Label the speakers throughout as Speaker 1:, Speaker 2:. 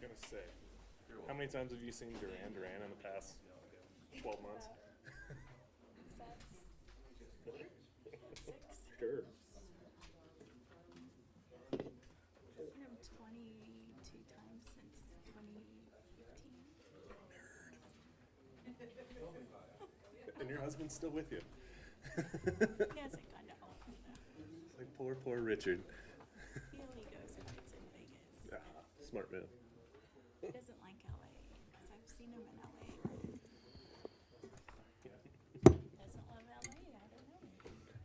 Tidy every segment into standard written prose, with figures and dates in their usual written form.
Speaker 1: gonna say, how many times have you seen Duran Duran in the past 12 months? Sure.
Speaker 2: Him 22 times since 2015.
Speaker 1: And your husband's still with you.
Speaker 2: He hasn't gone to Alpena.
Speaker 1: Like poor Richard.
Speaker 2: He only goes if it's in Vegas.
Speaker 1: Ah, smart man.
Speaker 2: He doesn't like LA because I've seen him in LA. Doesn't love LA. I don't know.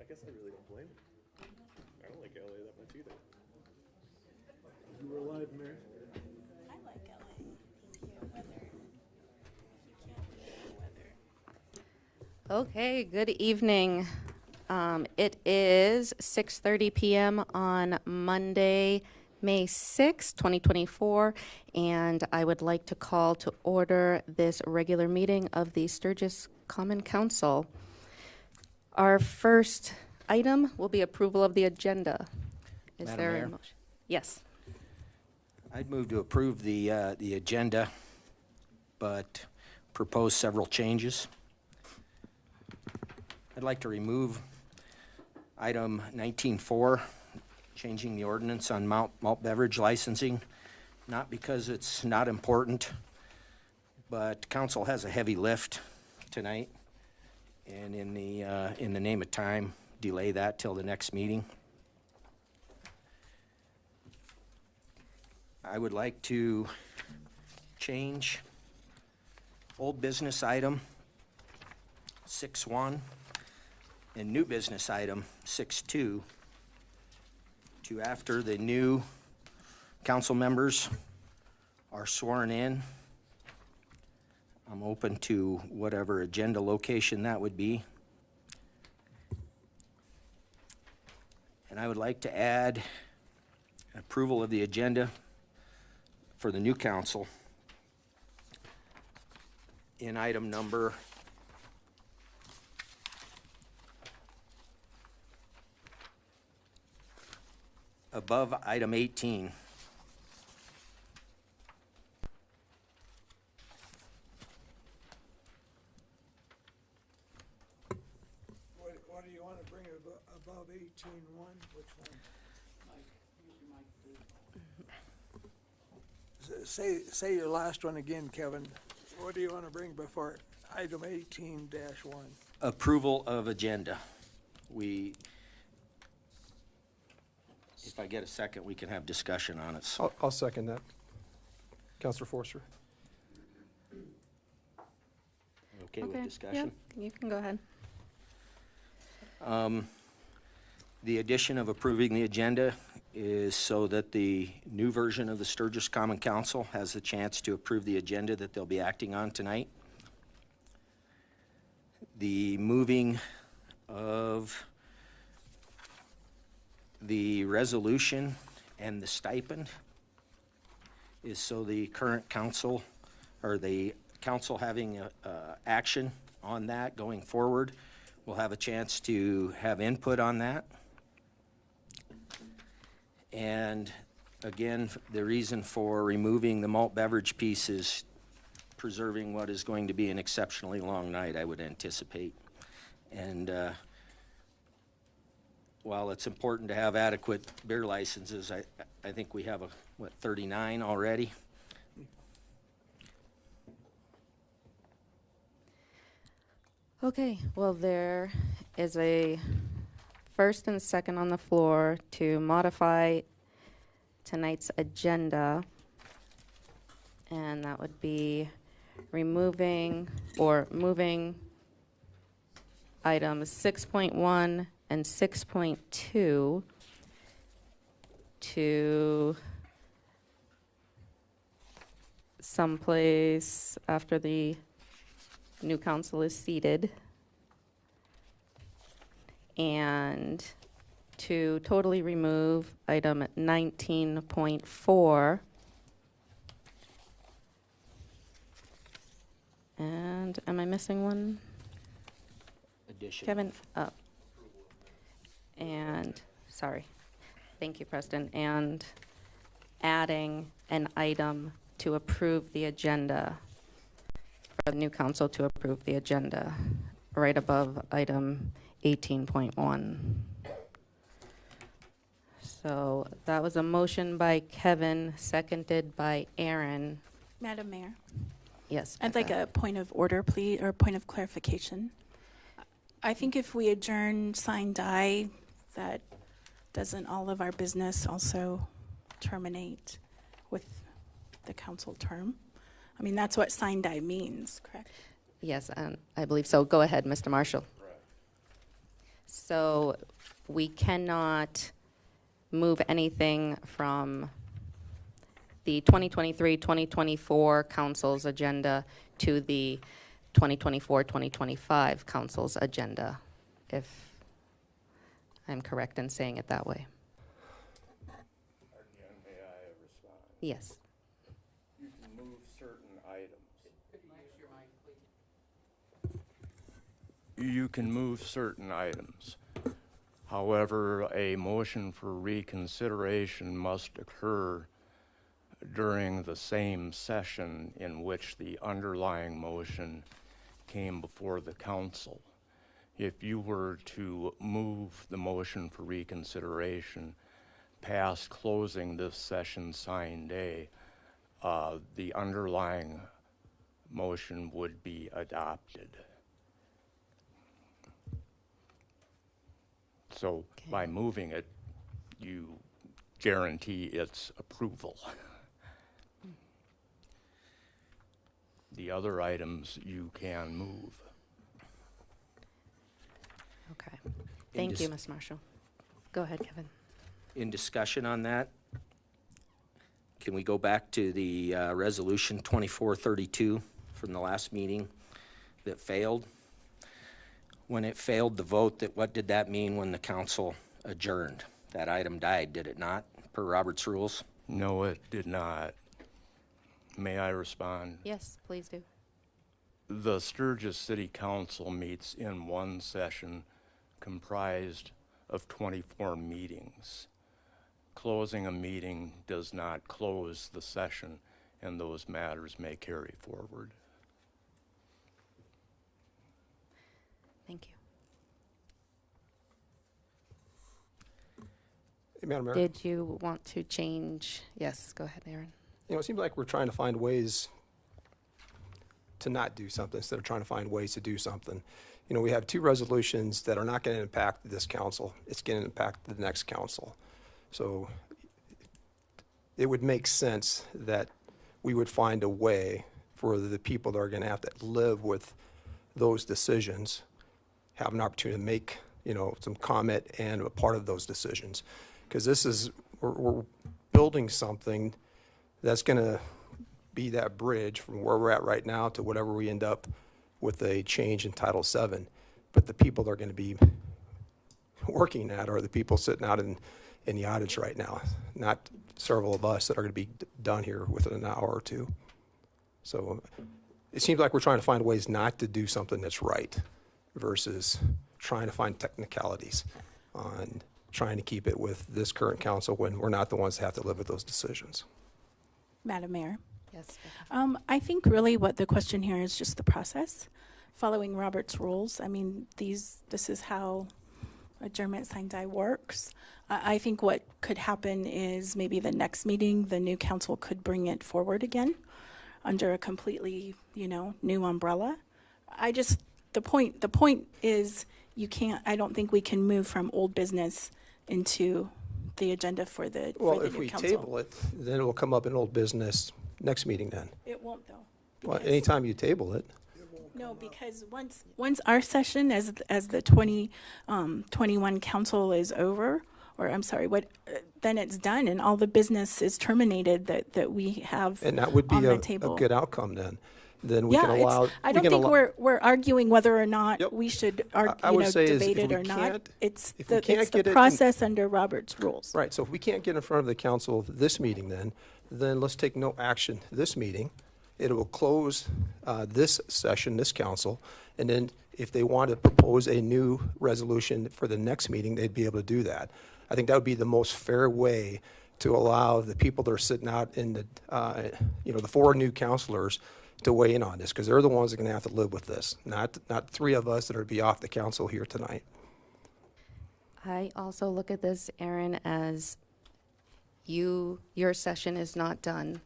Speaker 1: I guess I really don't blame him. I don't like LA that much either. You were alive, Mary?
Speaker 2: I like LA. The weather. You can't beat the weather.
Speaker 3: Okay, good evening. It is 6:30 p.m. on Monday, May 6, 2024, and I would like to call to order this regular meeting of the Sturgis Common Council. Our first item will be approval of the agenda. Is
Speaker 4: Madam
Speaker 3: there
Speaker 4: Mayor?
Speaker 3: a motion? Yes.
Speaker 4: I'd move to approve the agenda, but propose several changes. I'd like to remove item 19.4, changing the ordinance on malt beverage licensing, not because it's not important, but council has a heavy lift tonight, and in the name of time, delay that till the next meeting. I would like to change old business item 6.1 and new business item 6.2 to after the new council members are sworn in. I'm open to whatever agenda location that would be. And I would like to add approval of the agenda for the new council in item number above item 18.
Speaker 5: What do you want to bring above 18.1? Which one? Say your last one again, Kevin. What do you want to bring before item 18-1?
Speaker 4: Approval of agenda. If I get a second, we can have discussion on it. So
Speaker 6: I'll second that. Counselor Forster.
Speaker 4: okay with discussion?
Speaker 3: Yeah, you can go ahead.
Speaker 4: The addition of approving the agenda is so that the new version of the Sturgis Common Council has the chance to approve the agenda that they'll be acting on tonight. The moving of the resolution and the stipend is so the current council, or the council having action on that going forward, will have a chance to have input on that. And again, the reason for removing the malt beverage piece is preserving what is going to be an exceptionally long night, I would anticipate. And while it's important to have adequate beer licenses, I think we have 39 already?
Speaker 3: Okay, well, there is a first and second on the floor to modify tonight's agenda. And that would be removing or moving items 6.1 and 6.2 to someplace after the new council is seated, and to totally remove item 19.4. And am I missing one?
Speaker 4: Addition.
Speaker 3: Kevin, and, sorry, thank you, Preston, and adding an item to approve the agenda, for the new council to approve the agenda, right above item 18.1. So that was a motion by Kevin, seconded by Aaron.
Speaker 2: Madam Mayor,
Speaker 3: Yes.
Speaker 2: I'd like
Speaker 3: Becca.
Speaker 2: a point of order, please, or point of clarification. I think if we adjourn sign die, that doesn't all of our business also terminate with the council term? I mean, that's what sign die means, correct?
Speaker 3: Yes, I believe so. Go ahead, Mr. Marshall. So we cannot move anything from the 2023-2024 council's agenda to the 2024-2025 council's agenda, if I'm correct in saying it that way.
Speaker 7: Again, may I respond?
Speaker 3: Yes.
Speaker 7: You can move certain items. You can move certain items. However, a motion for reconsideration must occur during the same session in which the underlying motion came before the council. If you were to move the motion for reconsideration past closing this session sign day, the underlying motion would be adopted. So by moving it, you guarantee its approval. The other items you can move.
Speaker 3: Okay. Thank
Speaker 4: dis-
Speaker 3: you, Ms. Marshall. Go ahead, Kevin.
Speaker 4: In discussion on that, can we go back to the resolution 2432 from the last meeting that failed? When it failed the vote, what did that mean when the council adjourned? That item died, did it not, per Robert's rules?
Speaker 7: No, it did not. May I respond?
Speaker 3: Yes, please do.
Speaker 7: The Sturgis City Council meets in one session comprised of 24 meetings. Closing a meeting does not close the session, and those matters may carry forward.
Speaker 3: Thank you.
Speaker 6: Hey, Madam Mayor,
Speaker 3: Did you want to change? Yes, go ahead, Aaron.
Speaker 6: it seems like we're trying to find ways to not do something instead of trying to find ways to do something. We have two resolutions that are not going to impact this council. It's going to impact the next council. So it would make sense that we would find a way for the people that are going to have to live with those decisions, have an opportunity to make, some comment and a part of those decisions. Because we're building something that's going to be that bridge from where we're at right now to whatever we end up with a change in Title VII. But the people that are going to be working at are the people sitting out in the audience right now, not several of us that are going to be done here within an hour or two. So it seems like we're trying to find ways not to do something that's right versus trying to find technicalities on trying to keep it with this current council when we're not the ones that have to live with those decisions.
Speaker 2: Madam Mayor,
Speaker 3: Yes.
Speaker 2: I think really what the question here is just the process, following Robert's rules. I mean, this is how adjournment sign die works. I think what could happen is maybe the next meeting, the new council could bring it forward again under a completely, new umbrella. The point is I don't think we can move from old business into the agenda for the
Speaker 6: Well,
Speaker 2: new
Speaker 6: if we
Speaker 2: council.
Speaker 6: table it, then it will come up in old business next meeting then.
Speaker 2: It won't though.
Speaker 6: Well,
Speaker 2: because-
Speaker 6: anytime you table it.
Speaker 2: No, because once our session as the 21 council is over, or I'm sorry, then it's done and all the business is terminated that we have
Speaker 6: And that would be
Speaker 2: on
Speaker 6: a
Speaker 2: the table.
Speaker 6: good outcome then. Then we can
Speaker 2: Yeah,
Speaker 6: allow.
Speaker 2: I don't think we're arguing whether or not
Speaker 6: Yep.
Speaker 2: we should
Speaker 6: I would say is
Speaker 2: debate
Speaker 6: if
Speaker 2: it
Speaker 6: we
Speaker 2: or not.
Speaker 6: can't-
Speaker 2: It's
Speaker 6: if we can't
Speaker 2: it's
Speaker 6: get
Speaker 2: the
Speaker 6: it in-
Speaker 2: process under Robert's rules.
Speaker 6: Right, so if we can't get in front of the council this meeting then let's take no action this meeting. It will close this session, this council, and then if they want to propose a new resolution for the next meeting, they'd be able to do that. I think that would be the most fair way to allow the people that are sitting out in the, the 4 new counselors to weigh in on this, because they're the ones that are going to have to live with this, not 3 of us that are to be off the council here tonight.
Speaker 3: I also look at this, Aaron, as your session is not done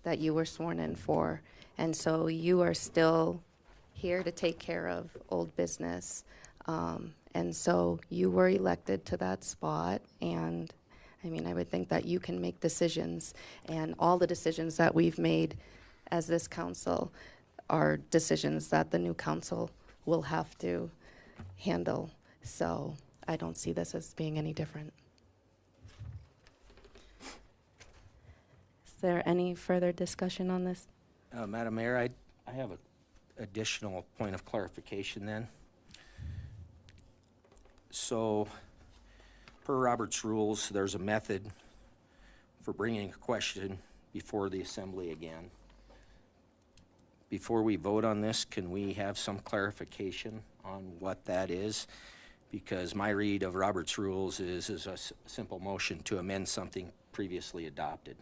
Speaker 3: that you were sworn in for. And so you are still here to take care of old business. And so you were elected to that spot. And I mean, I would think that you can make decisions. And all the decisions that we've made as this council are decisions that the new council will have to handle. So I don't see this as being any different. Is there any further discussion on this?
Speaker 4: Madam Mayor, I have an additional point of clarification then. So, per Robert's rules, there's a method for bringing a question before the assembly again. Before we vote on this, can we have some clarification on what that is? Because my read of Robert's rules is a simple motion to amend something previously adopted.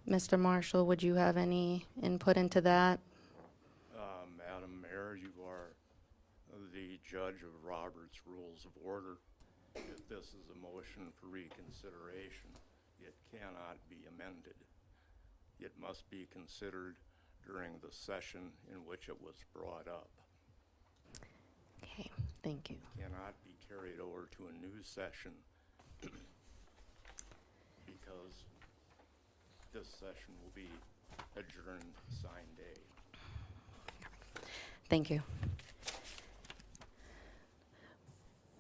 Speaker 3: Mr. Marshall, would you have any input into that?
Speaker 7: Madam Mayor, you are the judge of Robert's Rules of Order. If this is a motion for reconsideration, it cannot be amended. It must be considered during the session in which it was brought up.
Speaker 3: Okay, thank you.
Speaker 7: Cannot be carried over to a new session because this session will be adjourned sign day.
Speaker 3: Thank you.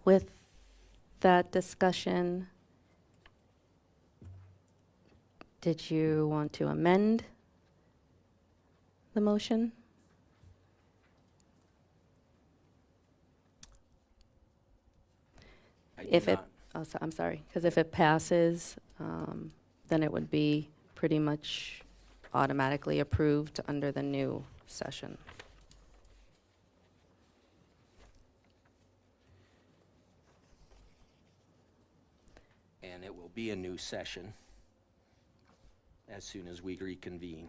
Speaker 3: With that discussion, did you want to amend the motion?
Speaker 4: I do
Speaker 3: If it,
Speaker 4: not.
Speaker 3: I'm sorry, because if it passes, then it would be pretty much automatically approved under the new session.
Speaker 4: And it will be a new session as soon as we reconvene.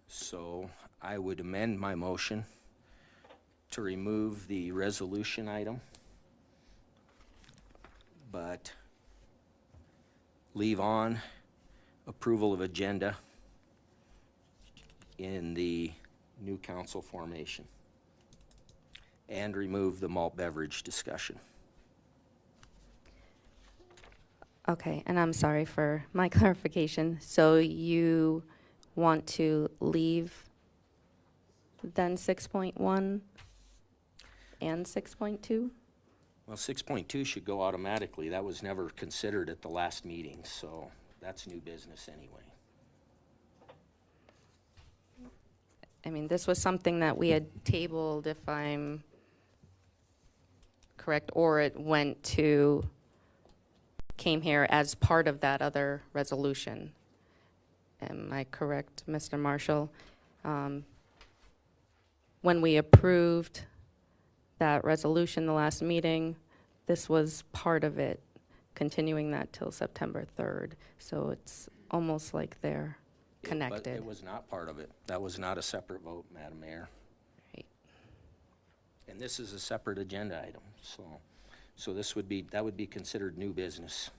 Speaker 4: So I would amend my motion to remove the resolution item, but leave on approval of agenda in the new council formation, and remove the malt beverage discussion.
Speaker 3: Okay, and I'm sorry for my clarification. So you want to leave then 6.1 and 6.2?
Speaker 4: Well, 6.2 should go automatically. That was never considered at the last meeting, so that's new business anyway.
Speaker 3: I mean, this was something that we had tabled, if I'm correct, or it came here as part of that other resolution. Am I correct, Mr. Marshall? When we approved that resolution the last meeting, this was part of it, continuing that till September 3rd. So it's almost like they're
Speaker 4: But
Speaker 3: connected.
Speaker 4: it was not part of it. That was not a separate vote, Madam Mayor.
Speaker 3: Right.
Speaker 4: And this is a separate agenda item, so that would be considered new business.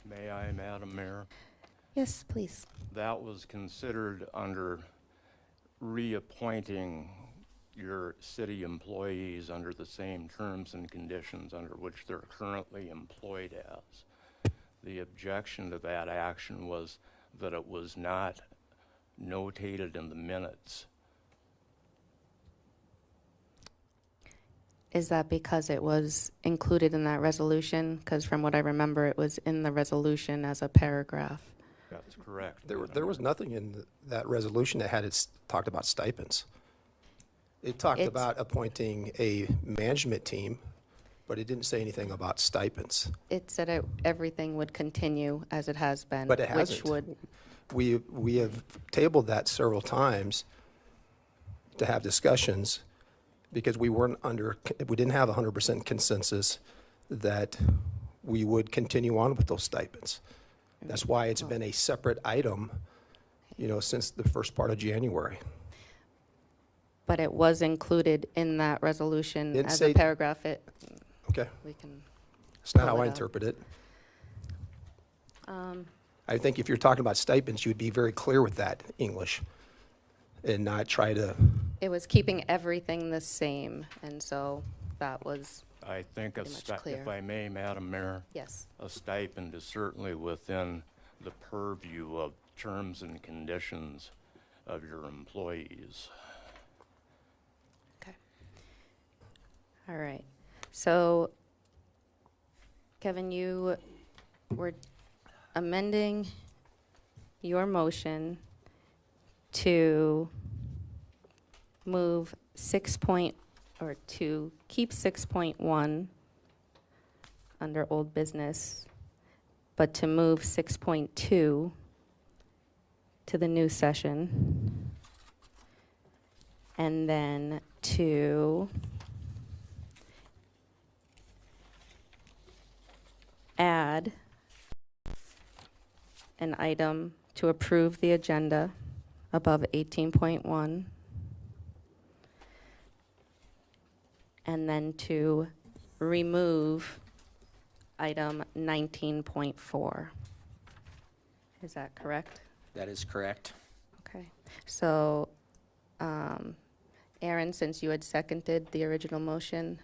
Speaker 7: May I, Madam Mayor?
Speaker 3: Yes, please.
Speaker 7: That was considered under reappointing your city employees under the same terms and conditions under which they're currently employed as. The objection to that action was that it was not notated in the minutes.
Speaker 3: Is that because it was included in that resolution? Because from what I remember, it was in the resolution as a paragraph.
Speaker 7: That's correct.
Speaker 6: There
Speaker 7: Madam
Speaker 6: was
Speaker 7: Mayor.
Speaker 6: nothing in that resolution that talked about stipends. It talked
Speaker 3: It's-
Speaker 6: about appointing a management team, but it didn't say anything about stipends.
Speaker 3: It said everything would continue as it has been.
Speaker 6: But it
Speaker 3: Which
Speaker 6: hasn't.
Speaker 3: would,
Speaker 6: We have tabled that several times to have discussions, because we didn't have 100% consensus that we would continue on with those stipends. That's why it's been a separate item, since the first part of January.
Speaker 3: But it was included in that resolution
Speaker 6: Didn't
Speaker 3: as
Speaker 6: say-
Speaker 3: a paragraph.
Speaker 6: Okay,
Speaker 3: We can,
Speaker 6: that's not how
Speaker 3: Pull it
Speaker 6: I
Speaker 3: up.
Speaker 6: interpret it. I think if you're talking about stipends, you would be very clear with that English and not try to,
Speaker 3: it was keeping everything the same, and so that was,
Speaker 7: I think
Speaker 3: Pretty much clear.
Speaker 7: if I may, Madam Mayor,
Speaker 3: yes.
Speaker 7: a stipend is certainly within the purview of terms and conditions of your employees.
Speaker 3: Okay. All right. So, Kevin, you were amending your motion to move to keep 6.1 under old business, but to move 6.2 to the new session, and then to add an item to approve the agenda above 18.1, and then to remove item 19.4. Is that correct?
Speaker 4: That is correct.
Speaker 3: Okay. So, Aaron, since you had seconded the original motion,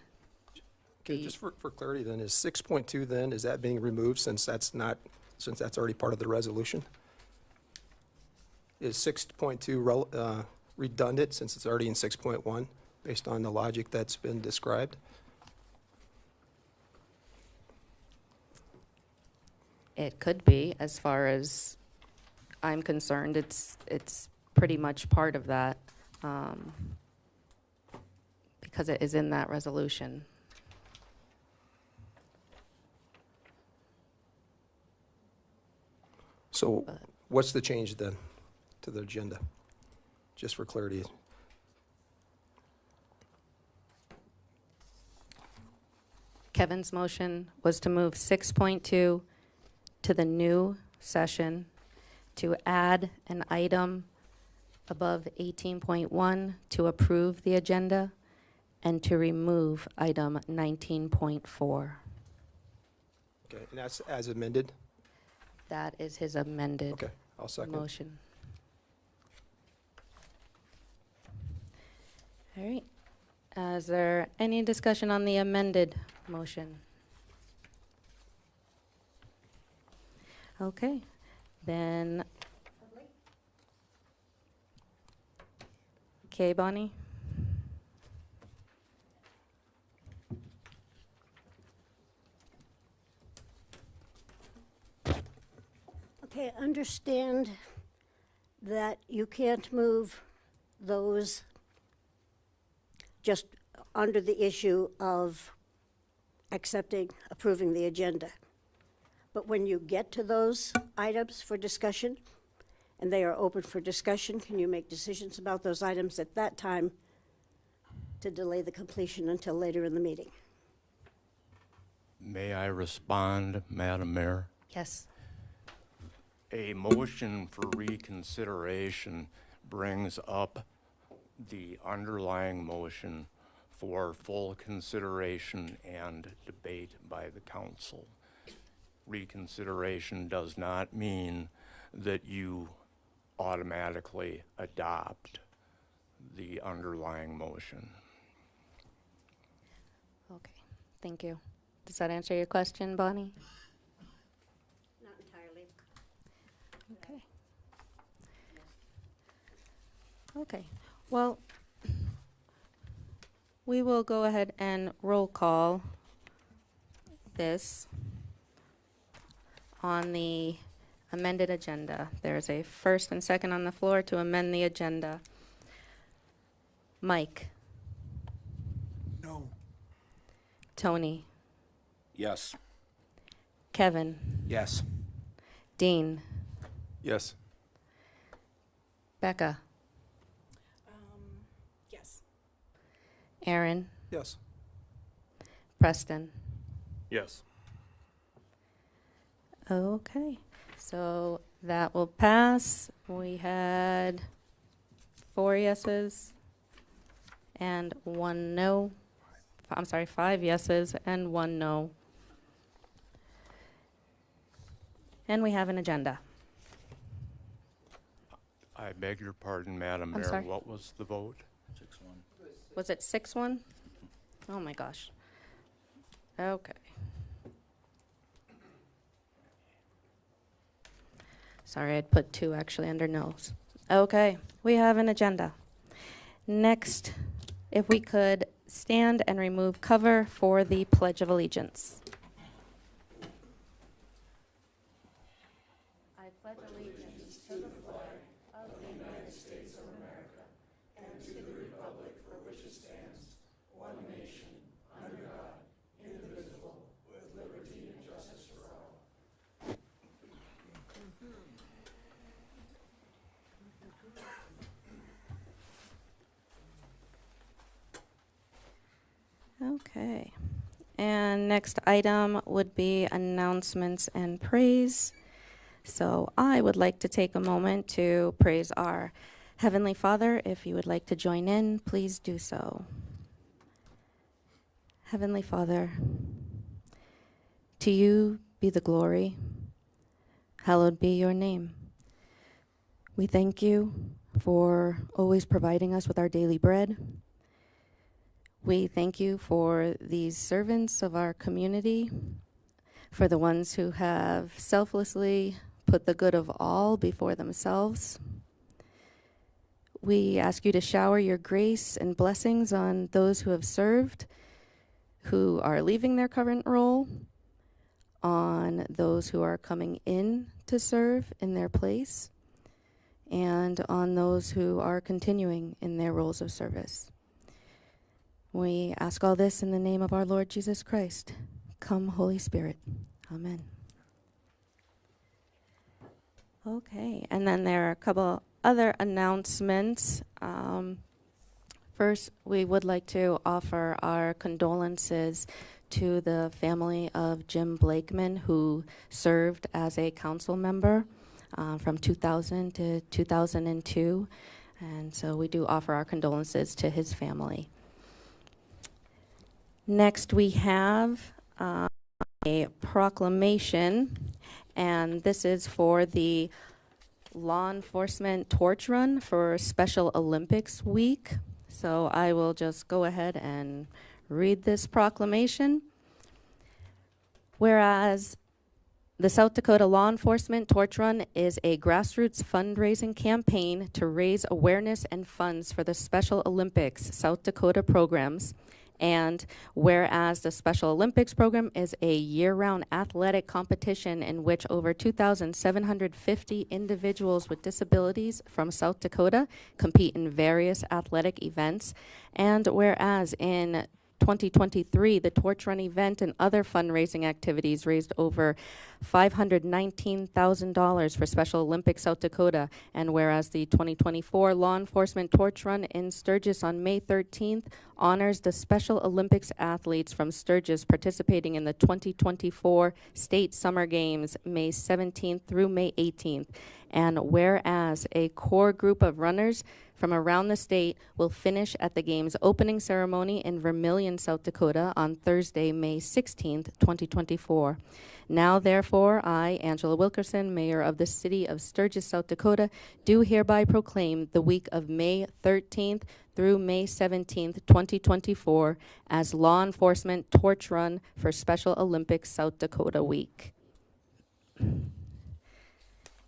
Speaker 6: okay, just for clarity then, is 6.2 then, is that being removed since that's already part of the resolution? Is 6.2 redundant since it's already in 6.1, based on the logic that's been described?
Speaker 3: it could be, as far as I'm concerned. It's pretty much part of that, because it is in that resolution.
Speaker 6: So what's the change then to the agenda? Just for clarity.
Speaker 3: Kevin's motion was to move 6.2 to the new session, to add an item above 18.1 to approve the agenda, and to remove item 19.4.
Speaker 6: Okay, and that's as amended?
Speaker 3: That is his amended
Speaker 6: Okay, I'll second.
Speaker 3: motion. All right. Is there any discussion on the amended motion? Okay, then. Okay, Bonnie?
Speaker 8: Okay, understand that you can't move those just under the issue of approving the agenda. But when you get to those items for discussion, and they are open for discussion, can you make decisions about those items at that time to delay the completion until later in the meeting?
Speaker 7: May I respond, Madam Mayor?
Speaker 3: Yes.
Speaker 7: A motion for reconsideration brings up the underlying motion for full consideration and debate by the council. Reconsideration does not mean that you automatically adopt the underlying motion.
Speaker 3: Okay, thank you. Does that answer your question, Bonnie?
Speaker 8: Not entirely.
Speaker 3: Okay. Okay, well, we will go ahead and roll call this on the amended agenda. There's a first and second on the floor to amend the agenda. Mike,
Speaker 5: No.
Speaker 3: Tony,
Speaker 4: Yes.
Speaker 3: Kevin,
Speaker 4: Yes.
Speaker 3: Dean,
Speaker 6: Yes.
Speaker 3: Becca,
Speaker 2: Yes.
Speaker 3: Aaron,
Speaker 6: Yes.
Speaker 3: Preston.
Speaker 1: Yes.
Speaker 3: Okay, so that will pass. We had 4 yeses and 1 no. I'm sorry, 5 yeses and 1 no. And we have an agenda.
Speaker 7: I beg your pardon, Madam
Speaker 3: I'm
Speaker 7: Mayor.
Speaker 3: sorry.
Speaker 7: What was the vote?
Speaker 3: Was it 6-1? Oh my gosh. Okay. Sorry, I'd put 2 actually under no's. Okay, we have an agenda. Next, if we could stand and remove cover for the Pledge of Allegiance. I pledge allegiance to the flag of the United States of America and to the republic for which it stands, one nation, under God, indivisible, with liberty and justice for all. Okay. And next item would be announcements and praise. So I would like to take a moment to praise our Heavenly Father. If you would like to join in, please do so. Heavenly Father, to you be the glory. Hallowed be your name. We thank you for always providing us with our daily bread. We thank you for these servants of our community, for the ones who have selflessly put the good of all before themselves. We ask you to shower your grace and blessings on those who have served, who are leaving their current role, on those who are coming in to serve in their place, and on those who are continuing in their roles of service. We ask all this in the name of our Lord Jesus Christ. Come, Holy Spirit. Amen. Okay, and then there are a couple other announcements. First, we would like to offer our condolences to the family of Jim Blakeman, who served as a council member from 2000 to 2002. And so we do offer our condolences to his family. Next, we have a proclamation, and this is for the Law Enforcement Torch Run for Special Olympics Week. So I will just go ahead and read this proclamation. Whereas the South Dakota Law Enforcement Torch Run is a grassroots fundraising campaign to raise awareness and funds for the Special Olympics South Dakota programs. And whereas the Special Olympics program is a year-round athletic competition in which over 2,750 individuals with disabilities from South Dakota compete in various athletic events. And whereas in 2023, the Torch Run event and other fundraising activities raised over $519,000 for Special Olympics South Dakota. And whereas the 2024 Law Enforcement Torch Run in Sturgis on May 13th honors the Special Olympics athletes from Sturgis participating in the 2024 State Summer Games, May 17th through May 18th. And whereas a core group of runners from around the state will finish at the game's opening ceremony in Vermillion, South Dakota on Thursday, May 16th, 2024. Now, therefore, I, Angela Wilkerson, Mayor of the City of Sturgis, South Dakota, do hereby proclaim the week of May 13th through May 17th, 2024 as Law Enforcement Torch Run for Special Olympics South Dakota Week.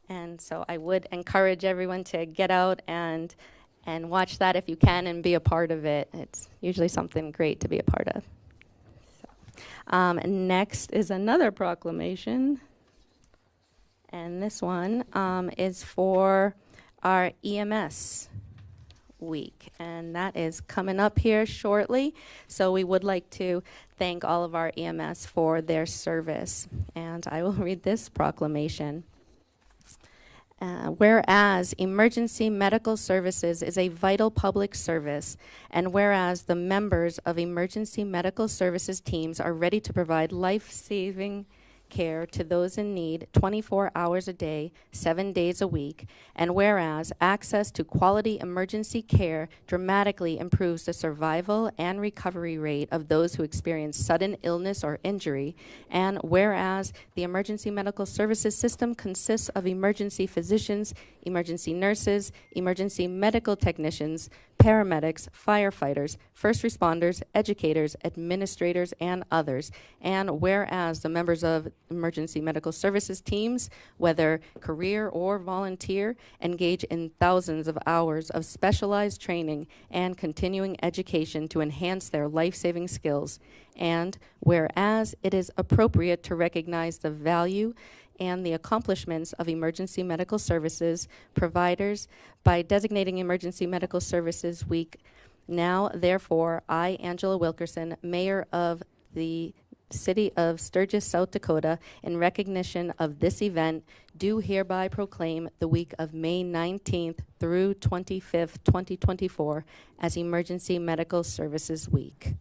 Speaker 3: And so I would encourage everyone to get out and watch that if you can and be a part of it. It's usually something great to be a part of. So, next is another proclamation. And this one is for our EMS week. And that is coming up here shortly. So we would like to thank all of our EMS for their service. And I will read this proclamation. Whereas emergency medical services is a vital public service, and whereas the members of emergency medical services teams are ready to provide life-saving care to those in need 24 hours a day, 7 days a week, and whereas access to quality emergency care dramatically improves the survival and recovery rate of those who experience sudden illness or injury, and whereas the emergency medical services system consists of emergency physicians, emergency nurses, emergency medical technicians, paramedics, firefighters, first responders, educators, administrators, and others. And whereas the members of emergency medical services teams, whether career or volunteer, engage in thousands of hours of specialized training and continuing education to enhance their life-saving skills. And whereas it is appropriate to recognize the value and the accomplishments of emergency medical services providers by designating Emergency Medical Services Week. Now, therefore, I, Angela Wilkerson, Mayor of the City of Sturgis, South Dakota, in recognition of this event, do hereby proclaim the week of May 19th through 25th, 2024 as Emergency Medical Services Week.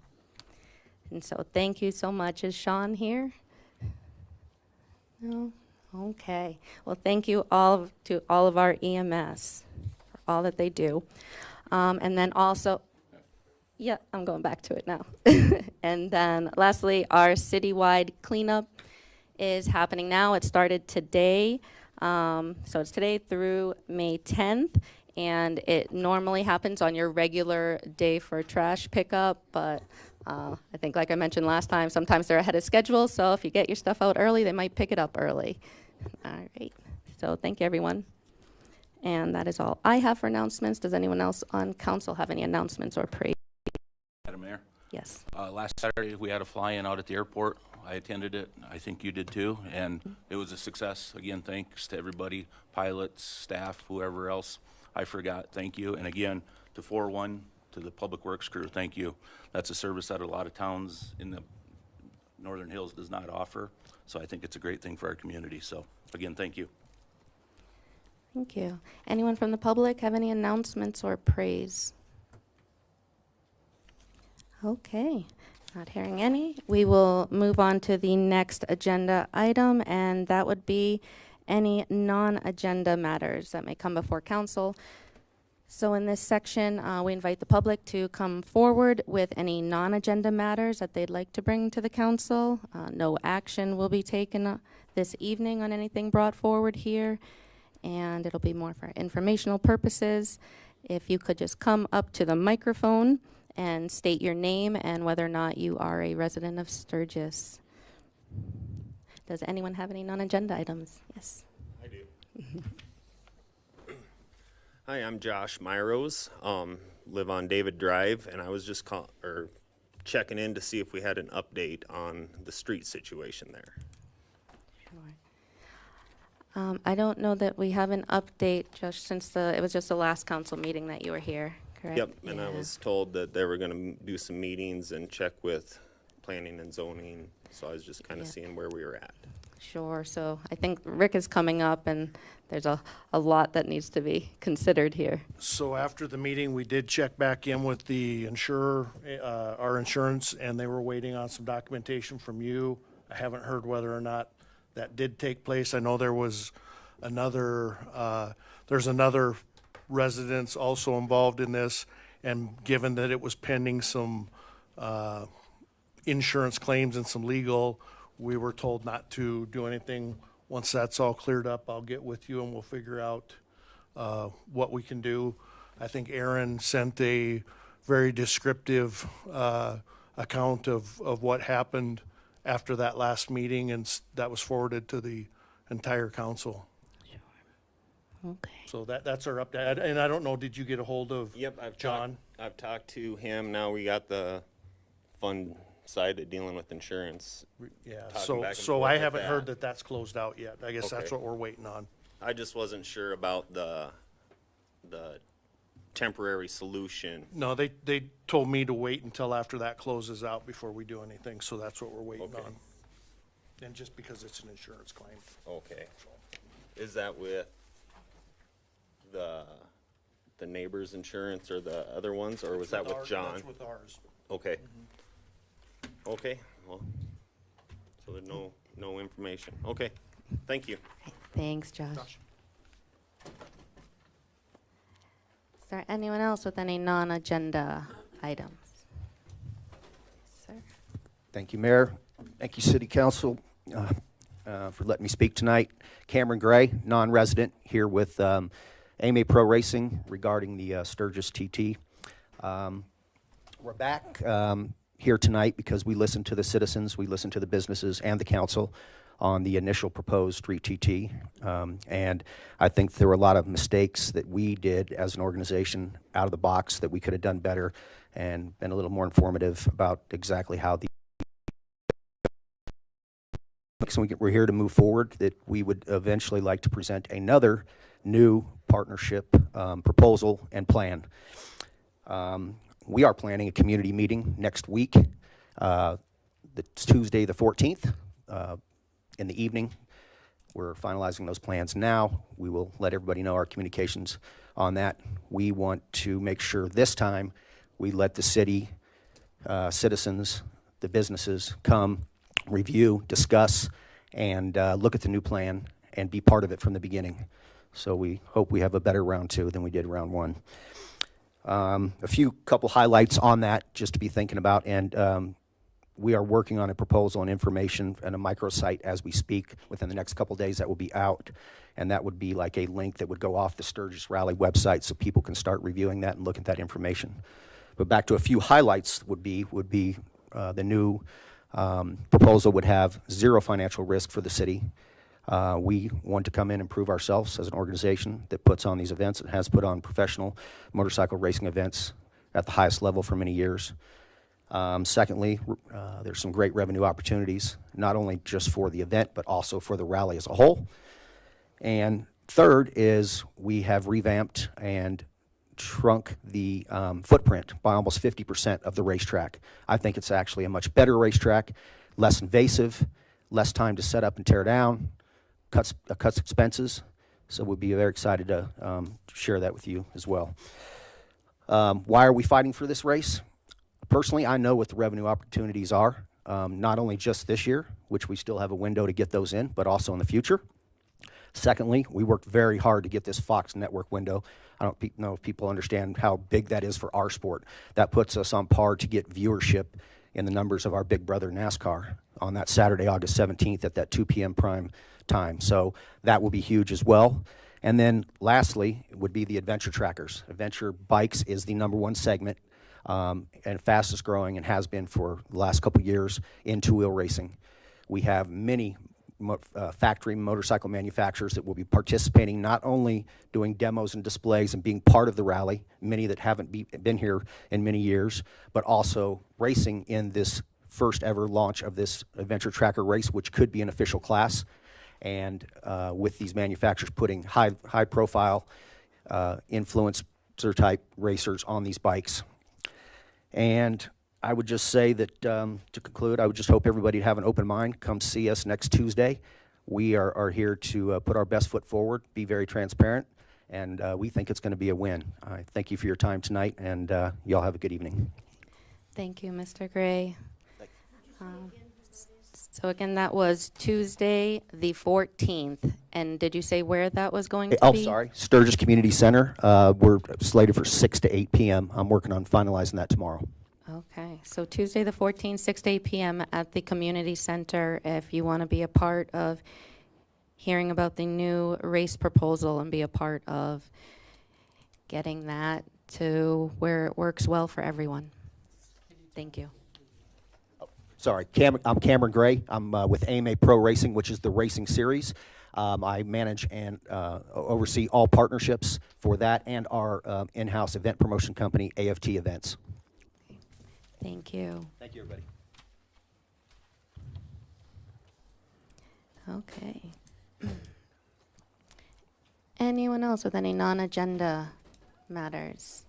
Speaker 3: And so thank you so much. Is Sean here? No? Okay. Well, thank you all to all of our EMS for all that they do. And then also, yeah, I'm going back to it now. And then lastly, our citywide cleanup is happening now. It started today. So it's today through May 10th. And it normally happens on your regular day for trash pickup, but I think, like I mentioned last time, sometimes they're ahead of schedule, so if you get your stuff out early, they might pick it up early. All right, so thank you, everyone. And that is all I have for announcements. Does anyone else on council have any announcements or praise?
Speaker 9: Madam Mayor,
Speaker 3: Yes.
Speaker 9: last Saturday, we had a fly-in out at the airport. I attended it. I think you did too, and it was a success. Again, thanks to everybody, pilots, staff, whoever else I forgot. Thank you. And again, to 4-1, to the Public Works crew, thank you. That's a service that a lot of towns in the Northern Hills does not offer, so I think it's a great thing for our community. So again, thank you.
Speaker 3: Thank you. Anyone from the public have any announcements or praise? Okay, not hearing any. We will move on to the next agenda item, and that would be any non-agenda matters that may come before council. So in this section, we invite the public to come forward with any non-agenda matters that they'd like to bring to the council. No action will be taken this evening on anything brought forward here, and it'll be more for informational purposes. If you could just come up to the microphone and state your name and whether or not you are a resident of Sturgis. Does anyone have any non-agenda items? Yes.
Speaker 10: I do. Hi, I'm Josh Myros. Live on David Drive, and I was just checking in to see if we had an update on the street situation there.
Speaker 3: Sure. I don't know that we have an update, Josh, since it was just the last council meeting that you were here, correct?
Speaker 10: Yep, and I
Speaker 3: Yeah.
Speaker 10: was told that they were going to do some meetings and check with planning and zoning, so I was just kind of
Speaker 3: Yeah.
Speaker 10: seeing where we were at.
Speaker 3: Sure, so I think Rick is coming up, and there's a lot that needs to be considered here.
Speaker 1: So after the meeting, we did check back in with the insurer, our insurance, and they were waiting on some documentation from you. I haven't heard whether or not that did take place. I know there was there's another residence also involved in this, and given that it was pending some insurance claims and some legal, we were told not to do anything. Once that's all cleared up, I'll get with you and we'll figure out what we can do. I think Aaron sent a very descriptive account of what happened after that last meeting, and that was forwarded to the entire council.
Speaker 3: Okay.
Speaker 1: So that's our update. And I don't know, did you get a hold of
Speaker 10: Yep,
Speaker 1: John?
Speaker 10: I've talked to him. Now we got the fund side of dealing with insurance.
Speaker 1: Yeah,
Speaker 10: Talking
Speaker 1: so,
Speaker 10: back and
Speaker 1: so
Speaker 10: forth
Speaker 1: I
Speaker 10: with
Speaker 1: haven't heard
Speaker 10: that.
Speaker 1: that that's closed out yet. I guess that's
Speaker 10: Okay.
Speaker 1: what we're waiting on.
Speaker 10: I just wasn't sure about the temporary solution.
Speaker 1: No, they told me to wait until after that closes out before we do anything, so that's what we're waiting
Speaker 10: Okay.
Speaker 1: on. And just because it's an insurance claim.
Speaker 10: Okay. Is that with the neighbor's insurance or the other ones, or was that with John?
Speaker 1: That's with ours.
Speaker 10: Okay. Okay, well, so there's no information. Okay, thank you.
Speaker 3: Thanks, Josh. Is there anyone else with any non-agenda items? Sir?
Speaker 4: Thank you, Mayor. Thank you, City Council, for letting me speak tonight. Cameron Gray, non-resident, here with AMA Pro Racing regarding the Sturgis TT. We're back here tonight because we listened to the citizens, we listened to the businesses and the council on the initial proposed street TT. And I think there were a lot of mistakes that we did as an organization out of the box that we could have done better and been a little more informative about exactly how the so we're here to move forward, that we would eventually like to present another new partnership proposal and plan. We are planning a community meeting next week, Tuesday the 14th, in the evening. We're finalizing those plans now. We will let everybody know our communications on that. We want to make sure this time we let the city citizens, the businesses come, review, discuss, and look at the new plan and be part of it from the beginning. So we hope we have a better round 2 than we did round 1. A couple highlights on that just to be thinking about, and we are working on a proposal and information and a microsite as we speak. Within the next couple days that will be out, and that would be like a link that would go off the Sturgis Rally website so people can start reviewing that and look at that information. But back to a few highlights would be the new proposal would have 0 financial risk for the city. We want to come in and prove ourselves as an organization that puts on these events. It has put on professional motorcycle racing events at the highest level for many years. Secondly, there's some great revenue opportunities, not only just for the event, but also for the rally as a whole. And third is we have revamped and shrunk the footprint by almost 50% of the racetrack. I think it's actually a much better racetrack, less invasive, less time to set up and tear down, cuts expenses. So we'll be very excited to share that with you as well. Why are we fighting for this race? Personally, I know what the revenue opportunities are, not only just this year, which we still have a window to get those in, but also in the future. Secondly, we worked very hard to get this Fox network window. I don't know if people understand how big that is for our sport. That puts us on par to get viewership in the numbers of our big brother NASCAR on that Saturday, August 17th at that 2 p.m. prime time. So that will be huge as well. And then lastly would be the adventure trackers. Adventure bikes is the #1 segment and fastest growing and has been for the last couple years in two-wheel racing. We have many factory motorcycle manufacturers that will be participating, not only doing demos and displays and being part of the rally, many that haven't been here in many years, but also racing in this first ever launch of this adventure tracker race, which could be an official class. And with these manufacturers putting high profile influencer type racers on these bikes. And I would just say that, to conclude, I would just hope everybody have an open mind. Come see us next Tuesday. We are here to put our best foot forward, be very transparent, and we think it's going to be a win. I thank you for your time tonight, and y'all have a good evening.
Speaker 3: Thank you, Mr. Gray. So again, that was Tuesday, the 14th. And did you say where that was going to be?
Speaker 4: Oh, sorry, Sturgis Community Center. We're slated for 6 to 8 p.m. I'm working on finalizing that tomorrow.
Speaker 3: Okay, so Tuesday, the 14th, 6 to 8 p.m. at the community center. If you want to be a part of hearing about the new race proposal and be a part of getting that to where it works well for everyone. Thank you.
Speaker 4: Sorry, I'm Cameron Gray. I'm with AMA Pro Racing, which is the racing series. I manage and oversee all partnerships for that and our in-house event promotion company, AFT Events.
Speaker 3: Thank you.
Speaker 4: Thank you, everybody.
Speaker 3: Okay. Anyone else with any non-agenda matters?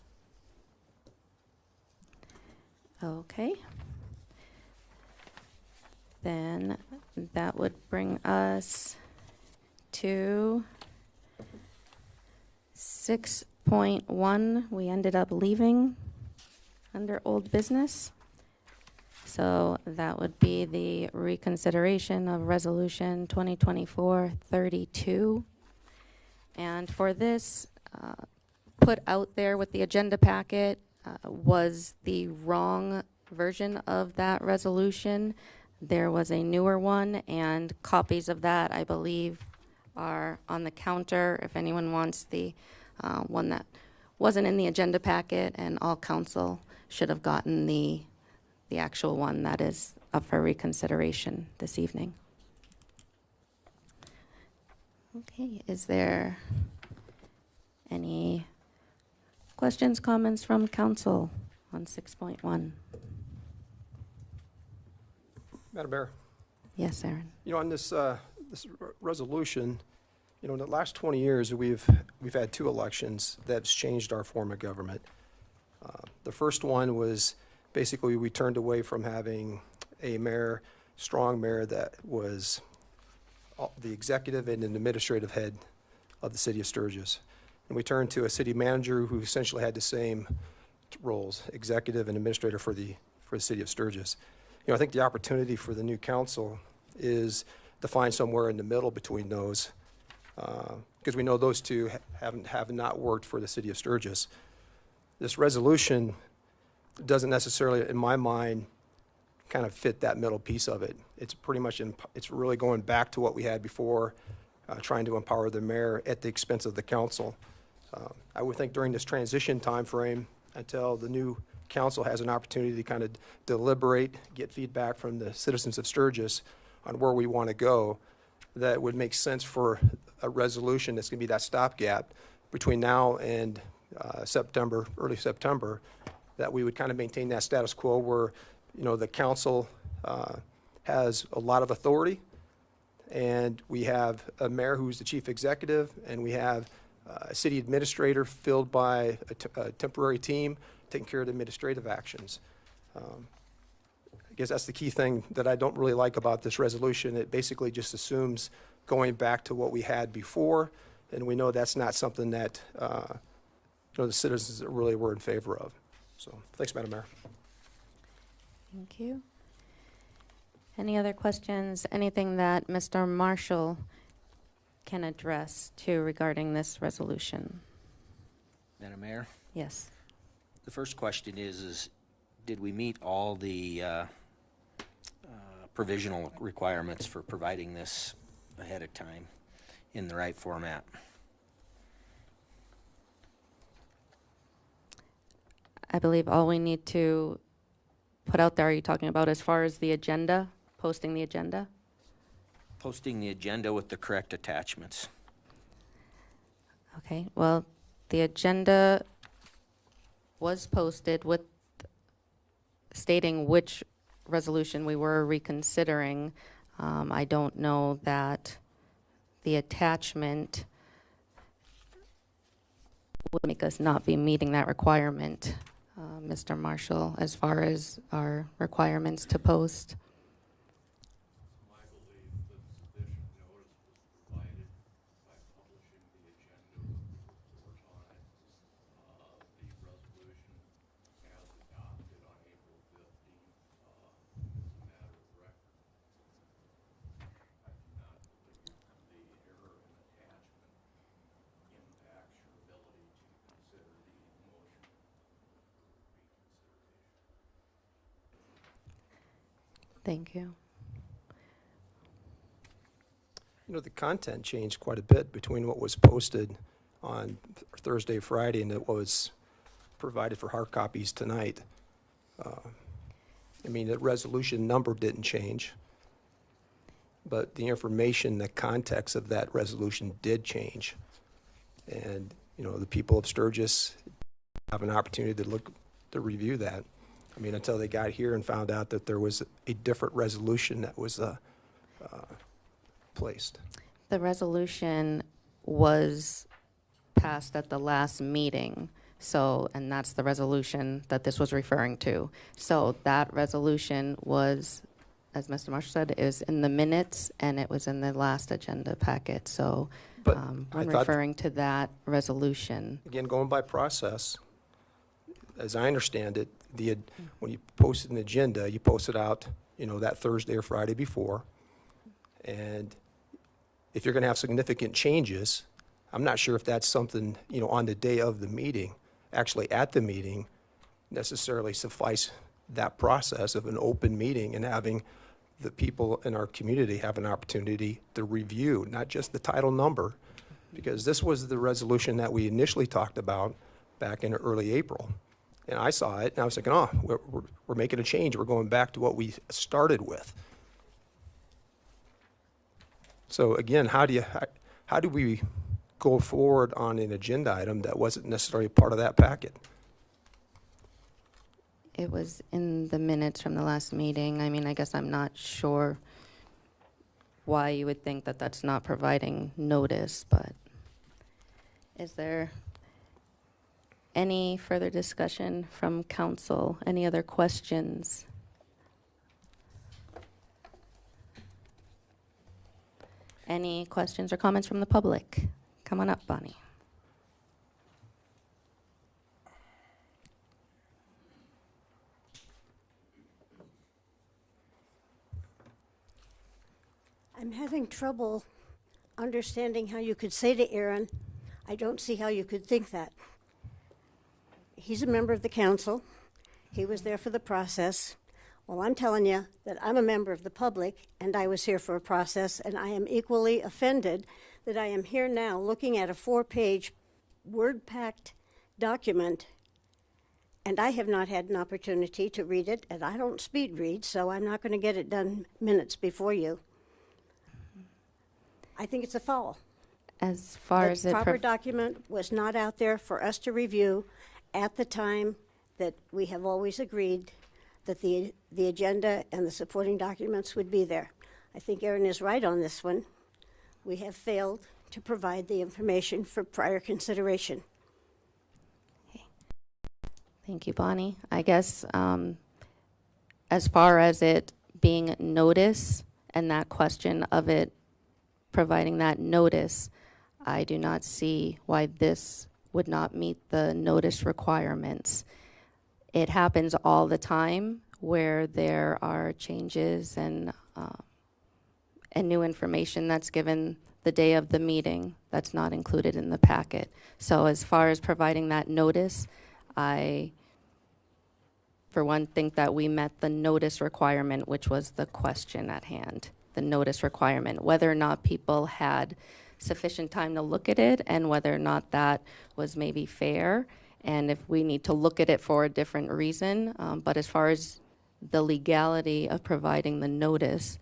Speaker 3: Okay. Then that would bring us to 6.1, we ended up leaving under old business. So that would be the reconsideration of Resolution 2024-32. And for this, put out there with the agenda packet was the wrong version of that resolution. There was a newer one, and copies of that, I believe, are on the counter if anyone wants the one that wasn't in the agenda packet, and all council should have gotten the actual one that is up for reconsideration this evening. Okay, is there any questions, comments from council on 6.1?
Speaker 6: Madam Mayor,
Speaker 3: Yes, Aaron.
Speaker 6: you know, on this resolution, you know, in the last 20 years, we've had 2 elections that's changed our form of government. The first one was basically we turned away from having a mayor, strong mayor that was the executive and an administrative head of the city of Sturgis. And we turned to a city manager who essentially had the same roles, executive and administrator for the city of Sturgis. You know, I think the opportunity for the new council is to find somewhere in the middle between those, because we know those two have not worked for the city of Sturgis. This resolution doesn't necessarily, in my mind, kind of fit that middle piece of it. It's pretty much, it's really going back to what we had before, trying to empower the mayor at the expense of the council. I would think during this transition timeframe, until the new council has an opportunity to kind of deliberate, get feedback from the citizens of Sturgis on where we want to go, that would make sense for a resolution that's going to be that stopgap between now and September, early September, that we would kind of maintain that status quo where, you know, the council has a lot of authority, and we have a mayor who's the chief executive, and we have a city administrator filled by a temporary team taking care of the administrative actions. I guess that's the key thing that I don't really like about this resolution. It basically just assumes going back to what we had before, and we know that's not something that you know, the citizens really were in favor of. So, thanks, Madam Mayor.
Speaker 3: Thank you. Any other questions? Anything that Mr. Marshall can address to regarding this resolution?
Speaker 4: Madam Mayor,
Speaker 3: Yes.
Speaker 4: the first question is did we meet all the provisional requirements for providing this ahead of time in the right format?
Speaker 3: I believe all we need to put out there, are you talking about as far as the agenda, posting the agenda?
Speaker 4: Posting the agenda with the correct attachments.
Speaker 3: Okay, well, the agenda was posted with stating which resolution we were reconsidering. I don't know that the attachment would make us not be meeting that requirement, Mr. Marshall, as far as our requirements to post.
Speaker 7: I believe that sufficient notice was provided by publishing the agenda for time. The resolution as adopted on April 15th is a matter of record. I do not believe the error in attachment impacts your ability to consider the motion for reconsideration.
Speaker 3: Thank you.
Speaker 6: You know, the content changed quite a bit between what was posted on Thursday, Friday, and what was provided for hard copies tonight. I mean, the resolution number didn't change, but the information, the context of that resolution did change. And, you know, the people of Sturgis have an opportunity to review that. I mean, until they got here and found out that there was a different resolution that was placed.
Speaker 3: The resolution was passed at the last meeting, so, and that's the resolution that this was referring to. So that resolution was as Mr. Marshall said, it was in the minutes and it was in the last agenda packet. So
Speaker 6: But I
Speaker 3: I'm
Speaker 6: thought-
Speaker 3: referring to that resolution.
Speaker 6: Again, going by process, as I understand it, when you post an agenda, you post it out, that Thursday or Friday before. And if you're going to have significant changes, I'm not sure if that's something, on the day of the meeting, actually at the meeting, necessarily suffice that process of an open meeting and having the people in our community have an opportunity to review, not just the title number, because this was the resolution that we initially talked about back in early April. And I saw it, and I was thinking, oh, we're making a change. We're going back to what we started with. So again, how do we go forward on an agenda item that wasn't necessarily part of that packet?
Speaker 3: It was in the minutes from the last meeting. I mean, I guess I'm not sure why you would think that that's not providing notice, but is there any further discussion from council? Any other questions? Any questions or comments from the public? Come on up, Bonnie.
Speaker 8: I'm having trouble understanding how you could say to Aaron, I don't see how you could think that. He's a member of the council. He was there for the process. Well, I'm telling you that I'm a member of the public, and I was here for a process, and I am equally offended that I am here now looking at a 4-page, word-packed document, and I have not had an opportunity to read it, and I don't speed read, so I'm not going to get it done minutes before you. I think it's a foul.
Speaker 3: As far as
Speaker 8: The
Speaker 3: it,
Speaker 8: proper document was not out there for us to review at the time that we have always agreed that the agenda and the supporting documents would be there. I think Aaron is right on this one. We have failed to provide the information for prior consideration.
Speaker 3: Thank you, Bonnie. I guess as far as it being notice and that question of it providing that notice, I do not see why this would not meet the notice requirements. It happens all the time where there are changes and new information that's given the day of the meeting that's not included in the packet. So as far as providing that notice, I, for one, think that we met the notice requirement, which was the question at hand, the notice requirement, whether or not people had sufficient time to look at it and whether or not that was maybe fair, and if we need to look at it for a different reason. But as far as the legality of providing the notice,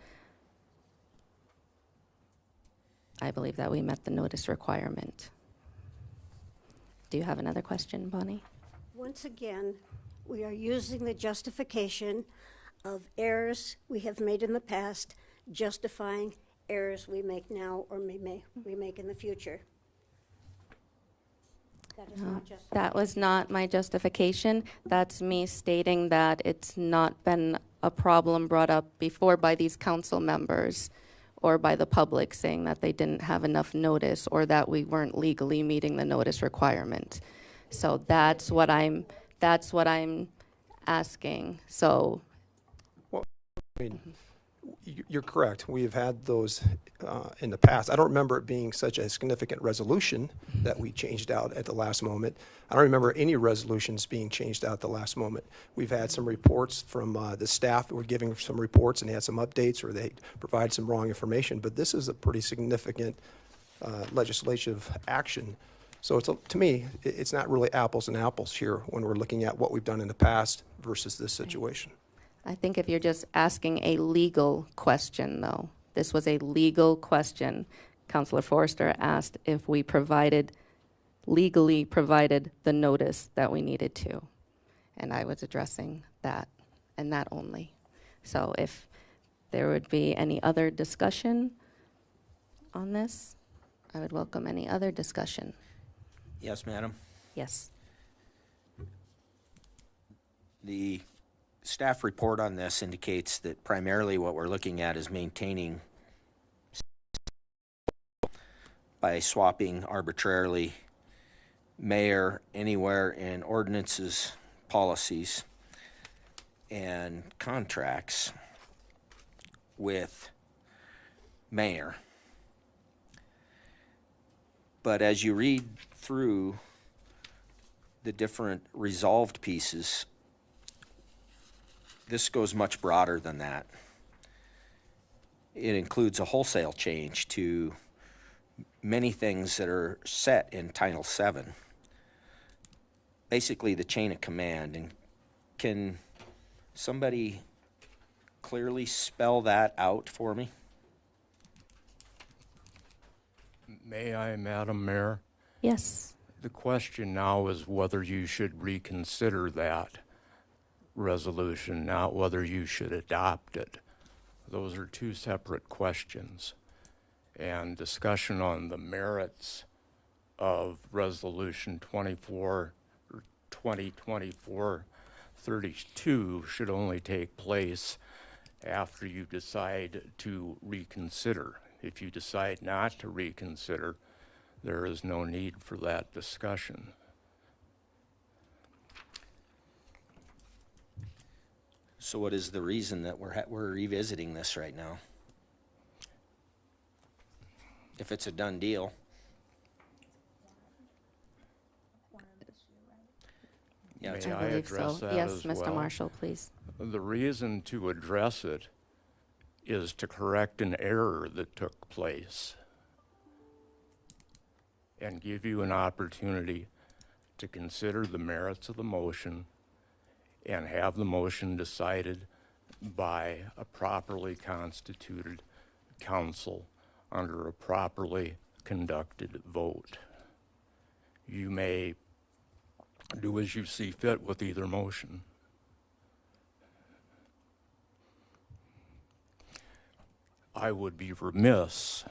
Speaker 3: I believe that we met the notice requirement. Do you have another question, Bonnie?
Speaker 8: Once again, we are using the justification of errors we have made in the past, justifying errors we make now or we make in the future. That is not justified.
Speaker 3: That was not my justification. That's me stating that it's not been a problem brought up before by these council members or by the public saying that they didn't have enough notice or that we weren't legally meeting the notice requirement. So that's what I'm asking. So
Speaker 6: I mean, you're correct. We have had those in the past. I don't remember it being such a significant resolution that we changed out at the last moment. I don't remember any resolutions being changed out at the last moment. We've had some reports from the staff that were giving some reports and they had some updates or they provide some wrong information, but this is a pretty significant legislative action. So it's, to me, it's not really apples and apples here when we're looking at what we've done in the past versus this situation.
Speaker 3: I think if you're just asking a legal question, though, this was a legal question. Councilor Forrester asked if we legally provided the notice that we needed to. And I was addressing that and that only. So if there would be any other discussion on this, I would welcome any other discussion.
Speaker 4: Yes, madam.
Speaker 3: Yes.
Speaker 9: The
Speaker 4: staff report on this indicates that primarily what we're looking at is maintaining by swapping arbitrarily mayor anywhere in ordinances, policies, and contracts with mayor. But as you read through the different resolved pieces, this goes much broader than that. It includes a wholesale change to many things that are set in Title VII. Basically, the chain of command. And can somebody clearly spell that out for me?
Speaker 7: May I, Madam Mayor?
Speaker 3: Yes.
Speaker 7: The question now is whether you should reconsider that resolution, not whether you should adopt it. Those are two separate questions. And discussion on the merits of Resolution 2024-32 should only take place after you decide to reconsider. If you decide not to reconsider, there is no need for that discussion.
Speaker 4: So what is the reason that we're revisiting this right now? If it's a done deal. Yeah, it's
Speaker 7: May
Speaker 3: I
Speaker 7: I
Speaker 3: believe
Speaker 7: address
Speaker 3: so.
Speaker 7: that
Speaker 3: Yes,
Speaker 7: as
Speaker 3: Mr.
Speaker 7: well?
Speaker 3: Marshall, please.
Speaker 7: The reason to address it is to correct an error that took place and give you an opportunity to consider the merits of the motion and have the motion decided by a properly constituted council under a properly conducted vote. You may do as you see fit with either motion. I would be remiss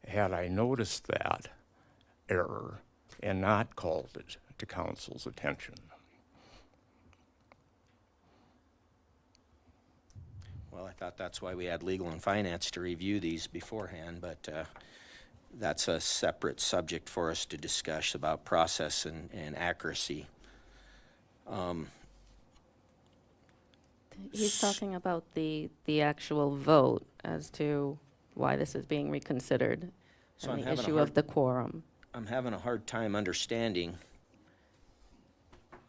Speaker 7: had I noticed that error and not called it to council's attention.
Speaker 4: Well, I thought that's why we had legal and finance to review these beforehand, but that's a separate subject for us to discuss about process and accuracy.
Speaker 3: He's talking about the actual vote as to why this is being reconsidered
Speaker 4: So
Speaker 3: and
Speaker 4: I'm
Speaker 3: the
Speaker 4: having a
Speaker 3: issue
Speaker 4: hard-
Speaker 3: of the quorum.
Speaker 4: I'm having a hard time understanding.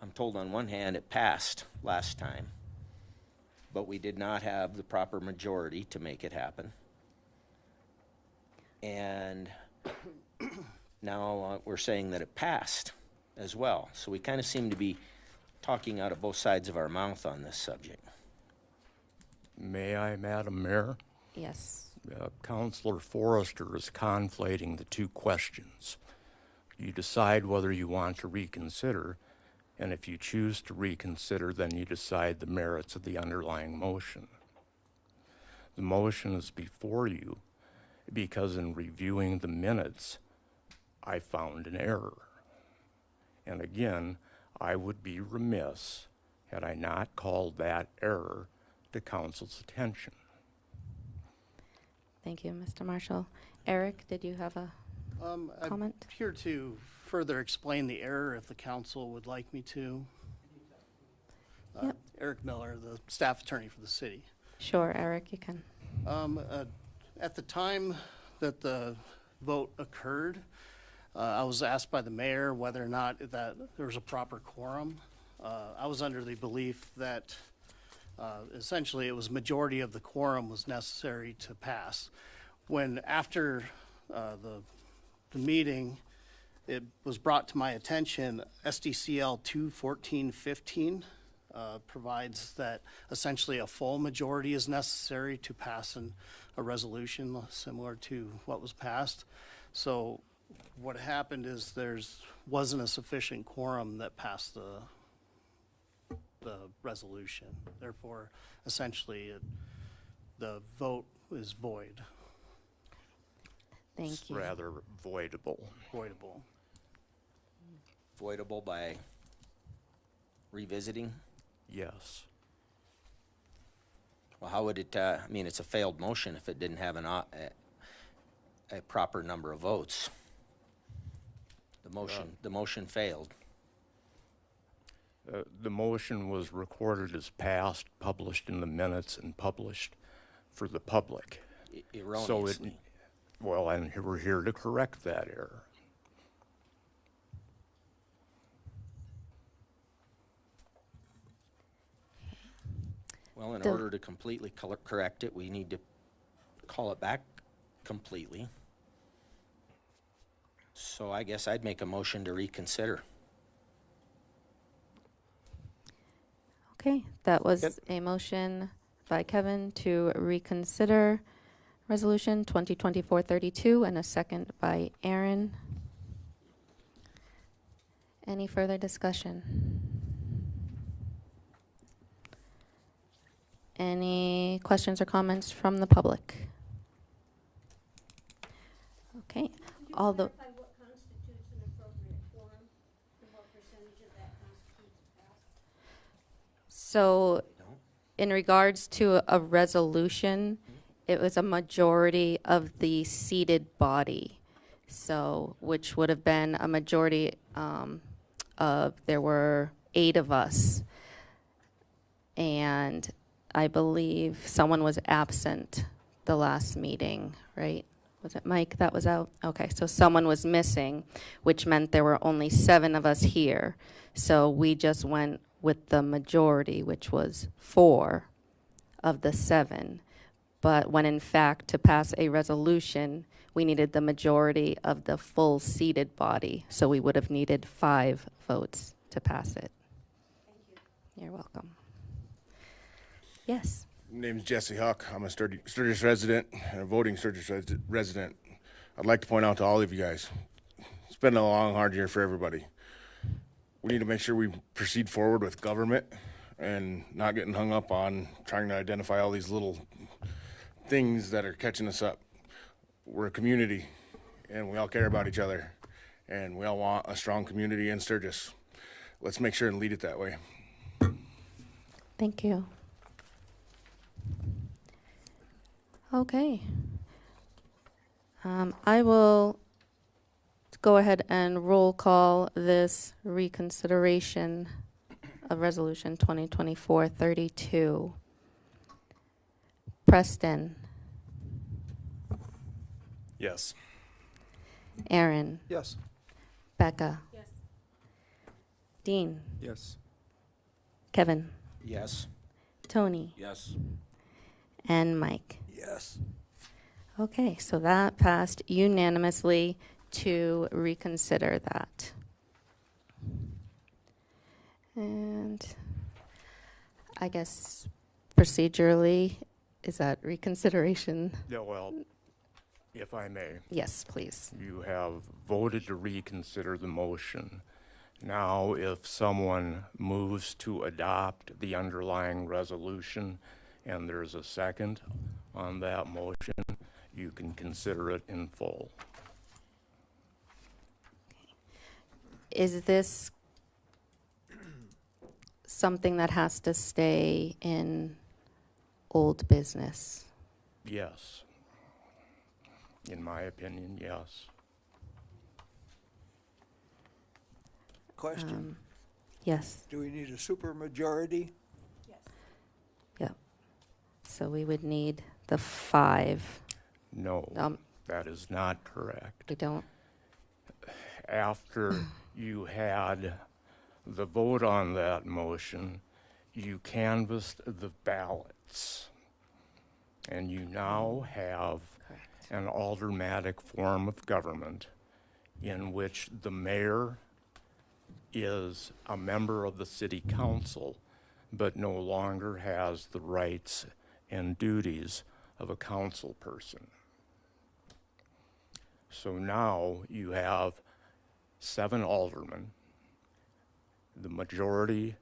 Speaker 4: I'm told on one hand it passed last time, but we did not have the proper majority to make it happen. And now we're saying that it passed as well. So we kind of seem to be talking out of both sides of our mouth on this subject.
Speaker 7: May I, Madam Mayor?
Speaker 3: Yes.
Speaker 7: Councilor Forrester is conflating the two questions. You decide whether you want to reconsider, and if you choose to reconsider, then you decide the merits of the underlying motion. The motion is before you because in reviewing the minutes, I found an error. And again, I would be remiss had I not called that error to council's attention.
Speaker 3: Thank you, Mr. Marshall. Eric, did you have a comment?
Speaker 11: I'm here to further explain the error if the council would like me to.
Speaker 3: Yep.
Speaker 11: Eric Miller, the staff attorney for the city.
Speaker 3: Sure, Eric, you can.
Speaker 11: At the time that the vote occurred, I was asked by the mayor whether or not that there was a proper quorum. I was under the belief that essentially it was majority of the quorum was necessary to pass. When after the meeting, it was brought to my attention, SDCL 21415 provides that essentially a full majority is necessary to pass a resolution similar to what was passed. So what happened is wasn't a sufficient quorum that passed the resolution. Therefore, essentially, the vote is void,
Speaker 3: Thank
Speaker 7: It's
Speaker 3: you.
Speaker 7: rather voidable.
Speaker 11: voidable.
Speaker 4: Voidable by revisiting.
Speaker 7: Yes.
Speaker 4: Well, how would it, I mean, it's a failed motion if it didn't have a proper number of votes. The motion failed.
Speaker 7: The motion was recorded as passed, published in the minutes, and published for the public. So it,
Speaker 4: Erroneously.
Speaker 7: well, and we're here to correct that error.
Speaker 4: Well, in
Speaker 3: The-
Speaker 4: order to completely correct it, we need to call it back completely. So I guess I'd make a motion to reconsider.
Speaker 3: Okay, that was
Speaker 6: Yep.
Speaker 3: a motion by Kevin to reconsider Resolution 2024-32 and a second by Aaron. Any further discussion? Any questions or comments from the public? Okay, all the,
Speaker 8: what constitutes an appropriate quorum, and what percentage of that constitutes a pass?
Speaker 3: so in regards to a resolution, it was a majority of the seated body. So, which would have been a majority there were 8 of us. And I believe someone was absent the last meeting, right? Was it Mike that was out? Okay, so someone was missing, which meant there were only 7 of us here. So we just went with the majority, which was 4 of the 7. But when in fact, to pass a resolution, we needed the majority of the full seated body. So we would have needed 5 votes to pass it. Thank you. You're welcome. Yes.
Speaker 12: Name's Jesse Huck. I'm a Sturgis resident and a voting Sturgis resident. I'd like to point out to all of you guys, it's been a long, hard year for everybody. We need to make sure we proceed forward with government and not getting hung up on trying to identify all these little things that are catching us up. We're a community and we all care about each other and we all want a strong community in Sturgis. Let's make sure and lead it that way.
Speaker 3: Thank you. Okay. I will go ahead and roll call this reconsideration of Resolution 2024-32. Preston,
Speaker 10: Yes.
Speaker 3: Aaron,
Speaker 6: Yes.
Speaker 3: Becca. Yes. Dean,
Speaker 6: Yes.
Speaker 3: Kevin,
Speaker 4: Yes.
Speaker 3: Tony,
Speaker 9: Yes.
Speaker 3: and Mike.
Speaker 5: Yes.
Speaker 3: Okay, so that passed unanimously to reconsider that. And I guess procedurally, is that reconsideration?
Speaker 7: Yeah, well, if I may,
Speaker 3: Yes, please.
Speaker 7: you have voted to reconsider the motion. Now, if someone moves to adopt the underlying resolution and there's a second on that motion, you can consider it in full.
Speaker 3: Is this something that has to stay in old business?
Speaker 7: Yes. In my opinion, yes.
Speaker 5: Question,
Speaker 3: Yes,
Speaker 5: do we need a supermajority?
Speaker 3: yep. So we would need the 5.
Speaker 7: No, that is not correct.
Speaker 3: We don't,
Speaker 7: After you had the vote on that motion, you canvassed the ballots. And you now have
Speaker 3: correct.
Speaker 7: an aldermanic form of government in which the mayor is a member of the city council, but no longer has the rights and duties of a council person. So now you have 7 aldermen. The majority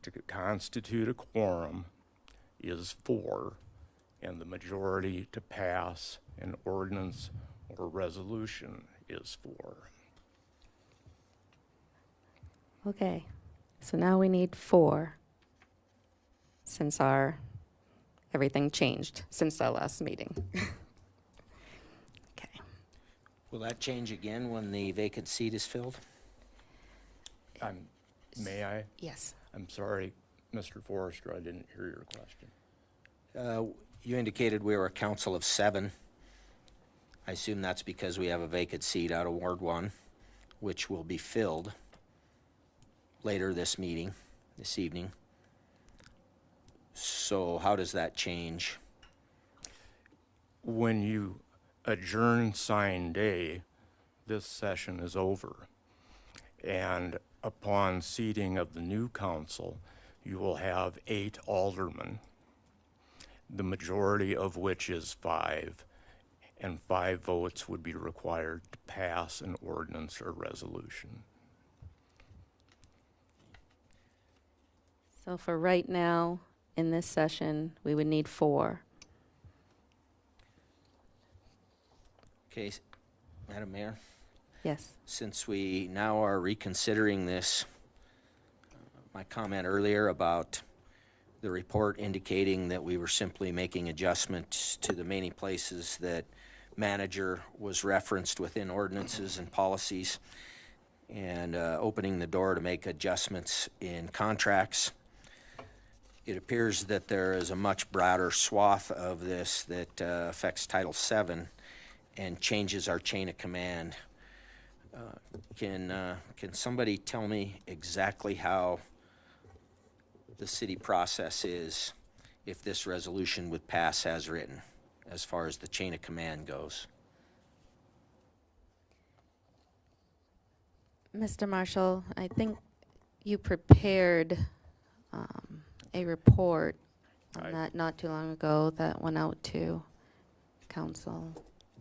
Speaker 7: to constitute a quorum is 4, and the majority to pass an ordinance or resolution is 4.
Speaker 3: Okay, so now we need 4, since our everything changed since our last meeting. Okay.
Speaker 4: Will that change again when the vacant seat is filled?
Speaker 7: May I?
Speaker 3: Yes.
Speaker 7: I'm sorry, Mr. Forrester, I didn't hear your question.
Speaker 4: You indicated we were a council of 7. I assume that's because we have a vacant seat out of Ward 1, which will be filled later this evening. So how does that change?
Speaker 7: When you adjourn sign day, this session is over. And upon seating of the new council, you will have 8 aldermen, the majority of which is 5, and 5 votes would be required to pass an ordinance or resolution.
Speaker 3: So for right now, in this session, we would need 4.
Speaker 4: Okay, Madam Mayor,
Speaker 3: Yes.
Speaker 4: since we now are reconsidering this, my comment earlier about the report indicating that we were simply making adjustments to the many places that manager was referenced within ordinances and policies, and opening the door to make adjustments in contracts. It appears that there is a much broader swath of this that affects Title VII and changes our chain of command. Can somebody tell me exactly how the city process is if this resolution would pass as written, as far as the chain of command goes?
Speaker 3: Mr. Marshall, I think you prepared a report on that not too long ago that went out to council.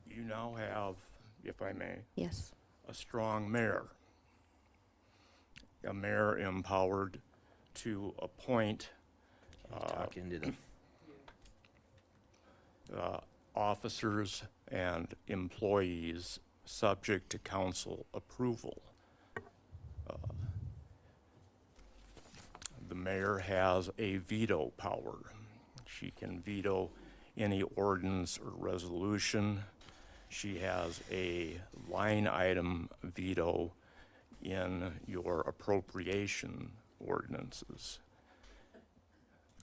Speaker 7: You now have, if I may,
Speaker 3: Yes.
Speaker 7: a strong mayor. A mayor empowered to appoint
Speaker 4: Talk into them.
Speaker 7: officers and employees subject to council approval. The mayor has a veto power. She can veto any ordinance or resolution. She has a line item veto in your appropriation ordinances.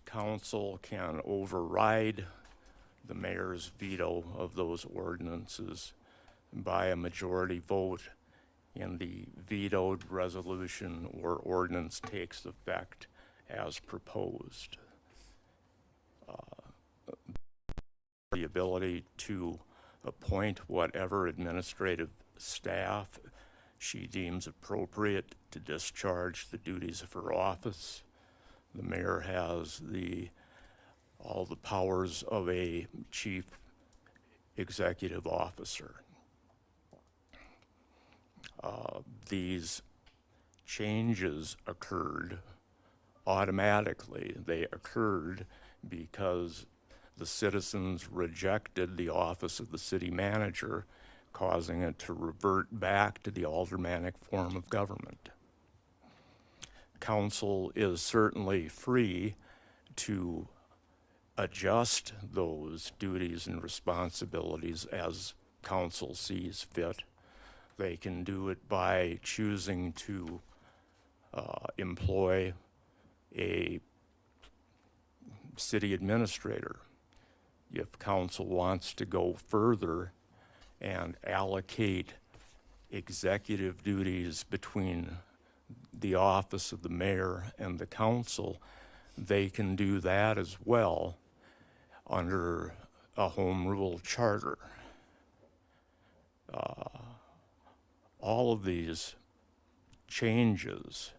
Speaker 7: Council can override the mayor's veto of those ordinances by a majority vote, and the vetoed resolution or ordinance takes effect as proposed. The ability to appoint whatever administrative staff she deems appropriate to discharge the duties of her office. The mayor has all the powers of a chief executive officer. These changes occurred automatically. They occurred because the citizens rejected the office of the city manager, causing it to revert back to the aldermanic form of government. Council is certainly free to adjust those duties and responsibilities as council sees fit. They can do it by choosing to employ a city administrator. If council wants to go further and allocate executive duties between the office of the mayor and the council, they can do that as well under a home rule charter. All of these changes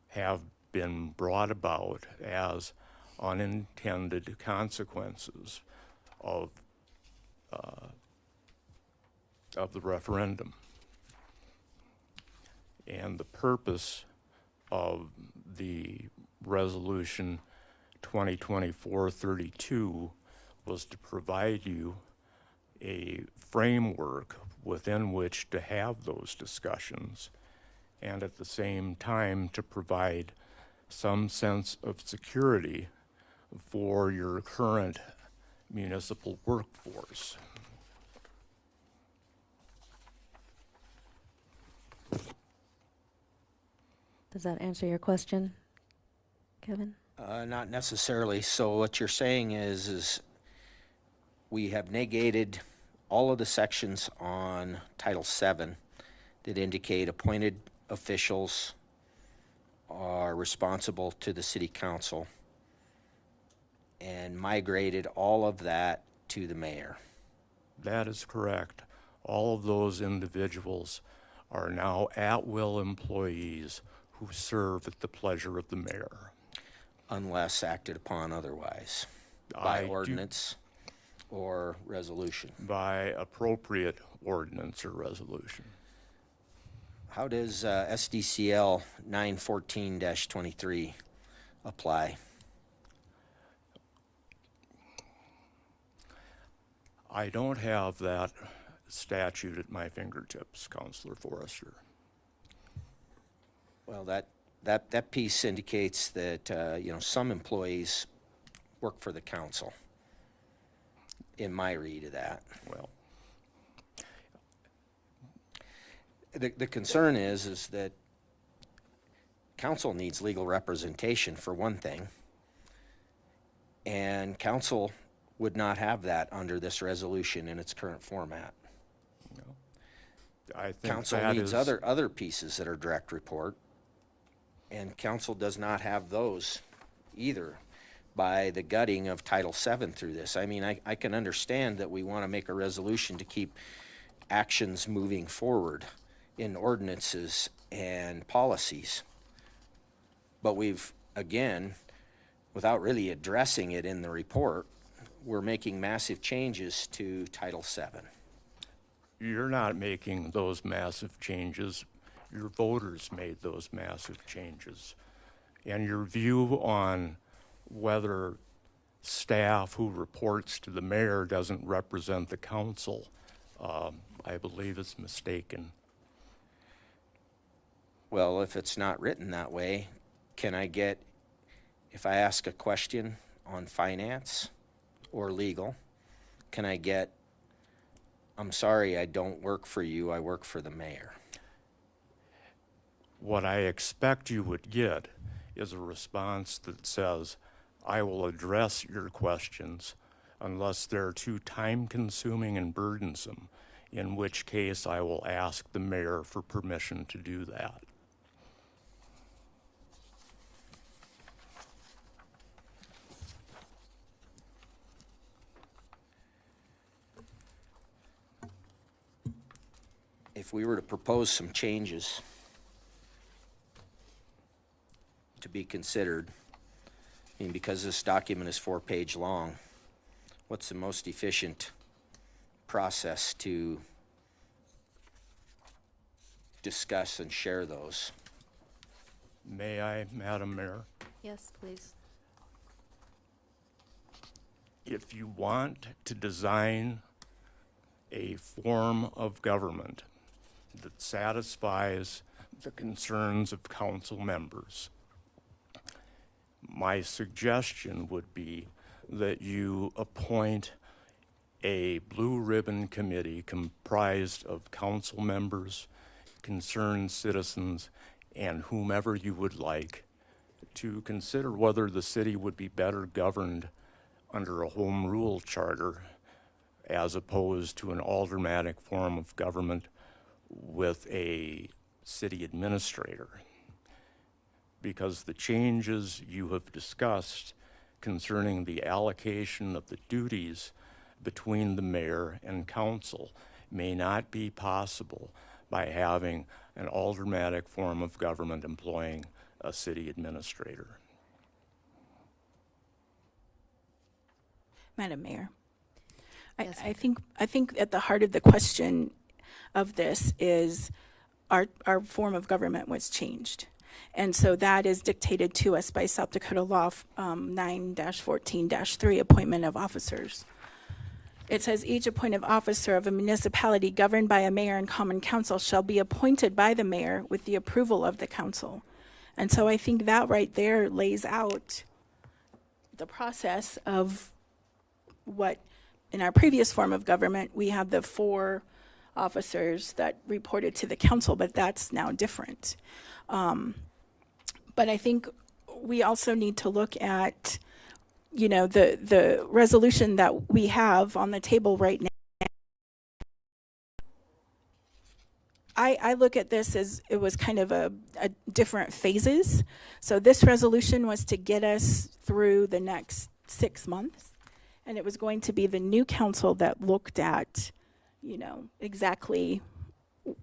Speaker 7: have been brought about as unintended consequences of the referendum. And the purpose of the resolution 2024-32 was to provide you a framework within which to have those discussions, and at the same time to provide some sense of security for your current municipal workforce.
Speaker 3: Does that answer your question, Kevin?
Speaker 4: Not necessarily. So what you're saying is we have negated all of the sections on Title VII that indicate appointed officials are responsible to the city council and migrated all of that to the mayor.
Speaker 7: That is correct. All of those individuals are now at-will employees who serve at the pleasure of the mayor.
Speaker 4: Unless acted upon otherwise
Speaker 7: I
Speaker 4: by
Speaker 7: do-
Speaker 4: ordinance or resolution.
Speaker 7: By appropriate ordinance or resolution.
Speaker 4: How does SDCL 914-23 apply?
Speaker 7: I don't have that statute at my fingertips, Councilor Forrester.
Speaker 4: Well, that piece indicates that, some employees work for the council, in my read of that.
Speaker 7: Well,
Speaker 4: The concern is that council needs legal representation for one thing, and council would not have that under this resolution in its current format.
Speaker 7: I think
Speaker 4: Council
Speaker 7: that
Speaker 4: needs
Speaker 7: is-
Speaker 4: other pieces that are direct report, and council does not have those either by the gutting of Title VII through this. I mean, I can understand that we want to make a resolution to keep actions moving forward in ordinances and policies. But we've, again, without really addressing it in the report, we're making massive changes to Title VII.
Speaker 7: You're not making those massive changes. Your voters made those massive changes. And your view on whether staff who reports to the mayor doesn't represent the council, I believe is mistaken.
Speaker 4: Well, if it's not written that way, can I get, if I ask a question on finance or legal, can I get, I'm sorry, I don't work for you, I work for the mayor?
Speaker 7: What I expect you would get is a response that says, I will address your questions unless they're too time-consuming and burdensome, in which case I will ask the mayor for permission to do that.
Speaker 4: If we were to propose some changes to be considered, I mean, because this document is 4-page long, what's the most efficient process to discuss and share those?
Speaker 7: May I, Madam Mayor?
Speaker 3: Yes, please.
Speaker 7: If you want to design a form of government that satisfies the concerns of council members, my suggestion would be that you appoint a blue ribbon committee comprised of council members, concerned citizens, and whomever you would like to consider whether the city would be better governed under a home rule charter as opposed to an aldermanic form of government with a city administrator. Because the changes you have discussed concerning the allocation of the duties between the mayor and council may not be possible by having an aldermanic form of government employing a city administrator.
Speaker 2: Madam Mayor,
Speaker 3: Yes,
Speaker 2: I think at the heart of the question of this is our form of government was changed. And so that is dictated to us by South Dakota Law 9-14-3, appointment of officers. It says each appointed officer of a municipality governed by a mayor and common council shall be appointed by the mayor with the approval of the council. And so I think that right there lays out the process of what, in our previous form of government, we had the 4 officers that reported to the council, but that's now different. But I think we also need to look at, you know, the resolution that we have on the table right now. I look at this as it was kind of a different phases. So this resolution was to get us through the next 6 months. And it was going to be the new council that looked at, you know, exactly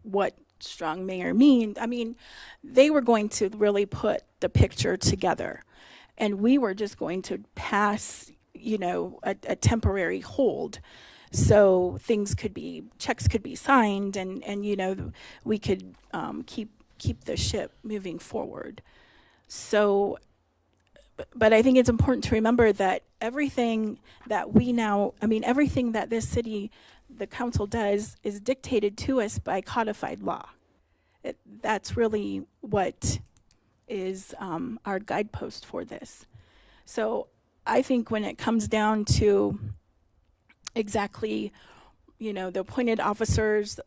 Speaker 2: what strong mayor mean. I mean, they were going to really put the picture together. And we were just going to pass, you know, a temporary hold. So things could be, checks could be signed and you know, we could keep the ship moving forward. So, but I think it's important to remember that everything that we now, I mean, everything that this city, the council does is dictated to us by codified law. That's really what is our guidepost for this. So I think when it comes down to exactly, you know, the appointed officers,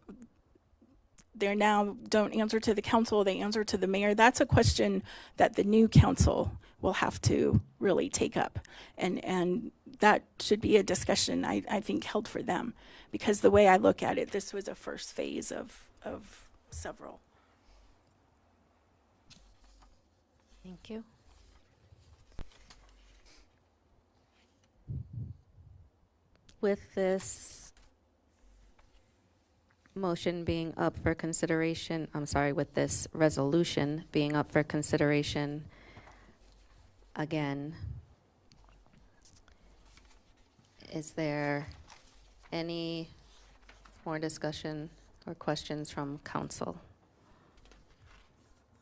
Speaker 2: they now don't answer to the council, they answer to the mayor. That's a question that the new council will have to really take up. And that should be a discussion, I think, held for them. Because the way I look at it, this was a first phase of several.
Speaker 3: Thank you. With this motion being up for consideration, with this resolution being up for consideration again, is there any more discussion or questions from council?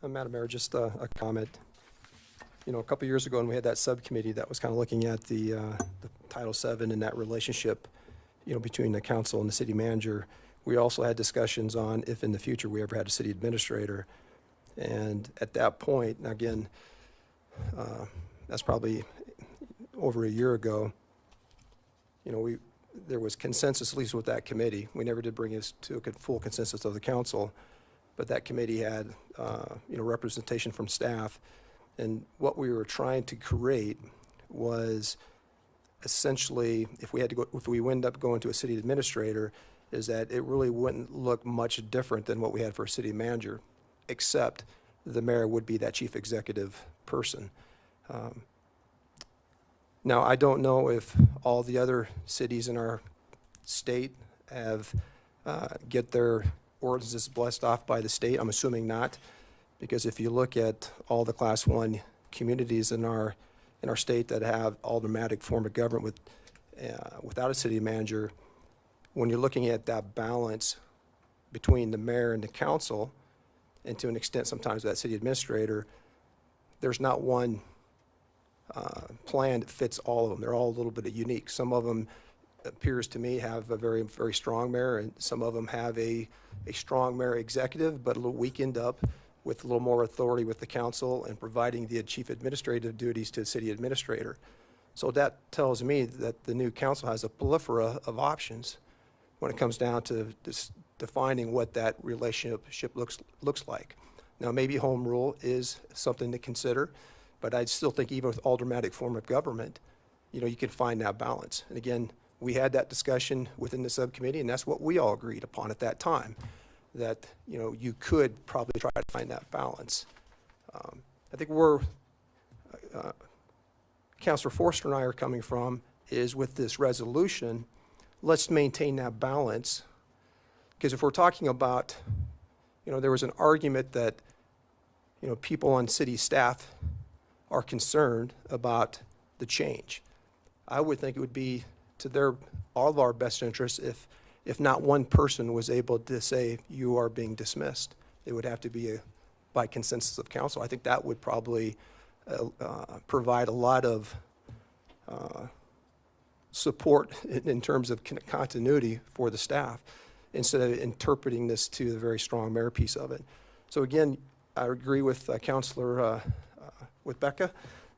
Speaker 6: Madam Mayor, just a comment. You know, a couple years ago when we had that subcommittee that was kind of looking at the Title VII and that relationship, you know, between the council and the city manager, we also had discussions on if in the future we ever had a city administrator. And at that point, and again, that's probably over a year ago, you know, there was consensus, at least with that committee. We never did bring this to a full consensus of the council, but that committee had, you know, representation from staff. And what we were trying to create was essentially, if we end up going to a city administrator, is that it really wouldn't look much different than what we had for a city manager, except the mayor would be that chief executive person. Now, I don't know if all the other cities in our state have get their ordinances blessed off by the state. I'm assuming not, because if you look at all the Class 1 communities in our state that have aldermanic form of government without a city manager, when you're looking at that balance between the mayor and the council, and to an extent sometimes that city administrator, there's not one plan that fits all of them. They're all a little bit unique. Some of them appears to me have a very, very strong mayor, and some of them have a strong mayor executive, but a little weakened up with a little more authority with the council and providing the chief administrative duties to the city administrator. So that tells me that the new council has a plethora of options when it comes down to defining what that relationship looks like. Now, maybe home rule is something to consider, but I still think even with aldermanic form of government, you know, you can find that balance. And again, we had that discussion within the subcommittee, and that's what we all agreed upon at that time, that, you know, you could probably try to find that balance. I think where Councilor Forster and I are coming from is with this resolution, let's maintain that balance. Because if we're talking about, you know, there was an argument that, you know, people on city staff are concerned about the change. I would think it would be to all of our best interests if not one person was able to say you are being dismissed. It would have to be by consensus of council. I think that would probably provide a lot of support in terms of continuity for the staff, instead of interpreting this to the very strong mayor piece of it. So again, I agree with Councilor with Becca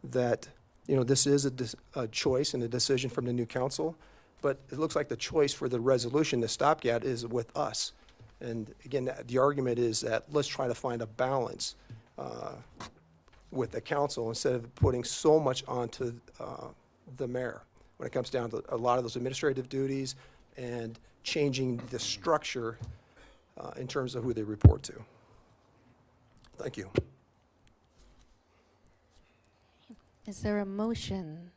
Speaker 6: that You know, this is a choice and a decision from the new council, but it looks like the choice for the resolution, the stopgap, is with us. And again, the argument is that let's try to find a balance with the council instead of putting so much onto the mayor when it comes down to a lot of those administrative duties and changing the structure in terms of who they report to. Thank you.
Speaker 3: Is there a motion?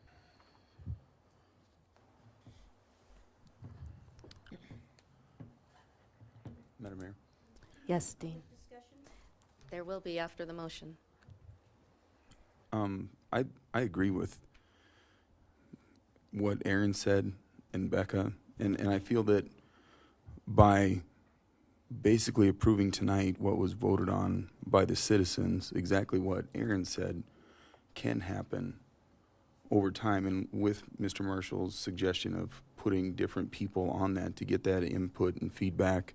Speaker 13: Madam Mayor.
Speaker 3: Yes, Dean. There will be after the motion.
Speaker 13: I agree with what Aaron said and Becca, and I feel that by basically approving tonight what was voted on by the citizens, exactly what Aaron said can happen over time, and with Mr. Marshall's suggestion of putting different people on that to get that input and feedback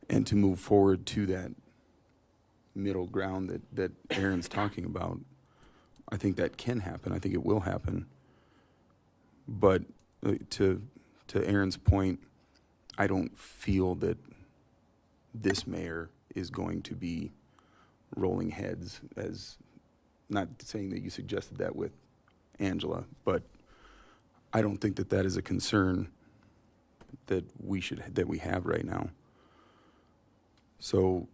Speaker 13: and to move forward to that middle ground that Aaron's talking about, I think that can happen. I think it will happen. But to Aaron's point, I don't feel that this mayor is going to be rolling heads, as not saying that you suggested that with Angela, but I don't think that that is a concern that we have right now. So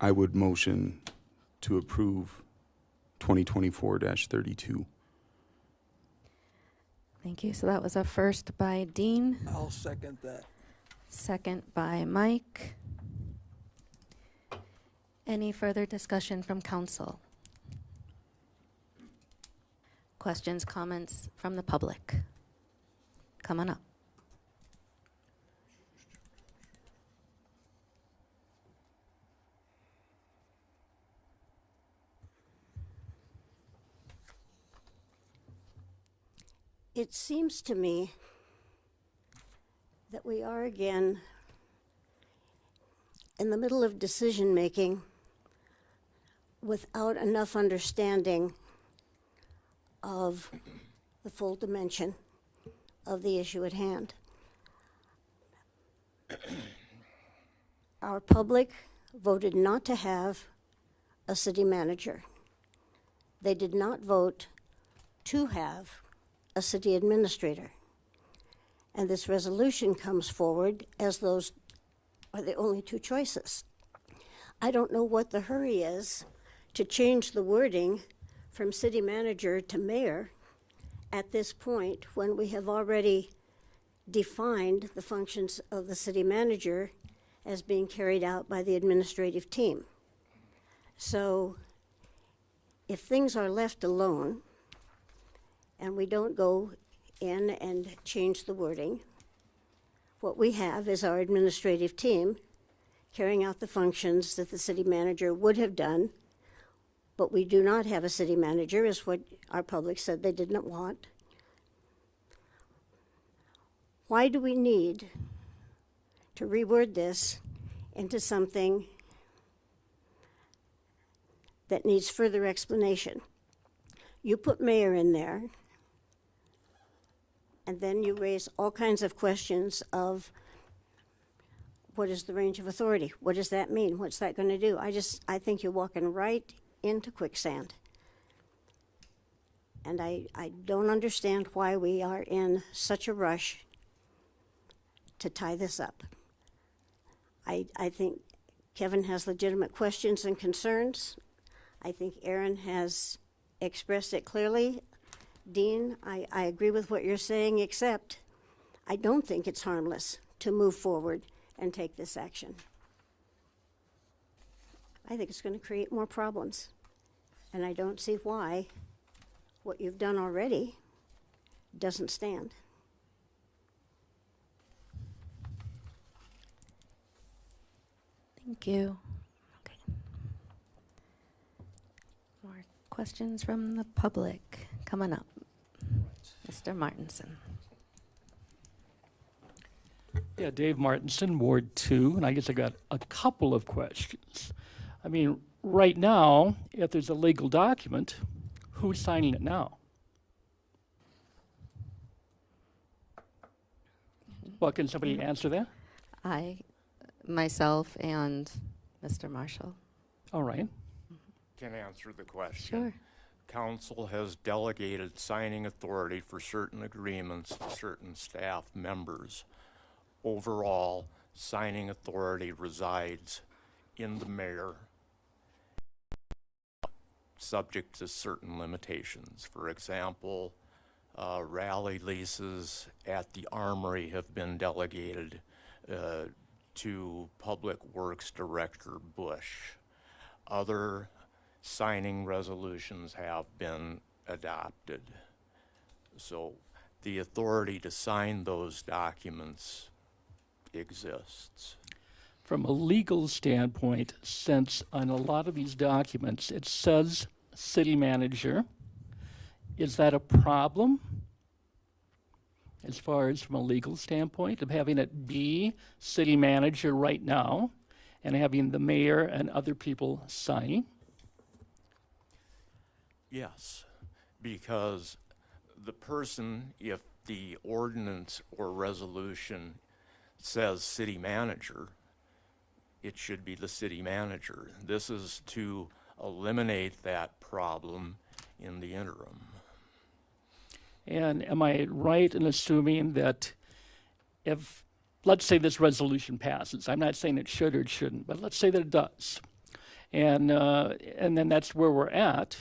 Speaker 13: I would motion to approve 2024-32.
Speaker 3: Thank you. So that was a first by Dean,
Speaker 5: I'll second that.
Speaker 3: second by Mike. Any further discussion from council? Questions, comments from the public? Come on up.
Speaker 8: It seems to me that we are again in the middle of decision-making without enough understanding of the full dimension of the issue at hand. Our public voted not to have a city manager. They did not vote to have a city administrator. And this resolution comes forward as those are the only two choices. I don't know what the hurry is to change the wording from city manager to mayor at this point when we have already defined the functions of the city manager as being carried out by the administrative team. So if things are left alone and we don't go in and change the wording, what we have is our administrative team carrying out the functions that the city manager would have done, but we do not have a city manager, is what our public said they did not want. Why do we need to reword this into something that needs further explanation? You put mayor in there, and then you raise all kinds of questions of what is the range of authority? What does that mean? What's that going to do? I think you're walking right into quicksand. And I don't understand why we are in such a rush to tie this up. I think Kevin has legitimate questions and concerns. I think Aaron has expressed it clearly. Dean, I agree with what you're saying, except I don't think it's harmless to move forward and take this action. I think it's going to create more problems. And I don't see why what you've done already doesn't stand.
Speaker 3: Thank you. Okay. More questions from the public? Coming up. Mr. Martinson.
Speaker 14: Yeah, Dave Martinson, Ward 2, and I guess I got a couple of questions. I mean, right now, if there's a legal document, who's signing it now? Well, can somebody answer that?
Speaker 3: Myself and Mr. Marshall.
Speaker 14: All right.
Speaker 7: Can answer the question.
Speaker 3: Sure.
Speaker 7: Council has delegated signing authority for certain agreements to certain staff members. Overall, signing authority resides in the mayor, subject to certain limitations. For example, rally leases at the Armory have been delegated to Public Works Director Bush. Other signing resolutions have been adopted. So the authority to sign those documents exists.
Speaker 14: From a legal standpoint, since on a lot of these documents, it says city manager, is that a problem? As far as from a legal standpoint of having it be city manager right now and having the mayor and other people signing?
Speaker 7: Yes, because the person, if the ordinance or resolution says city manager, it should be the city manager. This is to eliminate that problem in the interim.
Speaker 14: And am I right in assuming that if, let's say this resolution passes, I'm not saying it should or it shouldn't, but let's say that it does. And then that's where we're at.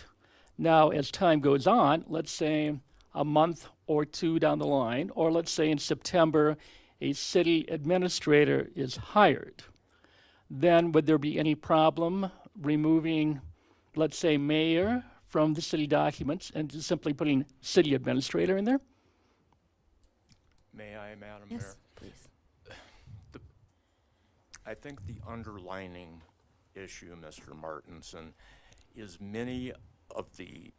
Speaker 14: Now, as time goes on, let's say a month or two down the line, or let's say in September, a city administrator is hired. Then would there be any problem removing, let's say, mayor from the city documents and just simply putting city administrator in there?
Speaker 7: May I, Madam
Speaker 3: Yes,
Speaker 7: Mayor?
Speaker 3: please.
Speaker 7: I think the underlining issue, Mr. Martinson, is many of the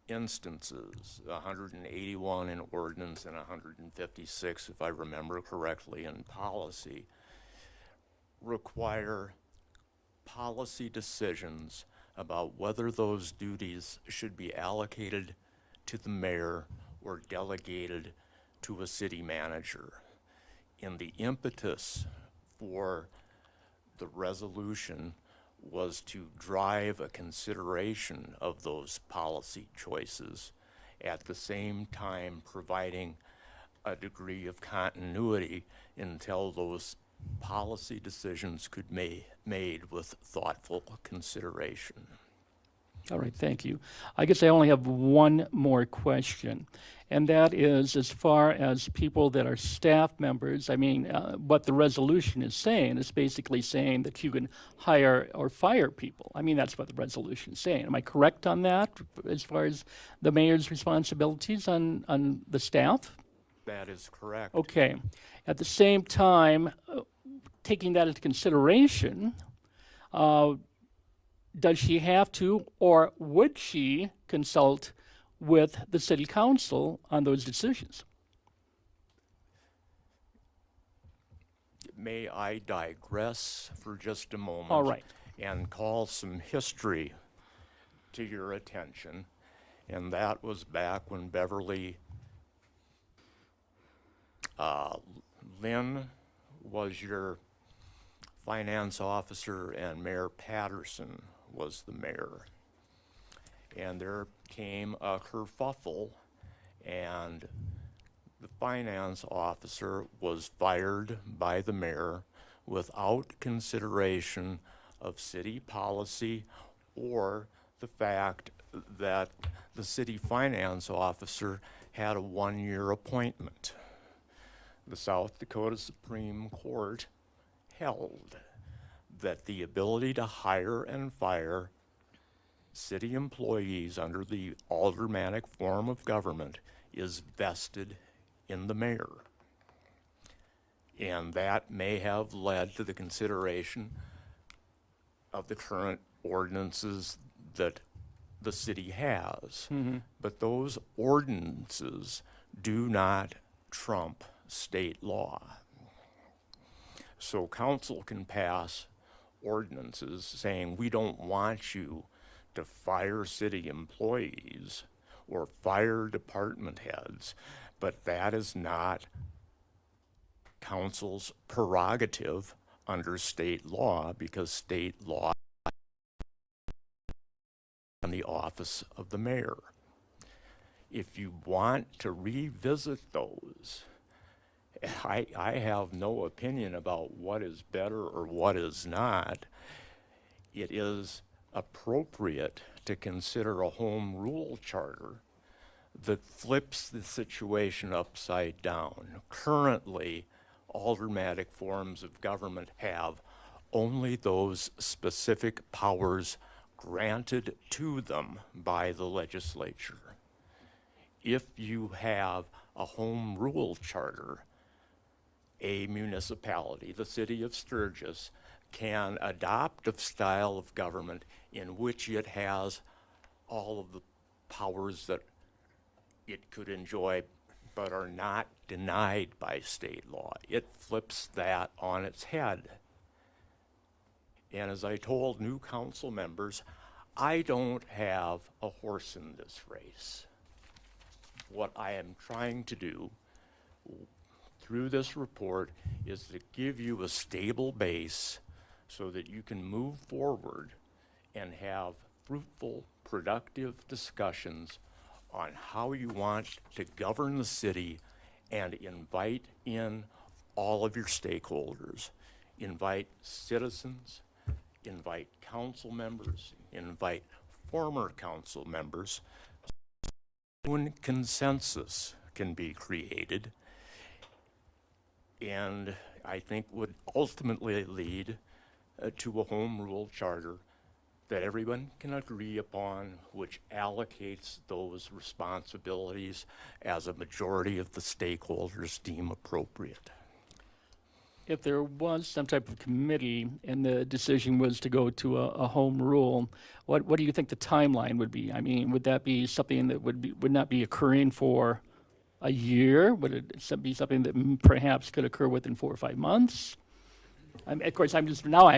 Speaker 7: instances, 181 in ordinance and 156, if I remember correctly, in policy, require policy decisions about whether those duties should be allocated to the mayor or delegated to a city manager. And the impetus for the resolution was to drive a consideration of those policy choices, at the same time providing a degree of continuity until those policy decisions could be made with thoughtful consideration.
Speaker 14: All right, thank you. I guess I only have one more question, and that is as far as people that are staff members, I mean, what the resolution is saying is basically saying that you can hire or fire people. I mean, that's what the resolution is saying. Am I correct on that as far as the mayor's responsibilities on the staff?
Speaker 7: That is correct.
Speaker 14: Okay. At the same time, taking that into consideration, does she have to, or would she consult with the city council on those decisions?
Speaker 7: May I digress for just a moment?
Speaker 14: All right.
Speaker 7: And call some history to your attention. And that was back when Beverly Lynn was your finance officer and Mayor Patterson was the mayor. And there came a kerfuffle, and the finance officer was fired by the mayor without consideration of city policy or the fact that the city finance officer had a one-year appointment. The South Dakota Supreme Court held that the ability to hire and fire city employees under the aldermanic form of government is vested in the mayor. And that may have led to the consideration of the current ordinances that the city has. But those ordinances do not trump state law. So council can pass ordinances saying we don't want you to fire city employees or fire department heads, but that is not council's prerogative under state law, because state law and the office of the mayor. If you want to revisit those, I have no opinion about what is better or what is not. It is appropriate to consider a home rule charter that flips the situation upside down. Currently, all dramatic forms of government have only those specific powers granted to them by the legislature. If you have a home rule charter, a municipality, the city of Sturgis, can adopt a style of government in which it has all of the powers that it could enjoy but are not denied by state law. It flips that on its head. And as I told new council members, I don't have a horse in this race. What I am trying to do through this report is to give you a stable base so that you can move forward and have fruitful, productive discussions on how you want to govern the city and invite in all of your stakeholders. Invite citizens, invite council members, invite former council members. When consensus can be created, and I think would ultimately lead to a home rule charter that everyone can agree upon, which allocates those responsibilities as a majority of the stakeholders deem appropriate.
Speaker 14: If there was some type of committee and the decision was to go to a home rule, what do you think the timeline would be? I mean, would that be something that would not be occurring for a year? Would it be something that perhaps could occur within 4 or 5 months? Of course, I'm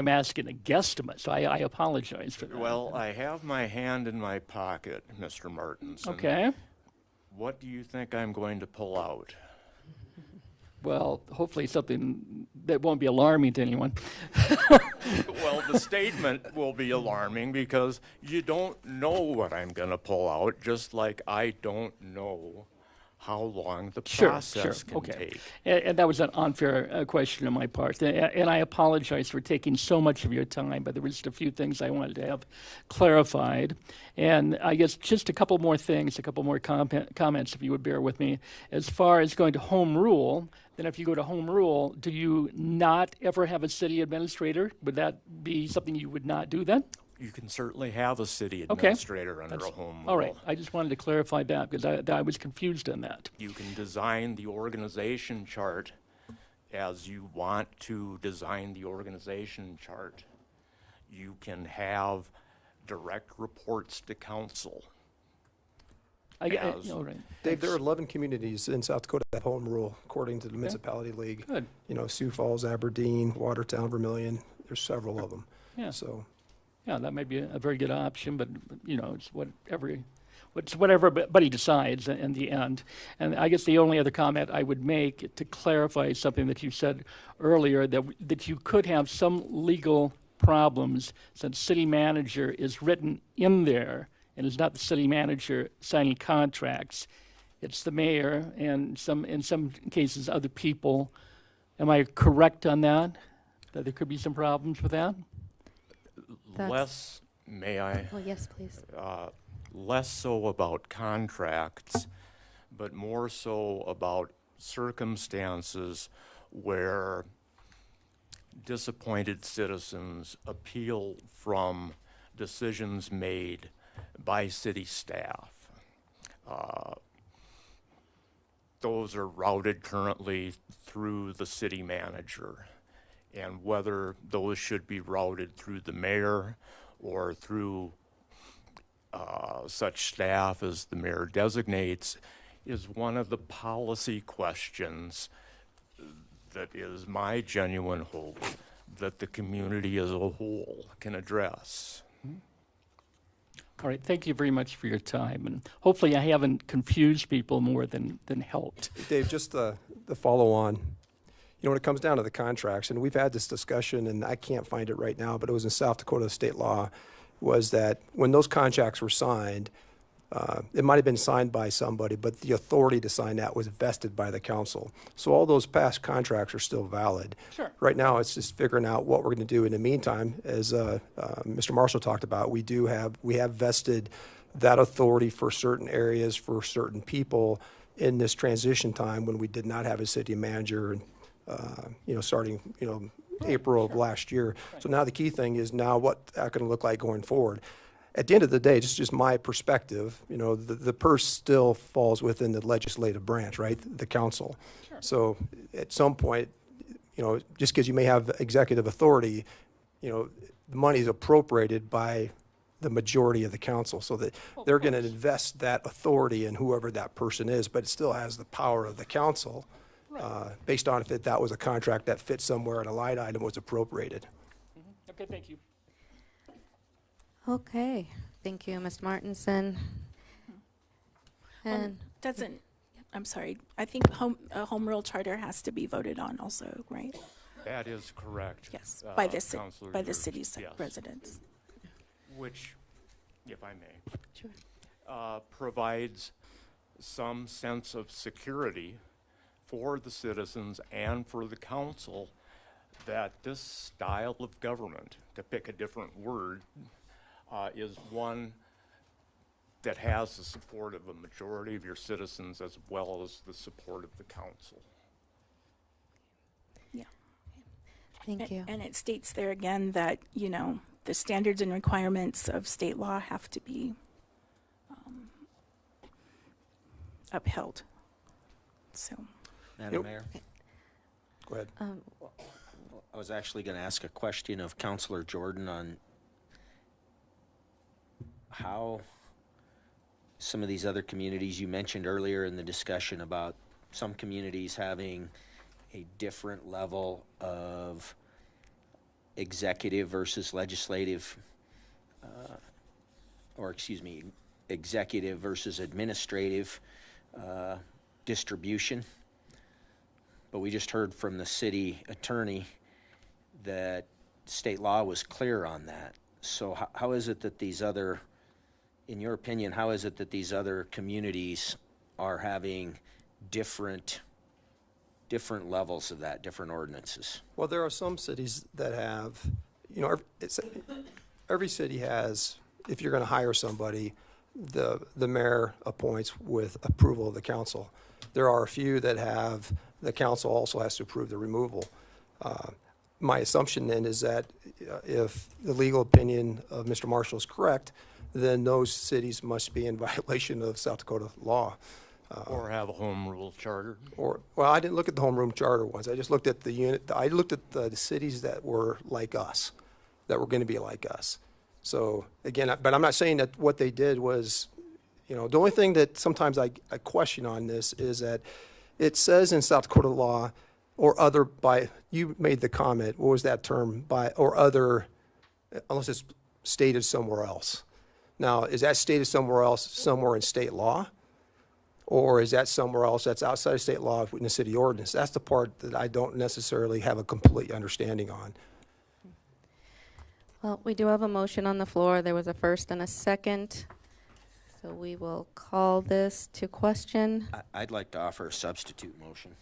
Speaker 14: asking a guesstimate, so I apologize for that.
Speaker 7: Well, I have my hand in my pocket, Mr. Martinson.
Speaker 14: Okay.
Speaker 7: What do you think I'm going to pull out?
Speaker 14: Well, hopefully something that won't be alarming to anyone.
Speaker 7: Well, the statement will be alarming because you don't know what I'm going to pull out, just like I don't know how long the process can take.
Speaker 14: And that was an unfair question on my part. And I apologize for taking so much of your time, but there was just a few things I wanted to have clarified. And I guess just a couple more things, a couple more comments, if you would bear with me. As far as going to home rule, then if you go to home rule, do you not ever have a city administrator? Would that be something you would not do then?
Speaker 7: You can certainly have a city administrator under a home rule.
Speaker 14: All right, I just wanted to clarify that because I was confused on that.
Speaker 7: You can design the organization chart as you want to design the organization chart. You can have direct reports to council.
Speaker 14: All right.
Speaker 6: Dave, there are 11 communities in South Dakota that have home rule, according to the Municipality League.
Speaker 14: Good.
Speaker 6: You know, Sioux Falls, Aberdeen, Watertown, Vermillion, there's several of them.
Speaker 14: Yeah.
Speaker 6: So,
Speaker 14: Yeah, that may be a very good option, but, it's whatever everybody decides in the end. And I guess the only other comment I would make to clarify something that you said earlier, that you could have some legal problems since city manager is written in there and is not the city manager signing contracts. It's the mayor and in some cases, other people. Am I correct on that? That there could be some problems with that?
Speaker 7: Less, may I?
Speaker 3: Well, yes, please.
Speaker 7: Less so about contracts, but more so about circumstances where disappointed citizens appeal from decisions made by city staff. Those are routed currently through the city manager. And whether those should be routed through the mayor or through such staff as the mayor designates is one of the policy questions that is my genuine hope that the community as a whole can address.
Speaker 14: All right, thank you very much for your time, and hopefully I haven't confused people more than helped.
Speaker 6: Dave, just the follow on, when it comes down to the contracts, and we've had this discussion, and I can't find it right now, but it was in South Dakota state law, was that when those contracts were signed, it might have been signed by somebody, but the authority to sign that was vested by the council. So all those past contracts are still valid.
Speaker 14: Sure.
Speaker 6: Right now, it's just figuring out what we're going to do in the meantime. As Mr. Marshall talked about, we have vested that authority for certain areas, for certain people in this transition time when we did not have a city manager, and starting April of last year. So now the key thing is now what's that going to look like going forward. At the end of the day, just my perspective, the purse still falls within the legislative branch, right? The council.
Speaker 14: Sure.
Speaker 6: So at some point, just because you may have executive authority, the money is appropriated by the majority of the council, so that they're going to invest that authority in whoever that person is, but it still has the power of the council, based on if that was a contract that fit somewhere and a line item was appropriated.
Speaker 14: Okay, thank you.
Speaker 3: Okay, thank you, Ms. Martinson. And
Speaker 2: I'm sorry, I think a home rule charter has to be voted on also, right?
Speaker 7: That is correct.
Speaker 2: Yes, by the
Speaker 7: Counselor
Speaker 2: by the
Speaker 7: Yurts,
Speaker 2: city's
Speaker 7: yes.
Speaker 2: residents.
Speaker 7: Which, if I may,
Speaker 3: Sure.
Speaker 7: provides some sense of security for the citizens and for the council that this style of government, to pick a different word, is one that has the support of a majority of your citizens as well as the support of the council.
Speaker 2: Yeah.
Speaker 3: Thank you.
Speaker 2: And it states there again that, the standards and requirements of state law have to be upheld. So,
Speaker 4: Madam Mayor,
Speaker 6: Go ahead.
Speaker 4: I was actually going to ask a question of Counselor Jordan on how some of these other communities you mentioned earlier in the discussion about some communities having a different level of executive versus legislative, executive versus administrative distribution. But we just heard from the city attorney that state law was clear on that. So how is it that these other, in your opinion, how is it that these other communities are having different levels of that, different ordinances?
Speaker 6: Well, there are some cities that have, every city has, if you're going to hire somebody, the mayor appoints with approval of the council. There are a few that have, the council also has to approve the removal. My assumption then is that if the legal opinion of Mr. Marshall is correct, then those cities must be in violation of South Dakota law.
Speaker 7: Or have a home rule charter.
Speaker 6: Well, I didn't look at the homeroom charter ones. I just looked at I looked at the cities that were like us, that were going to be like us. So again, but I'm not saying that what they did was, the only thing that sometimes I question on this is that it says in South Dakota law, or other by, you made the comment, what was that term, by, or other, unless it's stated somewhere else. Now, is that stated somewhere else, somewhere in state law? Or is that somewhere else that's outside of state law in the city ordinance? That's the part that I don't necessarily have a complete understanding on.
Speaker 3: Well, we do have a motion on the floor. There was a first and a second. So we will call this to question.
Speaker 4: I'd like to offer a substitute motion.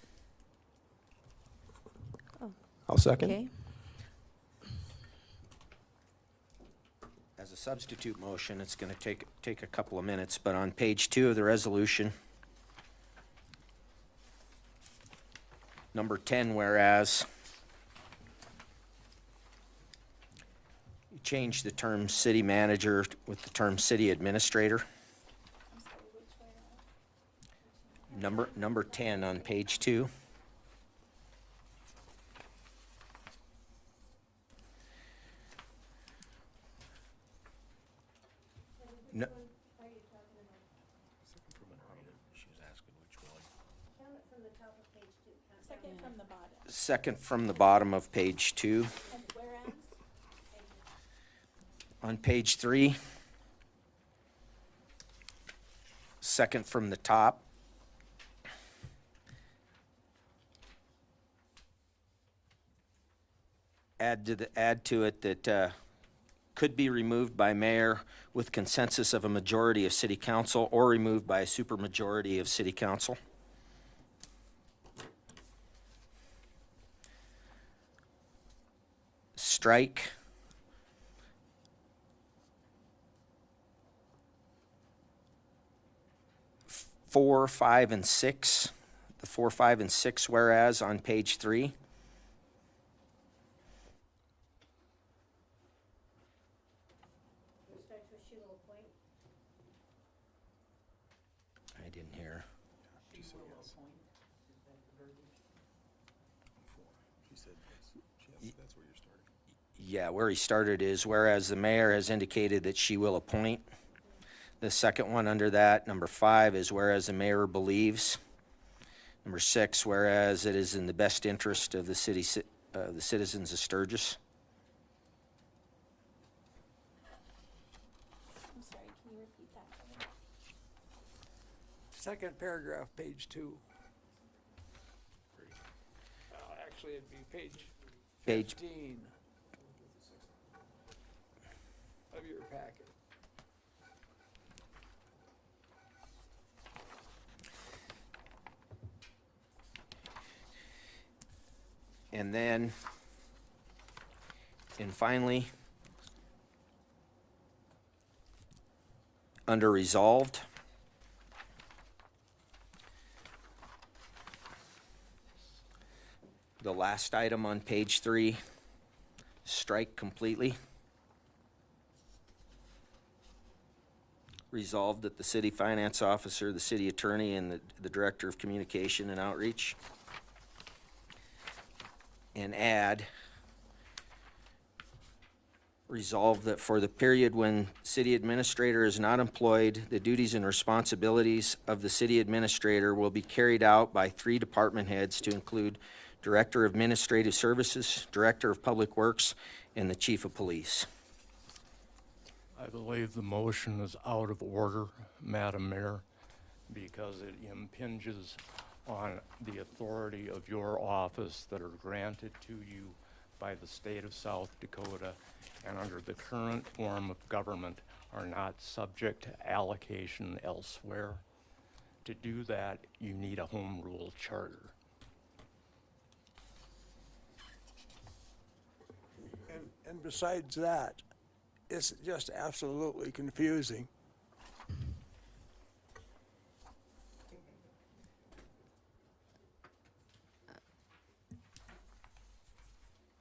Speaker 6: I'll second.
Speaker 3: Okay.
Speaker 4: As a substitute motion, it's going to take a couple of minutes, but on page 2 of the resolution, number 10, whereas, you change the term city manager with the term city administrator. Number 10 on page 2. No. Second from the bottom of page 2. On page 3. Second from the top. add to it that could be removed by mayor with consensus of a majority of city council or removed by a supermajority of city council. Strike 4, 5, and 6. The 4, 5, and 6 whereas on page 3. I didn't hear. Yeah, where he started is, whereas the mayor has indicated that she will appoint. The second one under that, number 5, is whereas the mayor believes. Number 6, whereas it is in the best interest of the the citizens of Sturgis.
Speaker 2: I'm sorry, can you repeat that?
Speaker 5: Second paragraph, page 2. Actually, it'd be page
Speaker 4: Page
Speaker 5: 15 of your packet.
Speaker 4: And then, and finally, under resolved, the last item on page 3, strike completely. Resolved that the city finance officer, the city attorney, and the director of communication and outreach. And add, resolve that for the period when city administrator is not employed, the duties and responsibilities of the city administrator will be carried out by 3 department heads to include Director of Administrative Services, Director of Public Works, and the Chief of Police.
Speaker 7: I believe the motion is out of order, Madam Mayor, because it impinges on the authority of your office that are granted to you by the state of South Dakota and under the current form of government are not subject to allocation elsewhere. To do that, you need a home rule charter.
Speaker 5: And besides that, it's just absolutely confusing.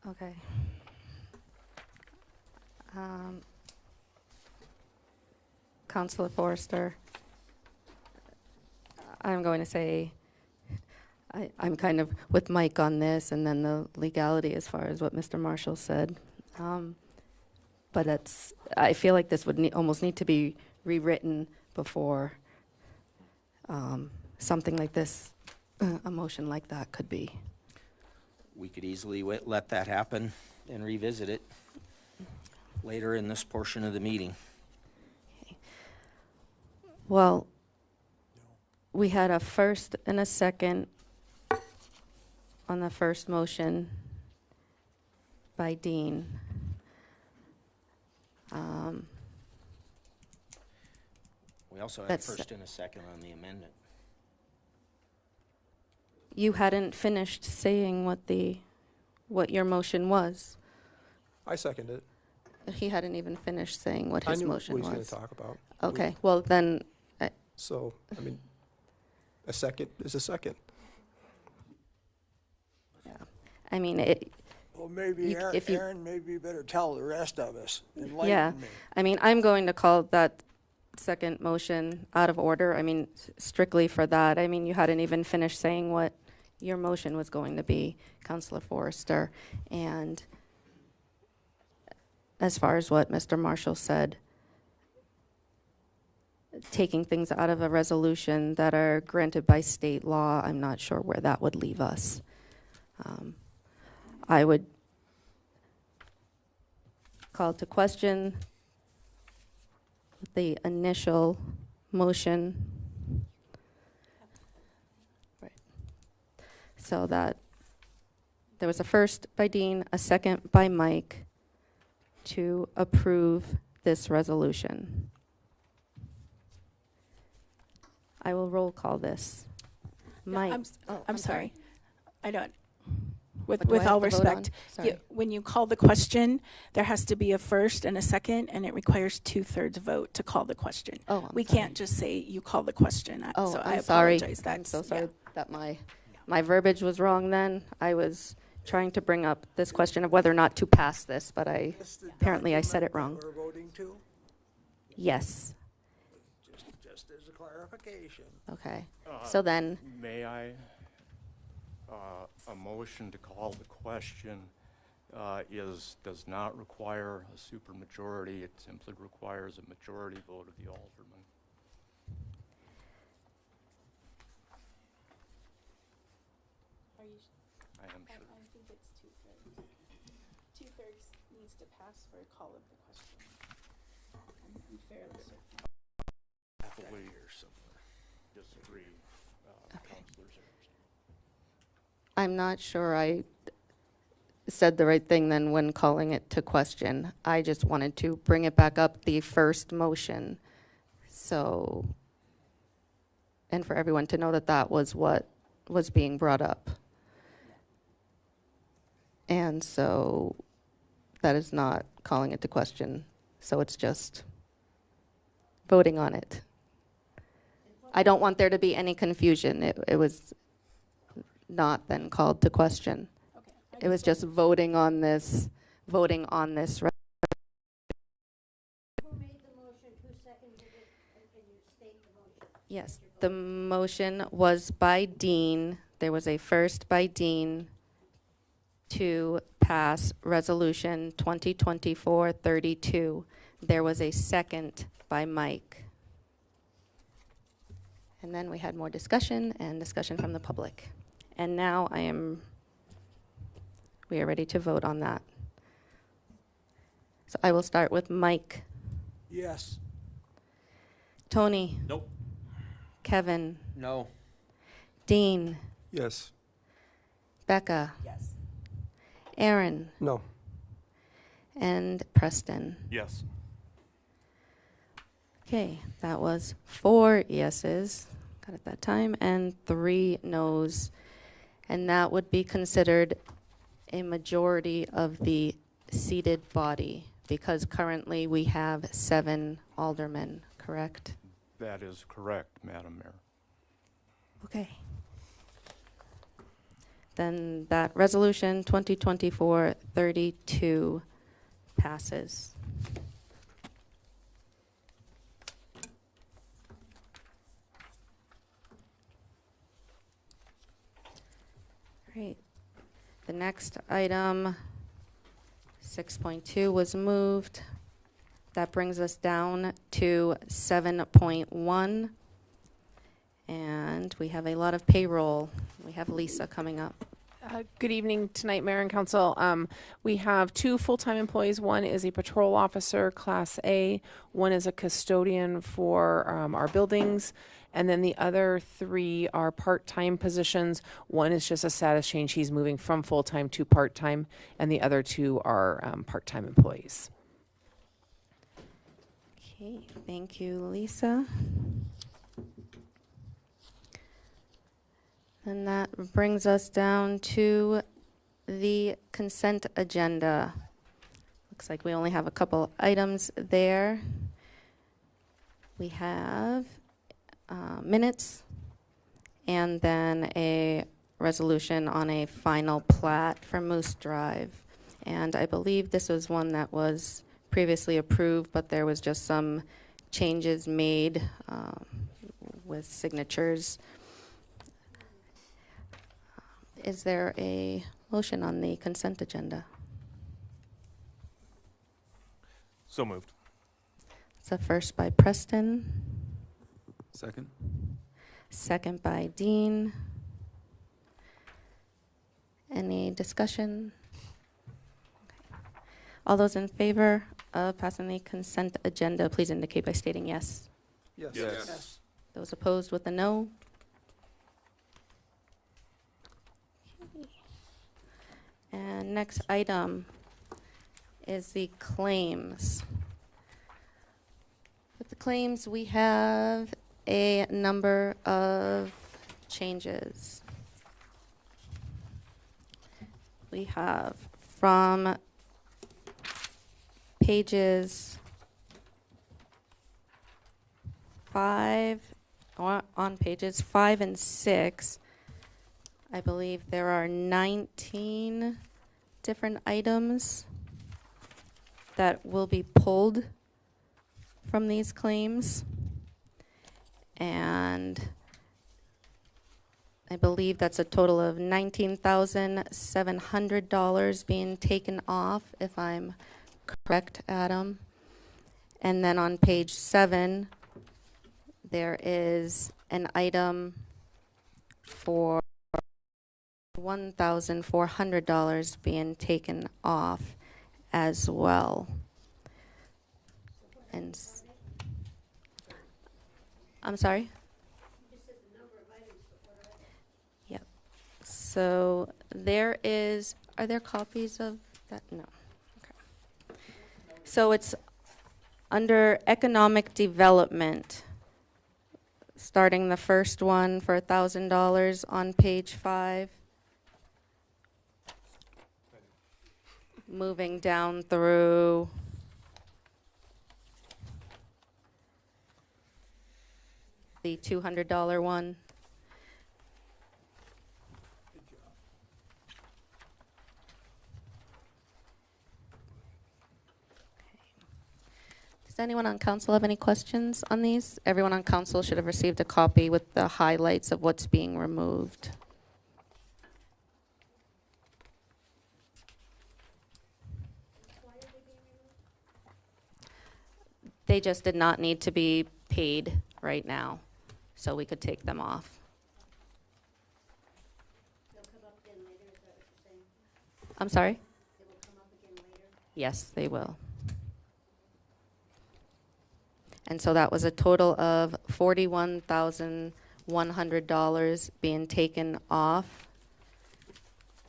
Speaker 3: Okay. Councilor Forrester, I'm going to say, I'm kind of with Mike on this, and then the legality as far as what Mr. Marshall said. But I feel like this would almost need to be rewritten before something like this, a motion like that could be.
Speaker 4: We could easily let that happen and revisit it later in this portion of the meeting.
Speaker 3: Well, we had a first and a second on the first motion by Dean.
Speaker 4: We also had a
Speaker 3: That's-
Speaker 4: first and a second on the amendment.
Speaker 3: You hadn't finished saying what your motion was.
Speaker 6: I second it.
Speaker 3: He hadn't even finished saying what
Speaker 6: I
Speaker 3: his
Speaker 6: knew what
Speaker 3: motion
Speaker 6: he was going
Speaker 3: was.
Speaker 6: to talk about.
Speaker 3: Okay, well then,
Speaker 6: So, I mean, a second is a second.
Speaker 3: I mean,
Speaker 5: Well, maybe
Speaker 3: You- if you-
Speaker 5: Aaron, maybe you better tell the rest of us.
Speaker 3: yeah.
Speaker 5: Enlighten me.
Speaker 3: I mean, I'm going to call that second motion out of order. I mean, strictly for that. I mean, you hadn't even finished saying what your motion was going to be, Councilor Forrester. And as far as what Mr. Marshall said, taking things out of a resolution that are granted by state law, I'm not sure where that would leave us. I would call to question the initial motion. Right. So that There was a first by Dean, a second by Mike to approve this resolution. I will roll call this. Mike.
Speaker 2: I'm sorry. I don't, with
Speaker 3: What do I
Speaker 2: all
Speaker 3: have to vote on?
Speaker 2: respect,
Speaker 3: Sorry.
Speaker 2: when you call the question, there has to be a first and a second, and it requires 2/3 vote to call the question.
Speaker 3: Oh, I'm
Speaker 2: We
Speaker 3: sorry.
Speaker 2: can't just say you call the question.
Speaker 3: Oh,
Speaker 2: So I
Speaker 3: I'm sorry.
Speaker 2: apologize.
Speaker 3: I'm so
Speaker 2: That's-
Speaker 3: sorry
Speaker 2: yeah.
Speaker 3: that my verbiage was wrong then. I was trying to bring up this question of whether or not to pass this, but
Speaker 5: This the
Speaker 3: apparently I said it
Speaker 5: document
Speaker 3: wrong.
Speaker 5: that we're voting to,
Speaker 3: Yes.
Speaker 5: just as a clarification.
Speaker 3: Okay. So then,
Speaker 7: May I? A motion to call the question does not require a supermajority. It simply requires a majority vote of the aldermen. I am sure.
Speaker 2: I think it's 2/3. 2/3 needs to pass for a call of the question. I'm fairly certain.
Speaker 7: Happily or somewhere. Disagree, Councilor Zares.
Speaker 3: I'm not sure I said the right thing then when calling it to question. I just wanted to bring it back up, the first motion. So, and for everyone to know that that was what was being brought up. And so that is not calling it to question. So it's just voting on it. I don't want there to be any confusion. It was not then called to question. It was just voting on this.
Speaker 8: Who made the motion, who seconded it, and can you state the motion?
Speaker 3: Yes, the motion was by Dean. There was a first by Dean to pass Resolution 2024-32. There was a second by Mike. And then we had more discussion and discussion from the public. And now we are ready to vote on that. So I will start with Mike.
Speaker 5: Yes.
Speaker 3: Tony.
Speaker 9: Nope.
Speaker 3: Kevin.
Speaker 4: No.
Speaker 3: Dean.
Speaker 6: Yes.
Speaker 3: Becca.
Speaker 2: Yes.
Speaker 3: Aaron.
Speaker 6: No.
Speaker 3: And Preston.
Speaker 9: Yes.
Speaker 3: Okay, that was 4 yeses, got it that time, and 3 noes. And that would be considered a majority of the seated body, because currently we have 7 aldermen, correct?
Speaker 7: That is correct, Madam Mayor.
Speaker 3: Okay. Then that resolution 2024-32 passes. Great. The next item, 6.2, was moved. That brings us down to 7.1. And we have a lot of payroll. We have Lisa coming up.
Speaker 15: Good evening tonight, Mayor and Council. We have 2 full-time employees. One is a patrol officer, Class A. One is a custodian for our buildings. And then the other 3 are part-time positions. One is just a status change. He's moving from full-time to part-time. And the other 2 are part-time employees.
Speaker 3: Okay, thank you, Lisa. And that brings us down to the consent agenda. Looks like we only have a couple items there. We have minutes and then a resolution on a final plat for Moose Drive. And I believe this was one that was previously approved, but there was just some changes made with signatures. Is there a motion on the consent agenda?
Speaker 9: So moved.
Speaker 3: It's a first by Preston,
Speaker 13: Second?
Speaker 3: second by Dean. Any discussion? Okay. All those in favor of passing the consent agenda, please indicate by stating yes.
Speaker 6: Yes.
Speaker 5: Yes.
Speaker 3: Those opposed with a no. And next item is the claims. With the claims, we have a number of changes. We have from pages 5, or on pages 5 and 6, I believe there are 19 different items that will be pulled from these claims. And I believe that's a total of $19,700 being taken off, if I'm correct, Adam. And then on page 7, there is an item for $1,400 being taken off as well. And I'm sorry? Yep. So there is, are there copies of that? No. Okay. So it's under economic development, starting the first one for $1,000 on page 5. Moving down through the $200 one. Does anyone on council have any questions on these? Everyone on council should have received a copy with the highlights of what's being removed. They just did not need to be paid right now, so we could take them off. I'm sorry? Yes, they will. And so that was a total of $41,100 being taken off,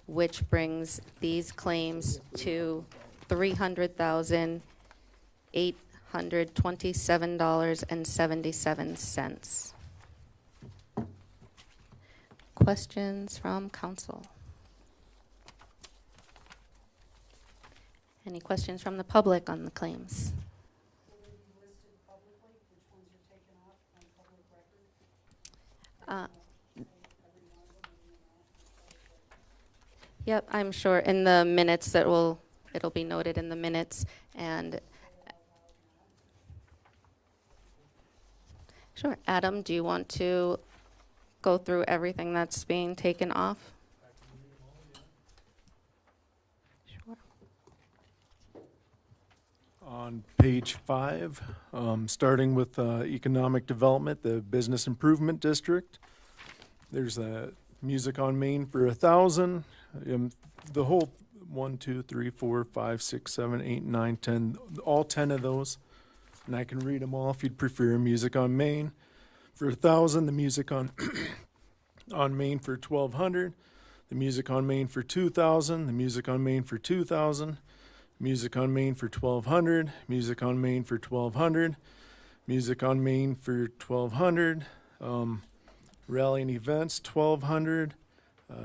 Speaker 3: which brings these claims to $327.77. Questions from council? Any questions from the public on the claims? Yep, I'm sure in the minutes it'll be noted in the minutes. And sure, Adam, do you want to go through everything that's being taken off? Sure.
Speaker 16: On page 5, starting with economic development, the business improvement district. There's a music on Main for 1,000. The whole 1, 2, 3, 4, 5, 6, 7, 8, 9, 10, all 10 of those. And I can read them all if you'd prefer. Music on Main for 1,000. The music on on Main for 1,200. The music on Main for 2,000. The music on Main for 2,000. Music on Main for 1,200. Music on Main for 1,200. Music on Main for 1,200. Rally and events 1,200.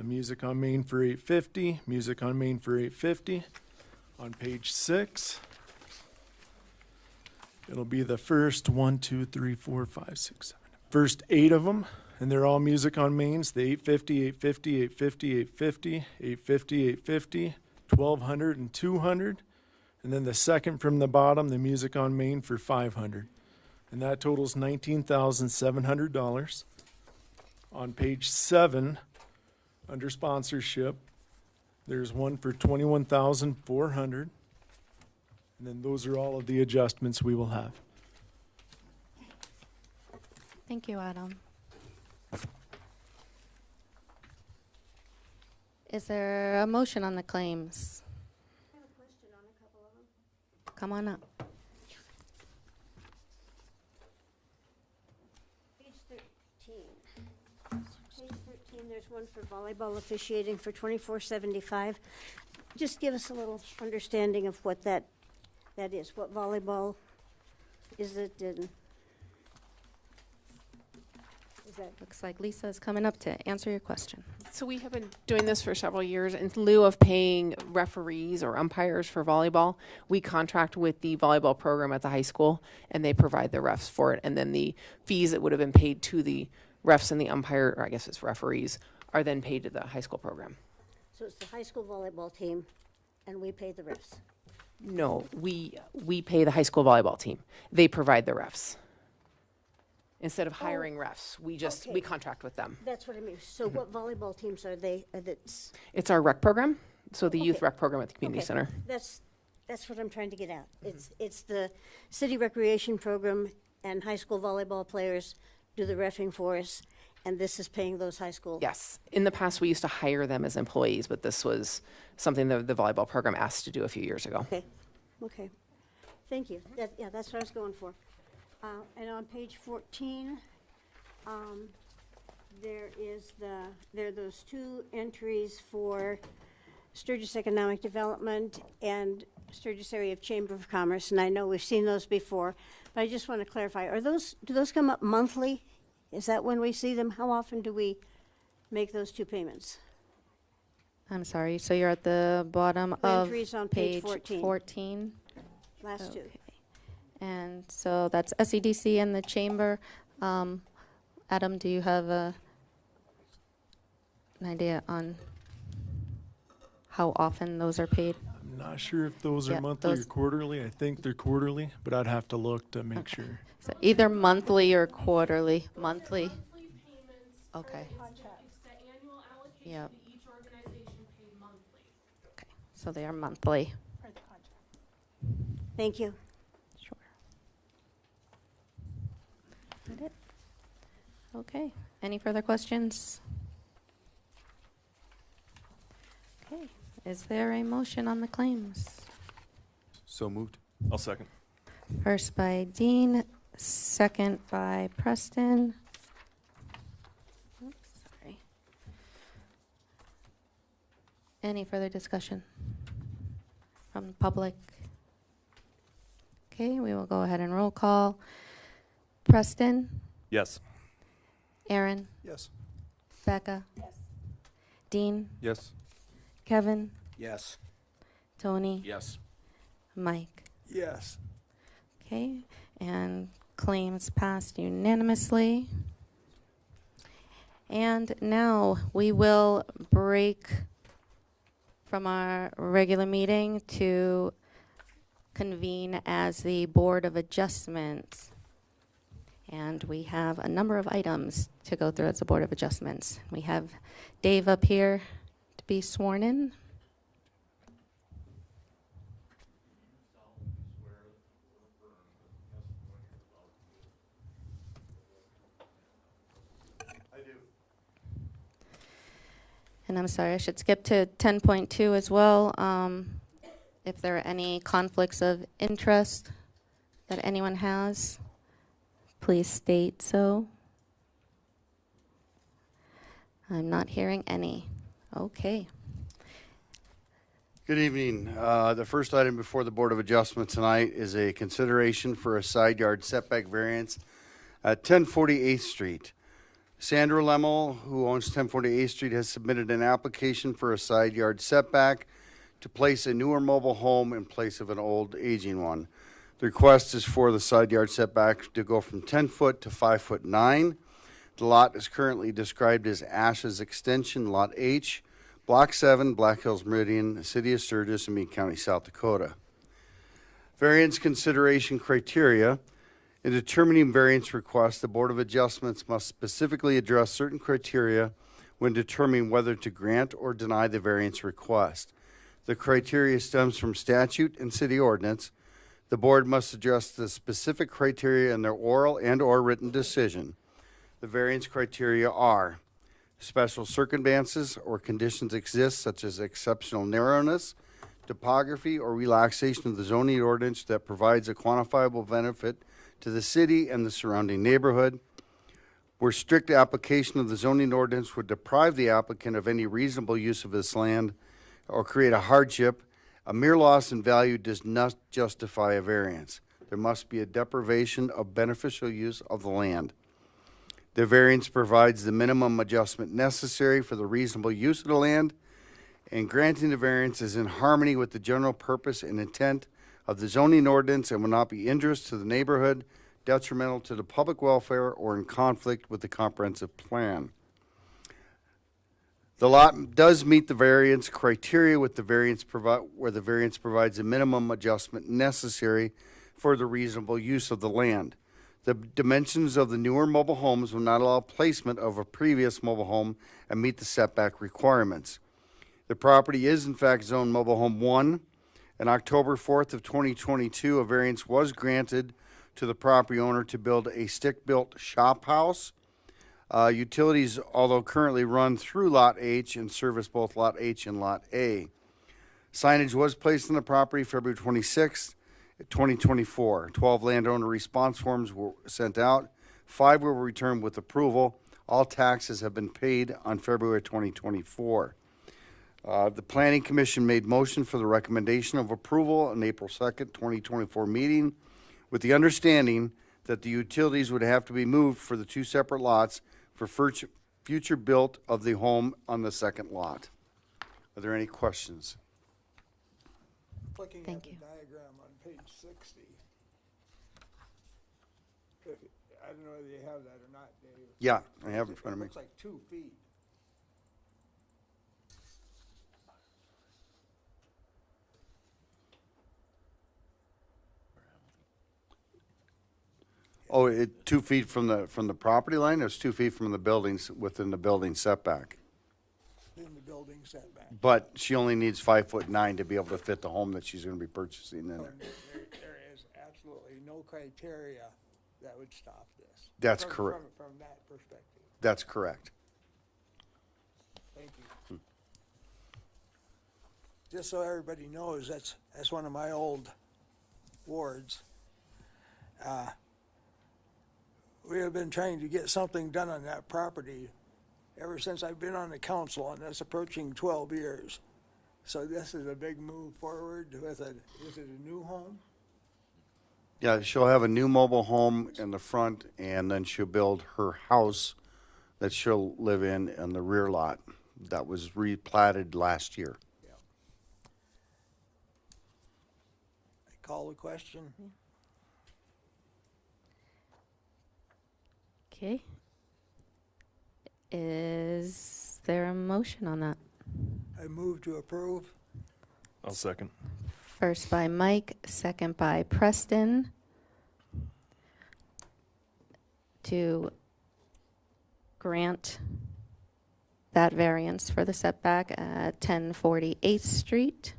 Speaker 16: Music on Main for 850. Music on Main for 850. On page 6, it'll be the first 1, 2, 3, 4, 5, 6, 7. First 8 of them, and they're all music on Mains. The 850, 850, 850, 850, 850, 850, 1,200, and 200. And then the second from the bottom, the music on Main for 500. And that totals $19,700. On page 7, under sponsorship, there's one for $21,400. And then those are all of the adjustments we will have.
Speaker 3: Thank you, Adam. Is there a motion on the claims?
Speaker 8: I have a question on a couple of them.
Speaker 3: Come on up.
Speaker 8: Page 13. Page 13, there's one for volleyball officiating for $24.75. just give us a little understanding of what that is, what volleyball is it, and is that,
Speaker 3: Looks like Lisa is coming up to answer your question.
Speaker 15: So we have been doing this for several years. In lieu of paying referees or umpires for volleyball, we contract with the volleyball program at the high school, and they provide the refs for it. And then the fees that would have been paid to the refs and the umpire, or I guess it's referees, are then paid to the high school program.
Speaker 8: so it's the high school volleyball team, and we pay the refs?
Speaker 15: No, we pay the high school volleyball team. They provide the refs. Instead of hiring refs, we
Speaker 8: okay.
Speaker 15: contract with them.
Speaker 8: That's what I mean. So what volleyball teams are they, that's?
Speaker 15: It's our rec program, so the youth
Speaker 8: Okay.
Speaker 15: rec program at the community
Speaker 8: Okay,
Speaker 15: center.
Speaker 8: That's what I'm trying to get at. It's the city recreation program, and high school volleyball players do the reffing for us, and this is paying those high school.
Speaker 15: Yes. In the past, we used to hire them as employees, but this was something that the volleyball program asked to do a few years ago.
Speaker 8: Okay, thank you. Yeah, that's what I was going for. And on page 14, there are those two entries for Sturgis Economic Development and Sturgis Area of Chamber of Commerce, and I know we've seen those before, but I just want to clarify, do those come up monthly? Is that when we see them? How often do we make those two payments?
Speaker 3: I'm sorry, so you're at the bottom of
Speaker 8: Entries on page 14.
Speaker 3: 14?
Speaker 8: Last two.
Speaker 3: Okay. And so that's SEDC and the chamber. Adam, do you have an idea on how often those are paid?
Speaker 16: I'm not sure if those are
Speaker 3: Yeah,
Speaker 16: monthly or
Speaker 3: those-
Speaker 16: quarterly. I think they're quarterly, but I'd have to look to make sure.
Speaker 3: So either monthly or quarterly? Monthly? Okay. Yep. Okay, so they are monthly.
Speaker 8: Thank you.
Speaker 3: Sure. Is that it? Okay, any further questions? Okay, is there a motion on the claims?
Speaker 13: So moved.
Speaker 16: I'll second.
Speaker 3: First by Dean, second by Preston. Oops, sorry. Any further discussion from the public? Okay, we will go ahead and roll call. Preston,
Speaker 16: Yes.
Speaker 3: Aaron,
Speaker 6: Yes.
Speaker 3: Becca. Dean,
Speaker 13: Yes.
Speaker 3: Kevin,
Speaker 4: Yes.
Speaker 3: Tony,
Speaker 9: Yes.
Speaker 3: Mike.
Speaker 5: Yes.
Speaker 3: Okay, and claims passed unanimously. And now we will break from our regular meeting to convene as the Board of Adjustments. And we have a number of items to go through as the Board of Adjustments. We have Dave up here to be sworn in. And I'm sorry, I should skip to 10.2 as well. If there are any conflicts of interest that anyone has, please state so. I'm not hearing any. Okay.
Speaker 17: Good evening. The first item before the Board of Adjustment tonight is a consideration for a side yard setback variance at 1048th Street. Sandra Lemmel, who owns 1048th Street, has submitted an application for a side yard setback to place a newer mobile home in place of an old aging one. The request is for the side yard setback to go from 10 foot to 5'9". The lot is currently described as Ash's Extension, Lot H, Block 7, Black Hills Meridian, City of Sturgis, and Meade County, South Dakota. Variance consideration criteria. In determining variance requests, the Board of Adjustments must specifically address certain criteria when determining whether to grant or deny the variance request. The criteria stems from statute and city ordinance. The board must address the specific criteria in their oral and/or written decision. The variance criteria are: special circumstances or conditions exist, such as exceptional narrowness, topography, or relaxation of the zoning ordinance that provides a quantifiable benefit to the city and the surrounding neighborhood, where strict application of the zoning ordinance would deprive the applicant of any reasonable use of this land, or create a hardship, a mere loss in value does not justify a variance. There must be a deprivation of beneficial use of the land. The variance provides the minimum adjustment necessary for the reasonable use of the land, and granting the variance is in harmony with the general purpose and intent of the zoning ordinance and will not be injurious to the neighborhood, detrimental to the public welfare, or in conflict with the comprehensive plan. The lot does meet the variance criteria with the variance where the variance provides a minimum adjustment necessary for the reasonable use of the land. The dimensions of the newer mobile homes will not allow placement of a previous mobile home and meet the setback requirements. The property is in fact zoned Mobile Home 1. On October 4th of 2022, a variance was granted to the property owner to build a stick-built shop house. Utilities, although currently run through Lot H and service both Lot H and Lot A. Signage was placed on the property February 26th, 2024. 12 landowner response forms were sent out. 5 were returned with approval. All taxes have been paid on February 2024. The Planning Commission made motion for the recommendation of approval on April 2nd, 2024 meeting, with the understanding that the utilities would have to be moved for the 2 separate lots for future built of the home on the second lot. Are there any questions?
Speaker 5: Looking at
Speaker 3: Thank
Speaker 5: the
Speaker 3: you.
Speaker 5: diagram on page 60. I don't know whether you have that or not, Dave.
Speaker 17: Yeah, I have it in front of me.
Speaker 5: Looks like 2 feet.
Speaker 17: Oh, 2 feet from the property line, or it's 2 feet from the buildings, within the building setback?
Speaker 5: In the building setback.
Speaker 17: But she only needs 5'9" to be able to fit the home that she's gonna be purchasing in there.
Speaker 5: There is absolutely no criteria that would stop this.
Speaker 17: That's
Speaker 5: From-
Speaker 17: correct.
Speaker 5: From that perspective.
Speaker 17: That's correct.
Speaker 5: Thank you. Just so everybody knows, that's one of my old wards. We have been trying to get something done on that property ever since I've been on the council, and that's approaching 12 years. So this is a big move forward with is it a new home?
Speaker 17: Yeah, she'll have a new mobile home in the front, and then she'll build her house that she'll live in the rear lot that was replatted last year.
Speaker 5: I call the question.
Speaker 3: Okay. Is there a motion on that?
Speaker 5: I move to approve.
Speaker 16: I'll second.
Speaker 3: First by Mike, second by Preston. To grant that variance for the setback at 1048th Street.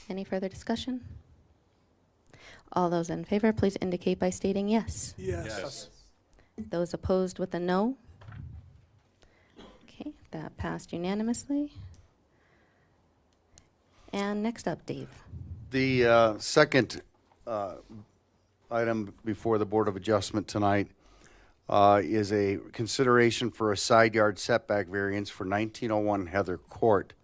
Speaker 3: Any further discussion? All those in favor, please indicate by stating yes.
Speaker 5: Yes.
Speaker 3: Those opposed with a no. Okay, that passed unanimously. And next up, Dave.
Speaker 17: The second item before the Board of Adjustment tonight is a consideration for a side yard setback variance for 1901 Heather Court.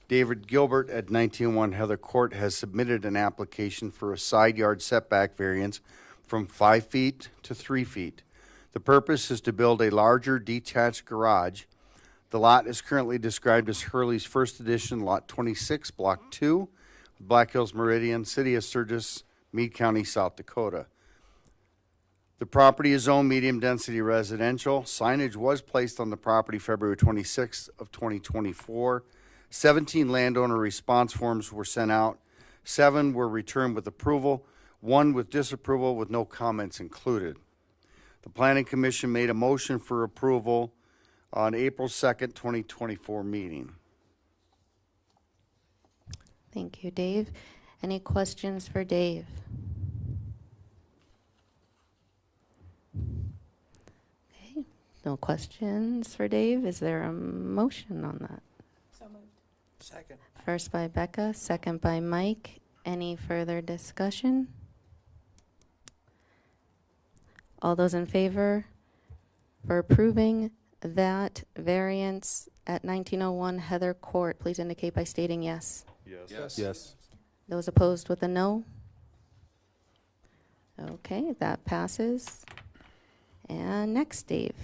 Speaker 17: David Gilbert at 1901 Heather Court has submitted an application for a side yard setback variance from 5 feet to 3 feet. The purpose is to build a larger detached garage. The lot is currently described as Hurley's First Edition, Lot 26, Block 2, Black Hills Meridian, City of Sturgis, Meade County, South Dakota. The property is zoned medium-density residential. Signage was placed on the property February 26th of 2024. 17 landowner response forms were sent out. 7 were returned with approval, 1 with disapproval with no comments included. The Planning Commission made a motion for approval on April 2nd, 2024 meeting.
Speaker 3: Thank you, Dave. Any questions for Dave? Okay, no questions for Dave. Is there a motion on that?
Speaker 2: So moved.
Speaker 5: Second.
Speaker 3: First by Becca, second by Mike. Any further discussion? All those in favor for approving that variance at 1901 Heather Court, please indicate by stating yes.
Speaker 9: Yes.
Speaker 13: Yes.
Speaker 3: Those opposed with a no? Okay, that passes. And next, Dave.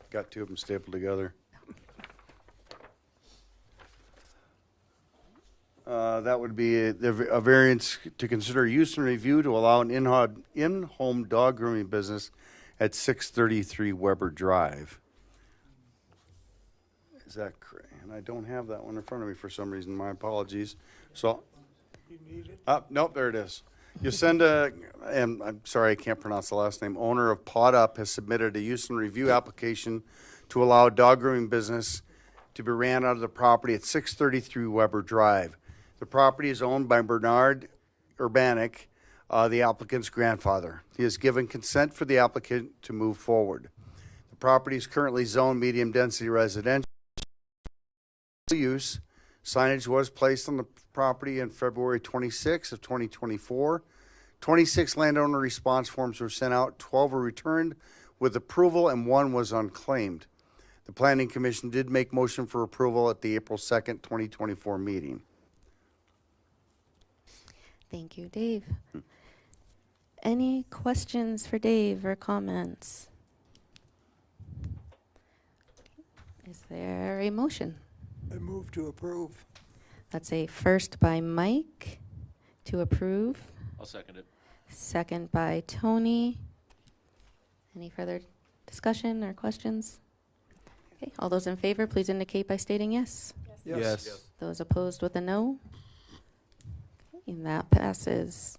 Speaker 17: Got two of them stapled together. That would be a variance to consider use and review to allow an in-home dog grooming business at 633 Weber Drive. Is that correct? And I don't have that one in front of me for some reason. My apologies. So, nope, there it is. Yacinda, and I'm sorry I can't pronounce the last name, owner of Pod Up, has submitted a use and review application to allow a dog grooming business to be ran out of the property at 633 Weber Drive. The property is owned by Bernard Urbanik, the applicant's grandfather. He has given consent for the applicant to move forward. The property is currently zoned medium-density residential use. Signage was placed on the property on February 26 of 2024. 26 landowner response forms were sent out, 12 were returned with approval, and 1 was unclaimed. The Planning Commission did make motion for approval at the April 2nd, 2024 meeting.
Speaker 3: Thank you, Dave. Any questions for Dave or comments? Is there a motion?
Speaker 5: I move to approve.
Speaker 3: That's a first by Mike to approve,
Speaker 9: I'll second it.
Speaker 3: second by Tony. Any further discussion or questions? Okay, all those in favor, please indicate by stating yes.
Speaker 13: Yes.
Speaker 3: Those opposed with a no? Okay, and that passes.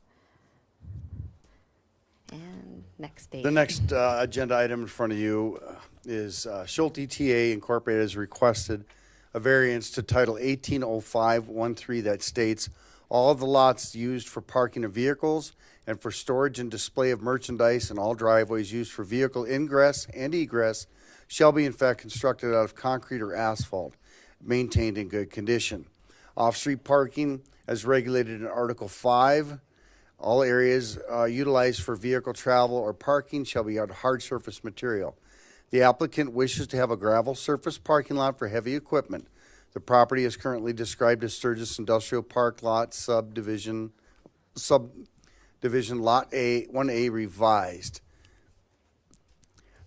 Speaker 3: And next, Dave.
Speaker 17: The next agenda item in front of you is Schulte TA Incorporated has requested a variance to Title 180513 that states all of the lots used for parking of vehicles and for storage and display of merchandise and all driveways used for vehicle ingress and egress shall be in fact constructed out of concrete or asphalt, maintained in good condition. Off-street parking as regulated in Article 5, all areas utilized for vehicle travel or parking shall be on hard surface material. The applicant wishes to have a gravel surface parking lot for heavy equipment. The property is currently described as Sturgis Industrial Park Lot Subdivision Lot A, 1A revised.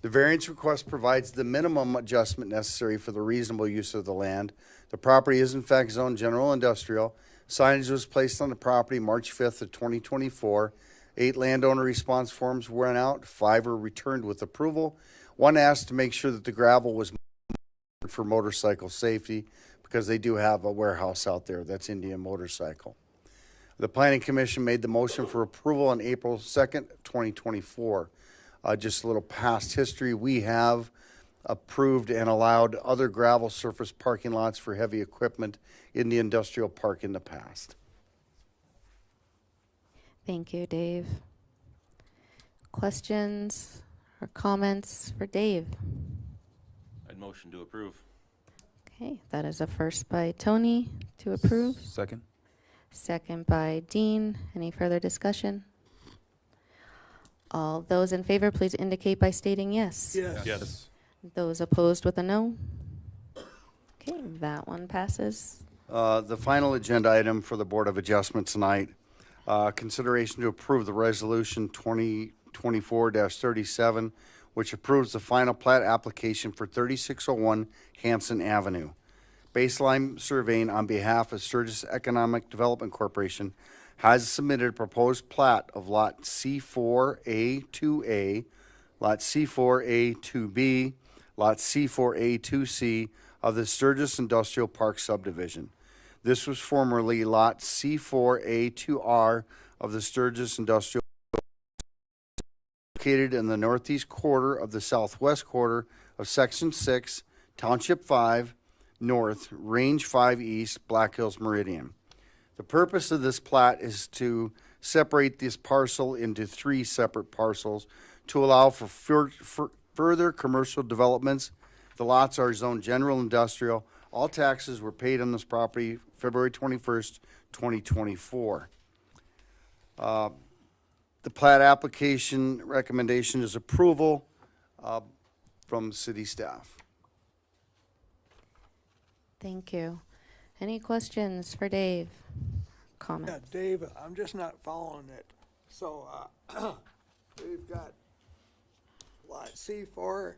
Speaker 17: The variance request provides the minimum adjustment necessary for the reasonable use of the land. The property is in fact zoned general industrial. Signage was placed on the property March 5th of 2024. 8 landowner response forms went out, 5 were returned with approval. 1 asked to make sure that the gravel was for motorcycle safety because they do have a warehouse out there. That's Indian Motorcycle. The Planning Commission made the motion for approval on April 2nd, 2024. Just a little past history. We have approved and allowed other gravel surface parking lots for heavy equipment in the industrial park in the past.
Speaker 3: Thank you, Dave. Questions or comments for Dave?
Speaker 9: I'd motion to approve.
Speaker 3: Okay, that is a first by Tony to approve,
Speaker 13: Second?
Speaker 3: second by Dean. Any further discussion? All those in favor, please indicate by stating yes.
Speaker 9: Yes.
Speaker 3: Those opposed with a no? Okay, that one passes.
Speaker 17: The final agenda item for the Board of Adjustment tonight, consideration to approve the resolution 2024-37, which approves the final plat application for 3601 Hanson Avenue. Baseline surveying on behalf of Sturgis Economic Development Corporation has submitted a proposed plat of Lot C4A2A, Lot C4A2B, Lot C4A2C of the Sturgis Industrial Park subdivision. This was formerly Lot C4A2R of the Sturgis Industrial located in the northeast quarter of the southwest quarter of Section 6, Township 5, North, Range 5 East, Black Hills Meridian. The purpose of this plat is to separate this parcel into 3 separate parcels to allow for further commercial developments. The lots are zoned general industrial. All taxes were paid on this property February 21st, 2024. The plat application recommendation is approval from city staff.
Speaker 3: Thank you. Any questions for Dave?
Speaker 5: Yeah,
Speaker 3: Comments?
Speaker 5: Dave, I'm just not following it. So, we've got lot C4,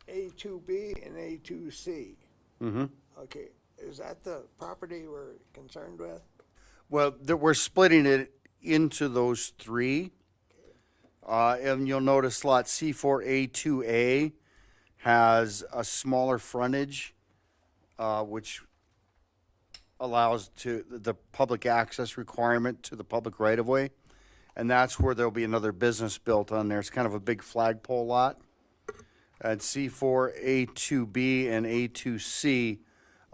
Speaker 5: A2B, and A2C.
Speaker 17: Mm-hmm.
Speaker 5: Okay, is that the property we're concerned with?
Speaker 17: Well, we're splitting it into those three. And you'll notice lot C4A2A has a smaller frontage, which allows to the public access requirement to the public right-of-way. And that's where there'll be another business built on there. It's kind of a big flagpole lot. And C4A2B and A2C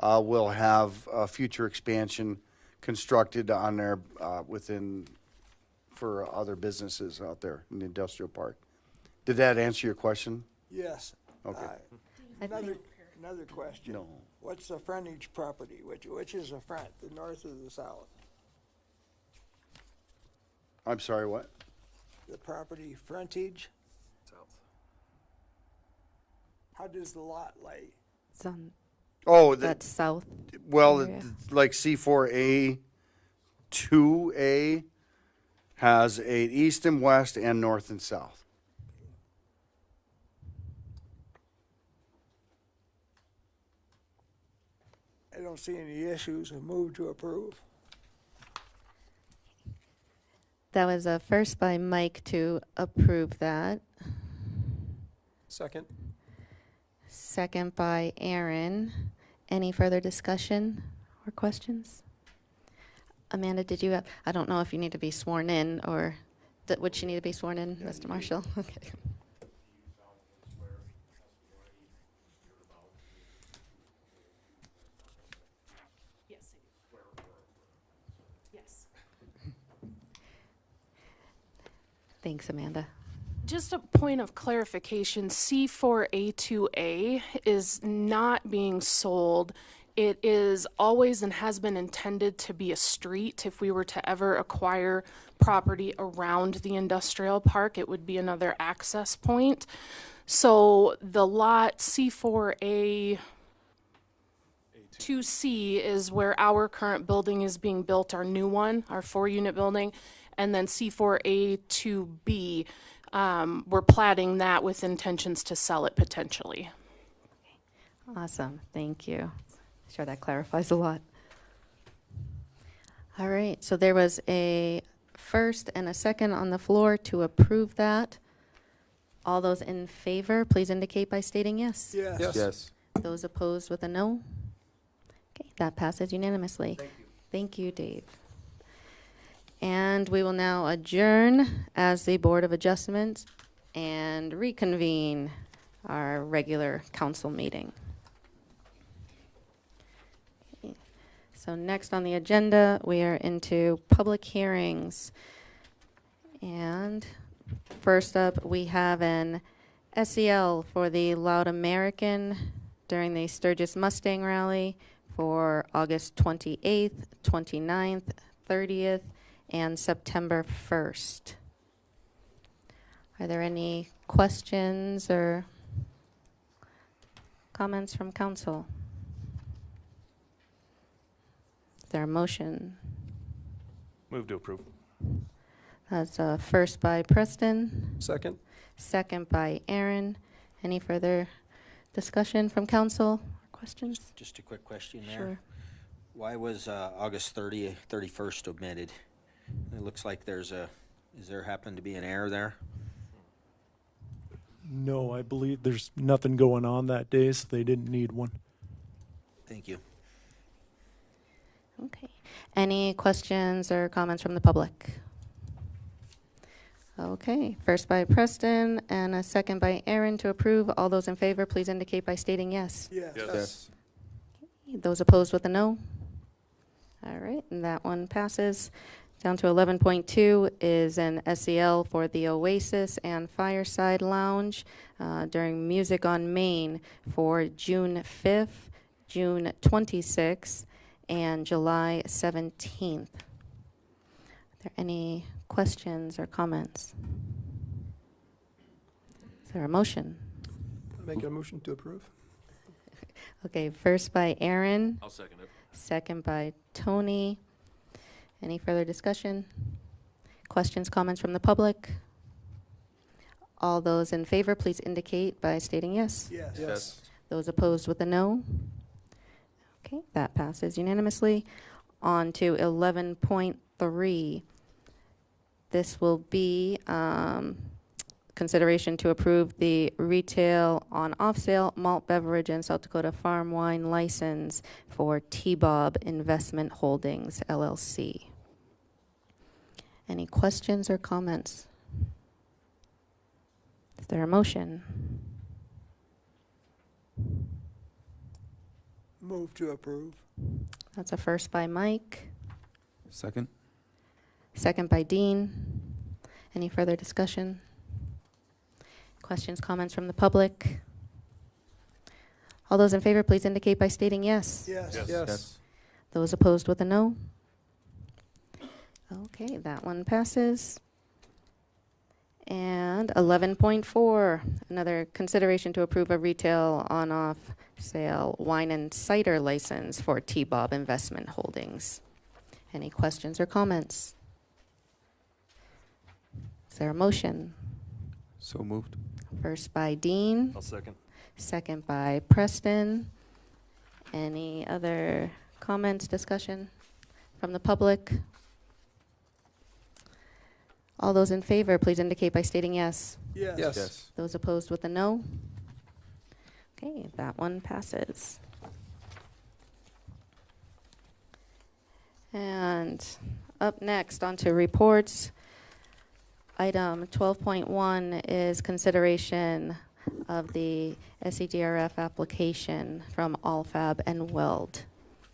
Speaker 17: will have future expansion constructed on there for other businesses out there in the industrial park. Did that answer your question?
Speaker 5: Yes.
Speaker 17: Okay.
Speaker 5: Another question.
Speaker 17: No.
Speaker 5: What's the frontage property? Which is the front, the north or the south?
Speaker 17: I'm sorry, what?
Speaker 5: The property frontage? South. How does the lot lay?
Speaker 3: It's on,
Speaker 17: Oh,
Speaker 3: that's south.
Speaker 17: well,
Speaker 3: area.
Speaker 17: like C4A2A has a east and west and north and south.
Speaker 5: I don't see any issues. Move to approve.
Speaker 3: That was a first by Mike to approve that.
Speaker 6: Second?
Speaker 3: Second by Aaron. Any further discussion or questions? Amanda, did you have, I don't know if you need to be sworn in or would she need to be sworn in, Mr. Marshall? Okay.
Speaker 15: Yes. Yes.
Speaker 3: Thanks, Amanda.
Speaker 15: Just a point of clarification, C4A2A is not being sold. It is always and has been intended to be a street. If we were to ever acquire property around the industrial park, it would be another access point. So the lot C4A2C is where our current building is being built, our new one, our 4-unit building. And then C4A2B, we're platting that with intentions to sell it potentially.
Speaker 3: Awesome, thank you. Sure, that clarifies a lot. All right, so there was a first and a second on the floor to approve that. All those in favor, please indicate by stating yes.
Speaker 5: Yes.
Speaker 6: Yes.
Speaker 3: Those opposed with a no? Okay, that passes unanimously. Thank you, Dave. And we will now adjourn as the Board of Adjustments and reconvene our regular council meeting. Okay. So next on the agenda, we are into public hearings. And first up, we have an SEL for the Loud American during the Sturgis Mustang Rally for August 28th, 29th, 30th, and September 1st. Are there any questions or comments from council? Is there a motion?
Speaker 1: Move to approve.
Speaker 3: That's a first by Preston,
Speaker 6: Second?
Speaker 3: second by Aaron. Any further discussion from council or questions?
Speaker 4: Just a quick question there.
Speaker 3: Sure.
Speaker 4: Why was August 31st omitted? It looks like is there happen to be an error there?
Speaker 16: No, I believe there's nothing going on that day, so they didn't need one.
Speaker 4: Thank you.
Speaker 3: Okay. Any questions or comments from the public? Okay. First by Preston and a second by Aaron to approve. All those in favor, please indicate by stating yes.
Speaker 5: Yes.
Speaker 6: Yes.
Speaker 3: Those opposed with a no? All right, and that one passes. Down to 11.2 is an SEL for the Oasis and Fireside Lounge during Music on Main for June 5th, June 26th, and July 17th. Are there any questions or comments? Is there a motion?
Speaker 6: Make a motion to approve.
Speaker 3: Okay, first by Aaron,
Speaker 9: I'll second it.
Speaker 3: second by Tony. Any further discussion? Questions, comments from the public? All those in favor, please indicate by stating yes.
Speaker 5: Yes.
Speaker 16: Yes.
Speaker 3: Those opposed with a no? Okay, that passes unanimously. On to 11.3. This will be consideration to approve the retail on off-sale malt beverage and South Dakota farm wine license for T-Bob Investment Holdings, LLC. Any questions or comments? Is there a motion?
Speaker 5: Move to approve.
Speaker 3: That's a first by Mike,
Speaker 13: Second?
Speaker 3: second by Dean. Any further discussion? Questions, comments from the public? All those in favor, please indicate by stating yes.
Speaker 5: Yes.
Speaker 16: Yes.
Speaker 3: Those opposed with a no? Okay, that one passes. And 11.4, another consideration to approve a retail on-off sale wine and cider license for T-Bob Investment Holdings. Any questions or comments? Is there a motion?
Speaker 13: So moved.
Speaker 3: First by Dean,
Speaker 11: I'll second.
Speaker 3: second by Preston. Any other comments, discussion from the public? All those in favor, please indicate by stating yes.
Speaker 5: Yes.
Speaker 16: Yes.
Speaker 3: Those opposed with a no? Okay, that one passes. And up next, on to reports. Item 12.1 is consideration of the SEDRF application from Allfab and Weld.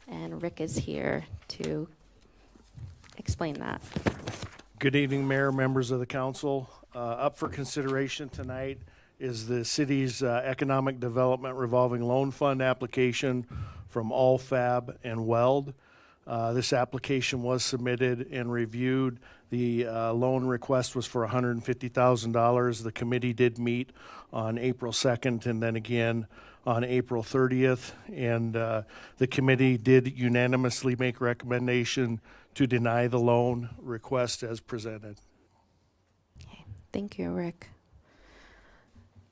Speaker 3: And Rick is here to explain that.
Speaker 1: Good evening, Mayor, members of the council. Up for consideration tonight is the city's Economic Development Revolving Loan Fund application from Allfab and Weld. This application was submitted and reviewed. The loan request was for $150,000. The committee did meet on April 2nd and then again on April 30th. And the committee did unanimously make recommendation to deny the loan request as presented.
Speaker 3: Thank you, Rick.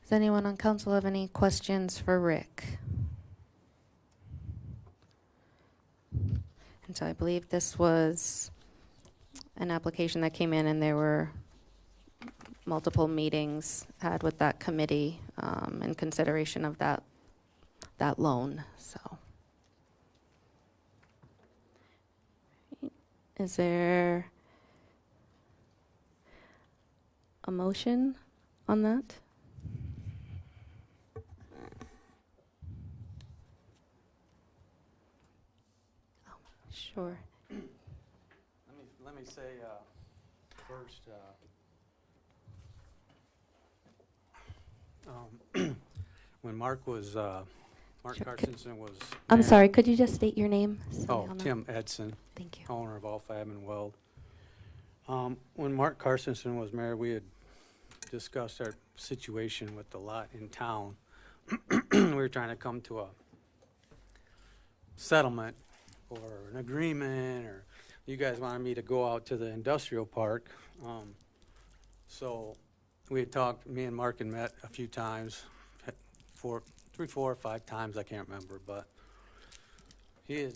Speaker 3: Does anyone on council have any questions for Rick? And so I believe this was an application that came in and there were multiple meetings had with that committee in consideration of that loan, so. Is there a motion on that? Sure.
Speaker 18: Let me say first, when Mark
Speaker 3: Sure.
Speaker 18: Carstensen was.
Speaker 3: I'm
Speaker 18: mayor-
Speaker 3: sorry, could you just state your name? so
Speaker 18: Oh,
Speaker 3: we all know?
Speaker 18: Tim Edson,
Speaker 3: Thank you.
Speaker 18: owner of Allfab and Weld. When Mark Carstensen was mayor, we had discussed our situation with the lot in town. We were trying to come to a settlement or an agreement, or you guys wanted me to go out to the industrial park. So we had talked, me and Mark had met a few times, three, 4, or 5 times, I can't remember, but he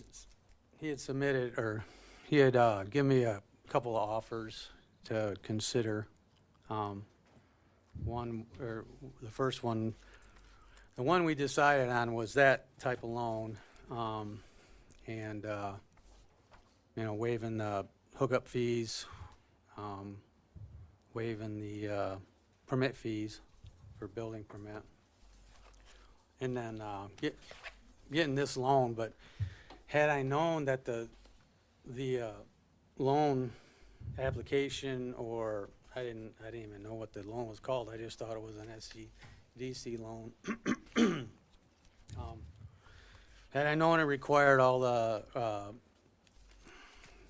Speaker 18: had submitted, or he had given me a couple of offers to consider. One, or the first one, the one we decided on was that type of loan, and waiving the hookup fees, waiving the permit fees for building permit, and then getting this loan. But had I known that the loan application, or I didn't even know what the loan was called. I just thought it was an SCDC loan. Had I known it required all the,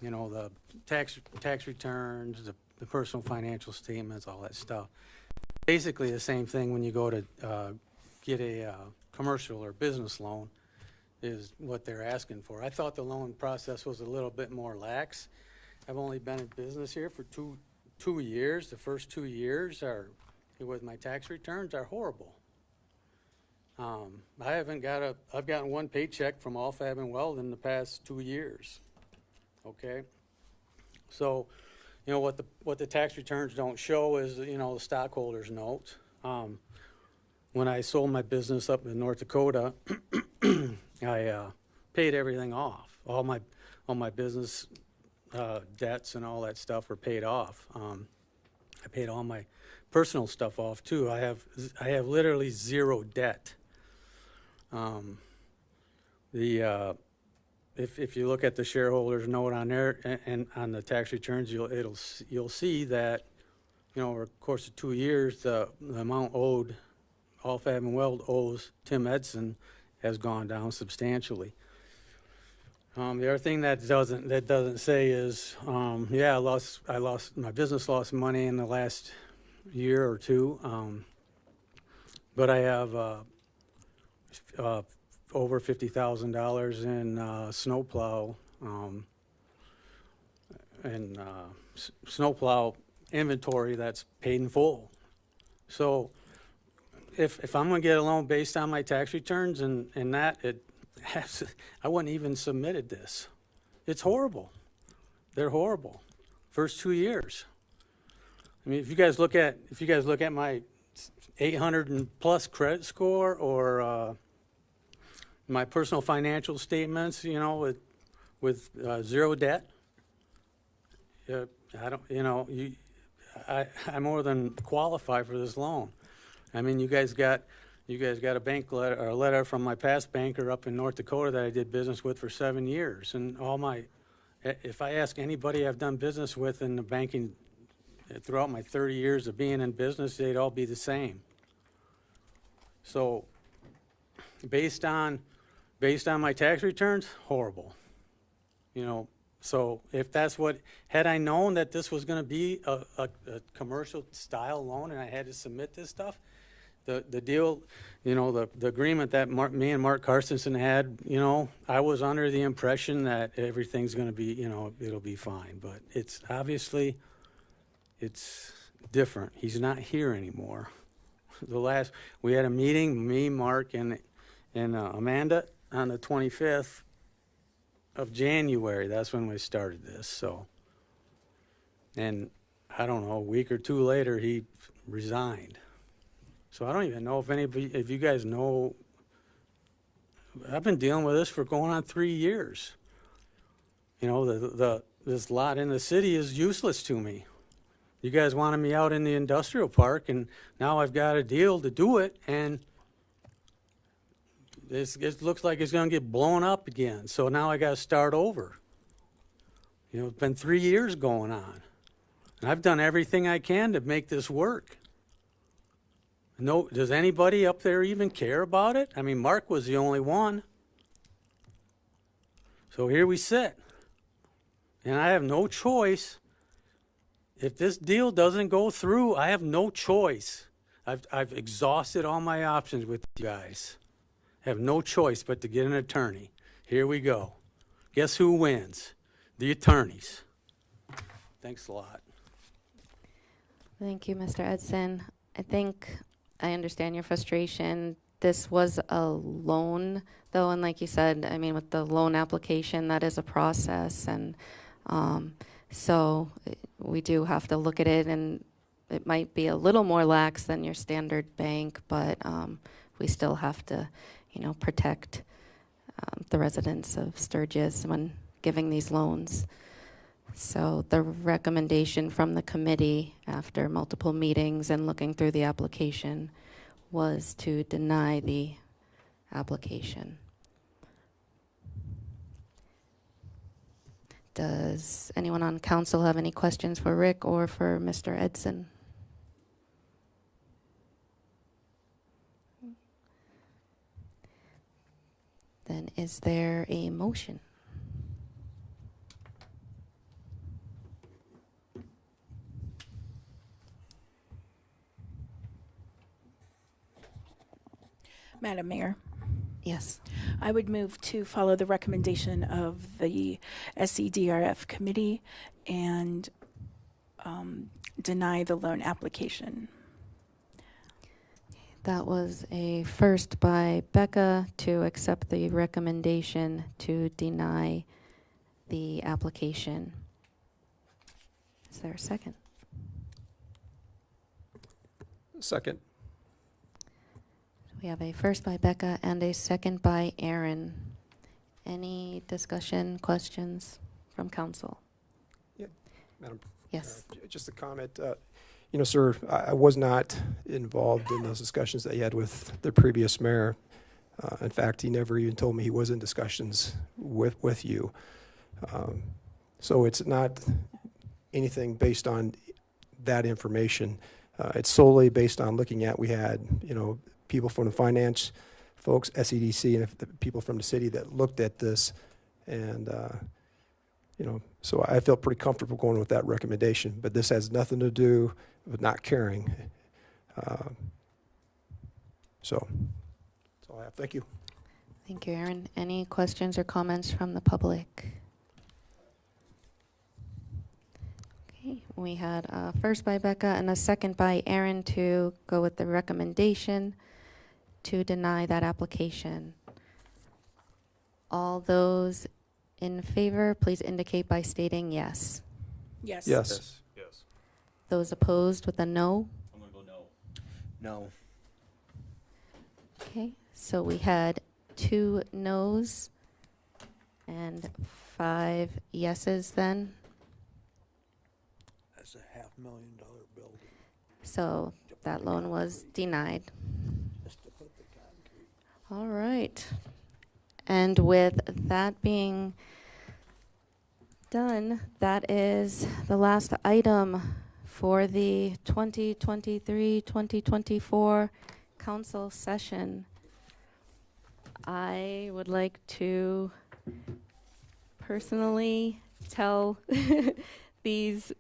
Speaker 18: the tax returns, the the personal financial statements, all that stuff. Basically the same thing when you go to get a commercial or business loan is what they're asking for. I thought the loan process was a little bit more lax. I've only been in business here for two years. The first 2 years with my tax returns are horrible. I've gotten one paycheck from Alfab and Weld in the past 2 years. Okay? So, you know, what the tax returns don't show is, you know, the stockholders' note. When I sold my business up in North Dakota, I paid everything off. All my business debts and all that stuff were paid off. I paid all my personal stuff off too. I have literally zero debt. If you look at the shareholders note on there and on the tax returns, you'll see that, you know, over the course of 2 years, the amount owed, Alfab and Weld owes Tim Edson has gone down substantially. The other thing that doesn't say is, yeah, my business lost money in the last year or two, but I have over $50,000 in snowplow and snowplow inventory that's paid in full. So if I'm going to get a loan based on my tax returns and that, I wouldn't even submitted this. It's horrible. They're horrible. First 2 years. I mean, if you guys look at my 800 and plus credit score or my personal financial statements, you know, with zero debt, I more than qualify for this loan. I mean, you guys got a bank letter or a letter from my past banker up in North Dakota that I did business with for 7 years, and if I ask anybody I've done business with in the banking throughout my 30 years of being in business, they'd all be the same. So, based on my tax returns, horrible. You know, so if that's had I known that this was going to be a commercial style loan and I had to submit this stuff, the deal, you know, the agreement that me and Mark Carstensen had, you know, I was under the impression that everything's going to be, you know, it'll be fine. But it's obviously, it's different. He's not here anymore. We had a meeting, me, Mark, and Amanda on the 25th of January. That's when we started this. So, and I don't know, a week or two later, he resigned. So I don't even know if you guys know, I've been dealing with this for going on 3 years. You know, this lot in the city is useless to me. You guys wanted me out in the industrial park, and now I've got a deal to do it, and it looks like it's going to get blown up again. So now I got to start over. You know, it's been 3 years going on, and I've done everything I can to make this work. No, does anybody up there even care about it? I mean, Mark was the only one. So here we sit. And I have no choice. If this deal doesn't go through, I have no choice. I've exhausted all my options with you guys. I have no choice but to get an attorney. Here we go. Guess who wins? The attorneys. Thanks a lot.
Speaker 3: Thank you, Mr. Edson. I think I understand your frustration. This was a loan, though, and like you said, I mean, with the loan application, that is a process, and so we do have to look at it, and it might be a little more lax than your standard bank, but we still have to, you know, protect the residents of Sturgis when giving these loans. So the recommendation from the committee after multiple meetings and looking through the application was to deny the application. Does anyone on council have any questions for Rick or for Mr. Edson? Then is there a motion?
Speaker 2: Madam Mayor,
Speaker 3: Yes.
Speaker 2: I would move to follow the recommendation of the SCDRF committee and deny the loan application.
Speaker 3: That was a first by Becca to accept the recommendation to deny the application. Is there a second?
Speaker 6: Second.
Speaker 3: We have a first by Becca and a second by Aaron. Any discussion, questions from council?
Speaker 6: Madam,
Speaker 3: Yes.
Speaker 6: just a comment. You know, sir, I was not involved in those discussions that you had with the previous mayor. In fact, he never even told me he was in discussions with you. So it's not anything based on that information. It's solely based on looking at, we had, you know, people from the finance folks, SEDC, and the people from the city that looked at this. And, you know, so I felt pretty comfortable going with that recommendation, but this has nothing to do with not caring. So that's all I have. Thank you.
Speaker 3: Thank you, Aaron. Any questions or comments from the public? Okay, we had a first by Becca and a second by Aaron to go with the recommendation to deny that application. All those in favor, please indicate by stating yes.
Speaker 2: Yes.
Speaker 6: Yes.
Speaker 7: Yes.
Speaker 3: Those opposed with a no?
Speaker 9: I'm gonna go no.
Speaker 4: No.
Speaker 3: Okay, so we had 2 noes and 5 yeses then.
Speaker 5: That's a $500,000 building.
Speaker 3: So that loan was denied.
Speaker 5: Just to put the concrete.
Speaker 3: All right. And with that being done, that is the last item for the 2023-2024 council session. I would like to personally tell these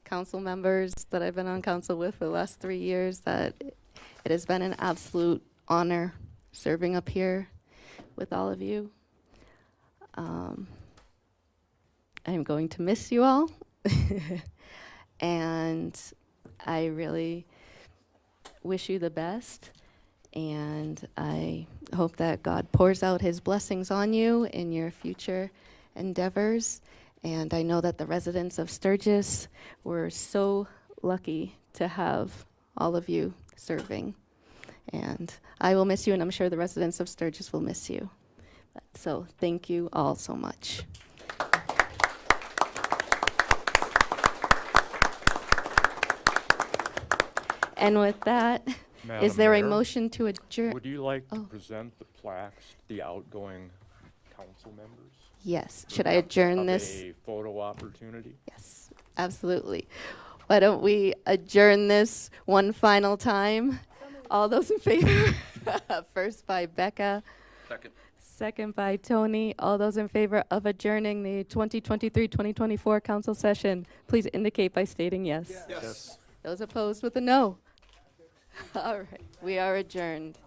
Speaker 3: council members that I've been on council with for the last 3 years that it has been an absolute honor serving up here with all of you. I'm going to miss you all. And I really wish you the best. And I hope that God pours out his blessings on you in your future endeavors. And I know that the residents of Sturgis were so lucky to have all of you serving. And I will miss you, and I'm sure the residents of Sturgis will miss you. So thank you all so much. And with that,
Speaker 7: Madam
Speaker 3: is there a
Speaker 7: Mayor,
Speaker 3: motion to adjourn?
Speaker 7: Would you like to
Speaker 3: Oh.
Speaker 7: present the plaques, to the outgoing council members?
Speaker 3: Yes. Should I adjourn
Speaker 7: Have
Speaker 3: this?
Speaker 7: a photo opportunity?
Speaker 3: Yes, absolutely. Why don't we adjourn this one final time? All those in favor? First by Becca.
Speaker 9: Second.
Speaker 3: Second by Tony. All those in favor of adjourning the 2023-2024 council session, please indicate by stating yes.
Speaker 6: Yes.
Speaker 3: Those opposed with a no. All right, we are adjourned.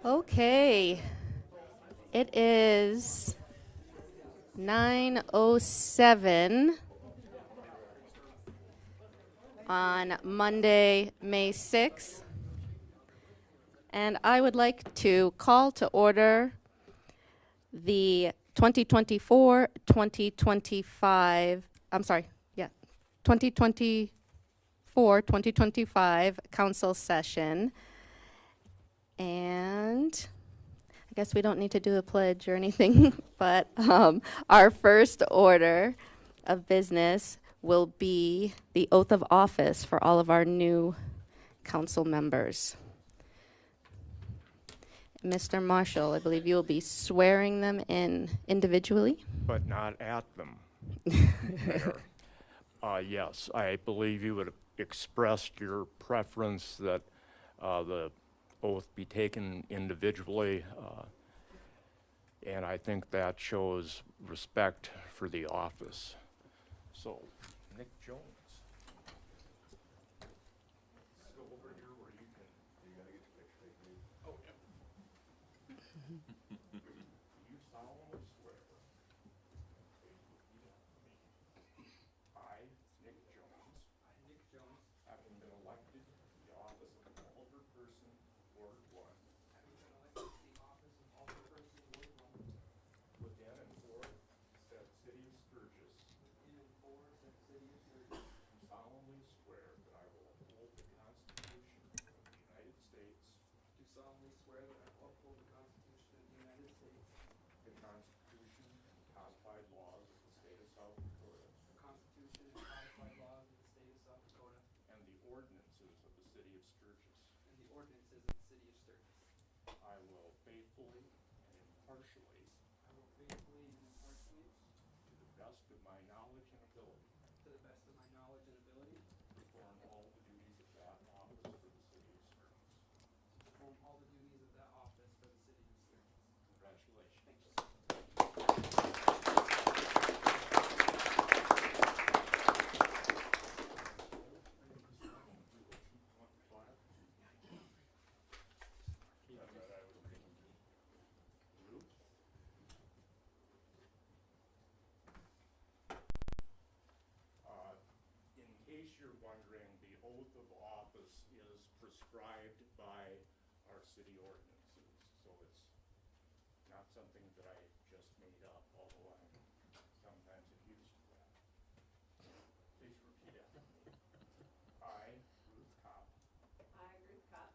Speaker 3: Okay. It is 9:07 on Monday, May 6th. And I would like to call to order the 2024-2025 council session. And I guess we don't need to do a pledge or anything, but our first order of business will be the oath of office for all of our new council members. Mr. Marshall, I believe you will be swearing them in individually.
Speaker 7: But not at them. Mayor. Yes, I believe you would have expressed your preference that the oath be taken individually, and I think that shows respect for the office. So, Nick Jones. Let's go over here where you can. You gotta get the picture. Oh, yeah. You solemnly swear. I, Nick Jones. Having been elected to the office of Alderperson, Ward 1. Within and for said city of Sturgis. Do solemnly swear that I will uphold the Constitution of the United States. Do solemnly swear that I will uphold the Constitution of the United States. The Constitution and codified laws of the state of South Dakota. The Constitution and codified laws of the state of South Dakota. And the ordinances of the city of Sturgis. And the ordinances of the city of Sturgis. I will faithfully and impartially. I will faithfully and impartially. To the best of my knowledge and ability. To the best of my knowledge and ability. Perform all the duties of that office for the city of Sturgis. Perform all the duties of that office for the city of Sturgis. Congratulations. Thank you. In case you're wondering, the oath of office is prescribed by our city ordinances, so it's not something that I just made up, although I'm sometimes accused of that. Please repeat after me. I, Ruth Kopp. I, Ruth Kopp.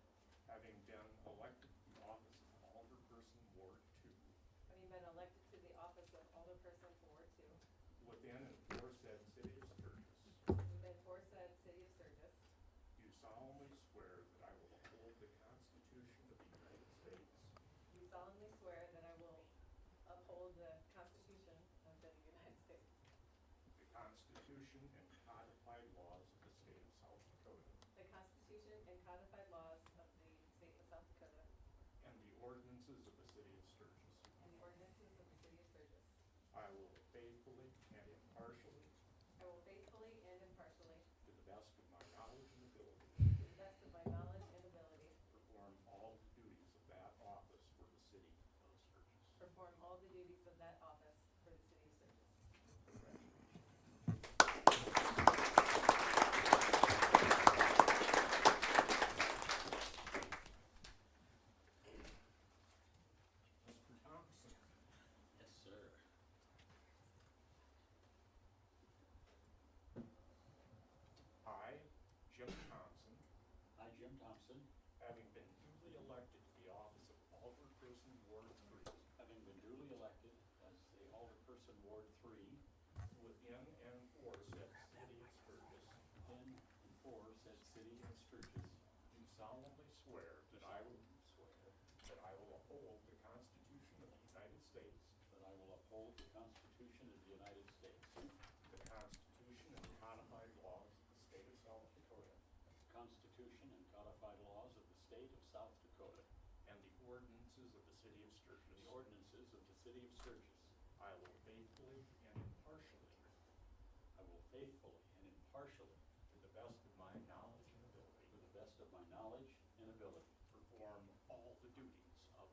Speaker 7: Having been elected to the office of Alderperson, Ward 2. Having been elected to the office of Alderperson, Ward 2. Within and for said city of Sturgis. Within for said city of Sturgis. Do solemnly swear that I will uphold the Constitution of the United States. Do solemnly swear that I will uphold the Constitution of the United States. The Constitution and codified laws of the state of South Dakota. The Constitution and codified laws of the state of South Dakota. And the ordinances of the city of Sturgis. And the ordinances of the city of Sturgis. I will faithfully and impartially. I will faithfully and impartially. To the best of my knowledge and ability. To the best of my knowledge and ability. Perform all the duties of that office for the city of Sturgis. Perform all the duties of that office for the city of Sturgis. Mr. Thompson. Yes, sir. I, Jim Thompson. I, Jim Thompson. Having been duly elected to the office of Alderperson, Ward 3. Having been duly elected as the Alderperson, Ward 3. Within and for said city of Sturgis. Within and for said city of Sturgis. Do solemnly swear that I will uphold the Constitution of the United States. That I will uphold the Constitution of the United States. The Constitution and codified laws of the state of South Dakota. The Constitution and codified laws of the state of South Dakota. And the ordinances of the city of Sturgis. The ordinances of the city of Sturgis. I will faithfully and impartially. I will faithfully and impartially. To the best of my knowledge and ability. To the best of my knowledge and ability. Perform all the duties of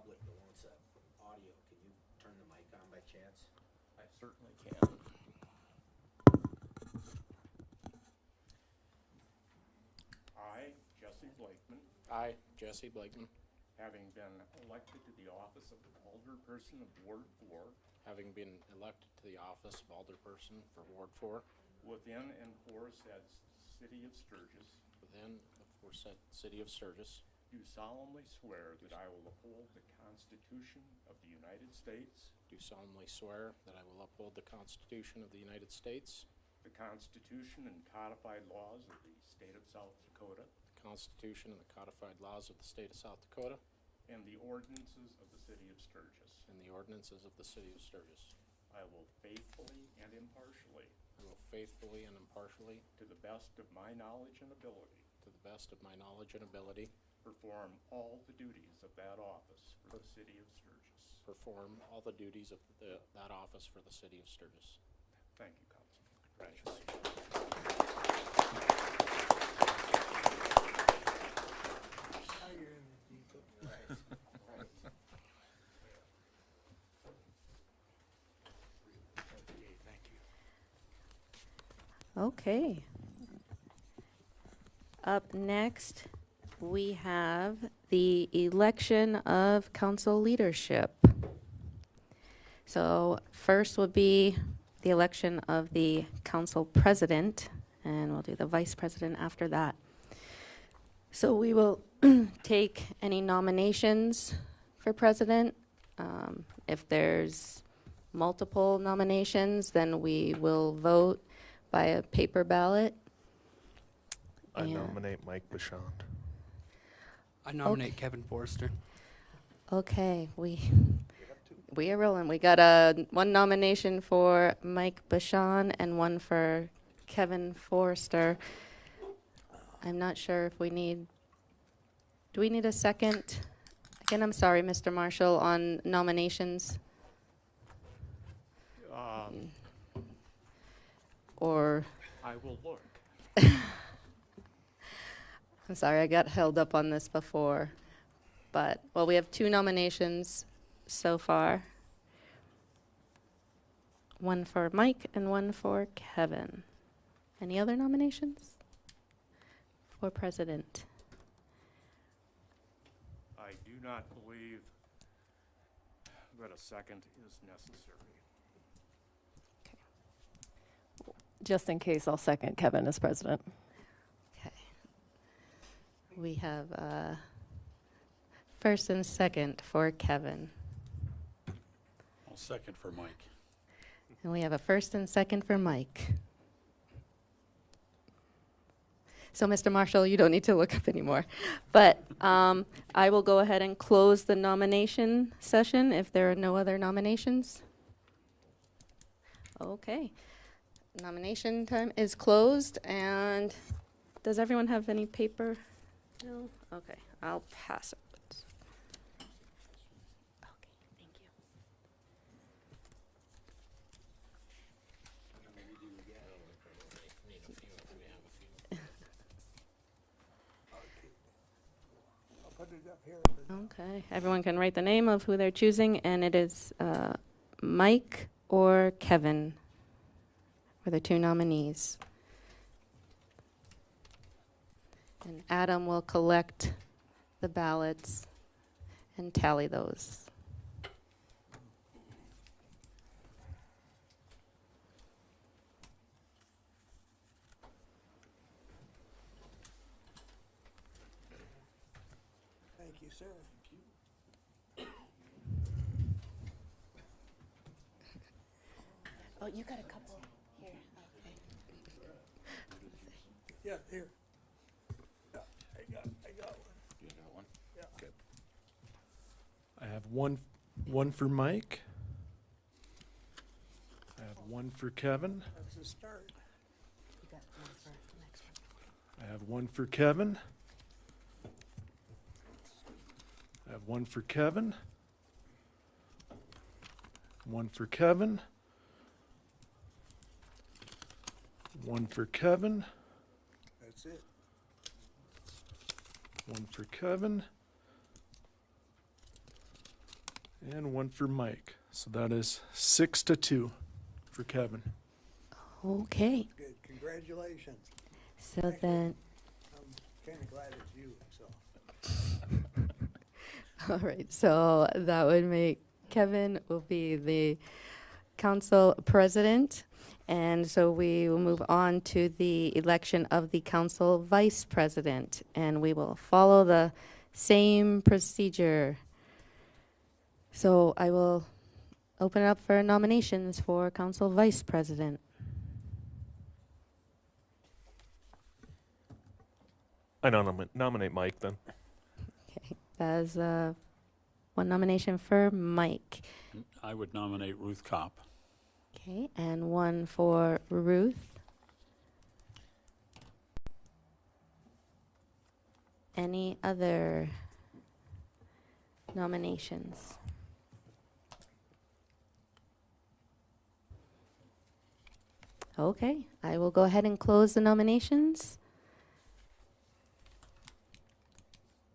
Speaker 4: public that wants audio, can you turn the mic on by chance?
Speaker 7: I certainly can. I, Jesse Blakeman,
Speaker 19: I, Jesse Blakeman,
Speaker 7: having been elected to the office of Alderperson of Ward 4
Speaker 19: having been elected to the office of Alderperson for Ward 4
Speaker 7: within and for said city of Sturgis,
Speaker 19: within the aforesaid city of Sturgis,
Speaker 7: do solemnly swear that I will uphold the Constitution of the United States,
Speaker 19: do solemnly swear that I will uphold the Constitution of the United States,
Speaker 7: the Constitution and codified laws of the state of South Dakota,
Speaker 19: the Constitution and the codified laws of the state of South Dakota,
Speaker 7: and the ordinances of the city of Sturgis.
Speaker 19: and the ordinances of the city of Sturgis.
Speaker 7: I will faithfully and impartially,
Speaker 19: I will faithfully and impartially,
Speaker 7: to the best of my knowledge and ability,
Speaker 19: to the best of my knowledge and ability,
Speaker 7: perform all the duties of that office for the city of Sturgis.
Speaker 19: perform all the duties of that office for the city of Sturgis.
Speaker 7: Thank you, Council.
Speaker 19: Congratulations.
Speaker 3: Okay. Up next, we have the election of council leadership. So first would be the election of the council president, and we'll do the vice president after that. So we will take any nominations for president. If there's multiple nominations, then we will vote by a paper ballot.
Speaker 1: I
Speaker 3: And-
Speaker 1: nominate Mike Bashand.
Speaker 18: I nominate Kevin Forrester.
Speaker 3: Okay, we are rolling. We got one nomination for Mike Bashan and one for Kevin Forrester. I'm not sure if do we need a second? Again, I'm sorry, Mr. Marshall, on nominations? Or,
Speaker 7: I will look.
Speaker 3: I'm sorry, I got held up on this before. But, well, we have 2 nominations so far. One for Mike and one for Kevin. Any other nominations for president?
Speaker 7: I do not believe that a second is necessary.
Speaker 20: Just in case, I'll second Kevin as president.
Speaker 3: Okay. We have first and second for Kevin.
Speaker 19: I'll second for Mike.
Speaker 3: And we have a first and second for Mike. So, Mr. Marshall, you don't need to look up anymore. But I will go ahead and close the nomination session if there are no other nominations. Okay. Nomination time is closed, and does everyone have any paper? No? Okay, I'll pass it. Okay, thank you.
Speaker 5: I'll put it up here.
Speaker 3: Okay, everyone can write the name of who they're choosing, and it is Mike or Kevin were the 2 nominees. And Adam will collect the ballots and tally those.
Speaker 5: Thank you, sir.
Speaker 3: Oh, you got a couple here. Okay.
Speaker 5: Yeah, here. Yeah, I got one.
Speaker 19: You got one?
Speaker 5: Yeah.
Speaker 16: I have one for Mike. I have one for Kevin.
Speaker 5: That's the start.
Speaker 16: I have one for Kevin. I have one for Kevin. One for Kevin. One for Kevin.
Speaker 5: That's it.
Speaker 16: One for Kevin. And one for Mike. So that is 6-2 for Kevin.
Speaker 3: Okay,
Speaker 5: Good, congratulations.
Speaker 3: so then,
Speaker 5: I'm kinda glad it's you, so.
Speaker 3: all right, so that would make Kevin will be the council president. And so we will move on to the election of the council vice president, and we will follow the same procedure. So I will open it up for nominations for council vice president.
Speaker 21: I nominate Mike then.
Speaker 3: Okay, that's one nomination for Mike.
Speaker 22: I would nominate Ruth Kopp.
Speaker 3: Okay, and one for Ruth. Any other nominations? Okay, I will go ahead and close the nominations.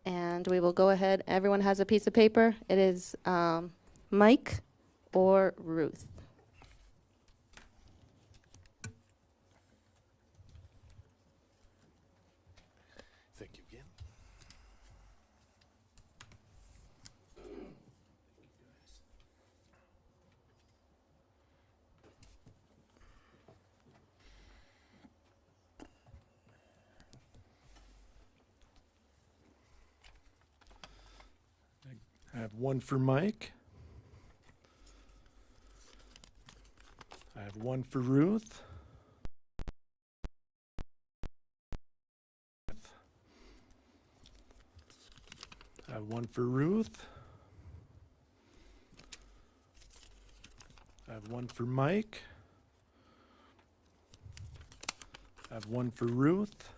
Speaker 3: And we will go ahead, everyone has a piece of paper. It is Mike or Ruth.
Speaker 21: Thank you again.
Speaker 16: I have one for Mike. I have one for Ruth. I have one for Ruth. I have one for Mike. I have one for Ruth.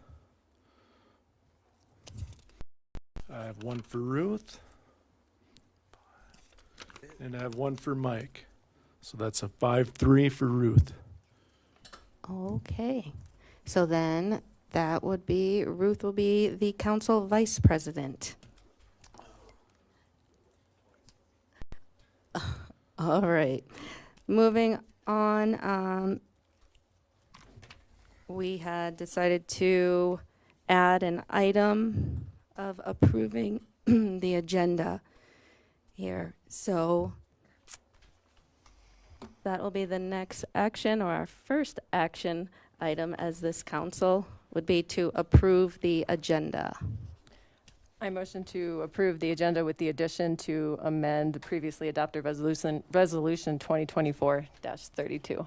Speaker 16: I have one for Ruth. And I have one for Mike. So that's a 5-3 for Ruth.
Speaker 3: Okay, so then that would be, Ruth will be the council vice president. All right, moving on, we had decided to add an item of approving the agenda here. So that will be the next action, or our first action item as this council would be to approve the agenda.
Speaker 20: I motion to approve the agenda with the addition to amend the previously adopted resolution 2024-32.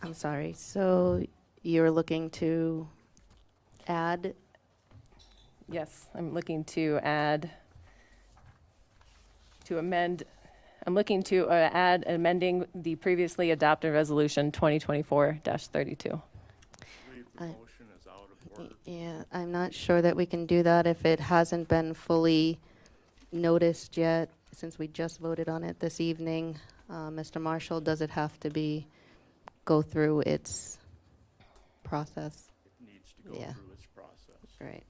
Speaker 3: I'm sorry, so you're looking to add?
Speaker 20: Yes, I'm looking to add, to amend, I'm looking to add amending the previously adopted resolution 2024-32.
Speaker 3: Yeah, I'm not sure that we can do that if it hasn't been fully noticed yet, since we just voted on it this evening. Mr. Marshall, does it have to go through its process?
Speaker 7: It needs to go through its process.
Speaker 3: Right.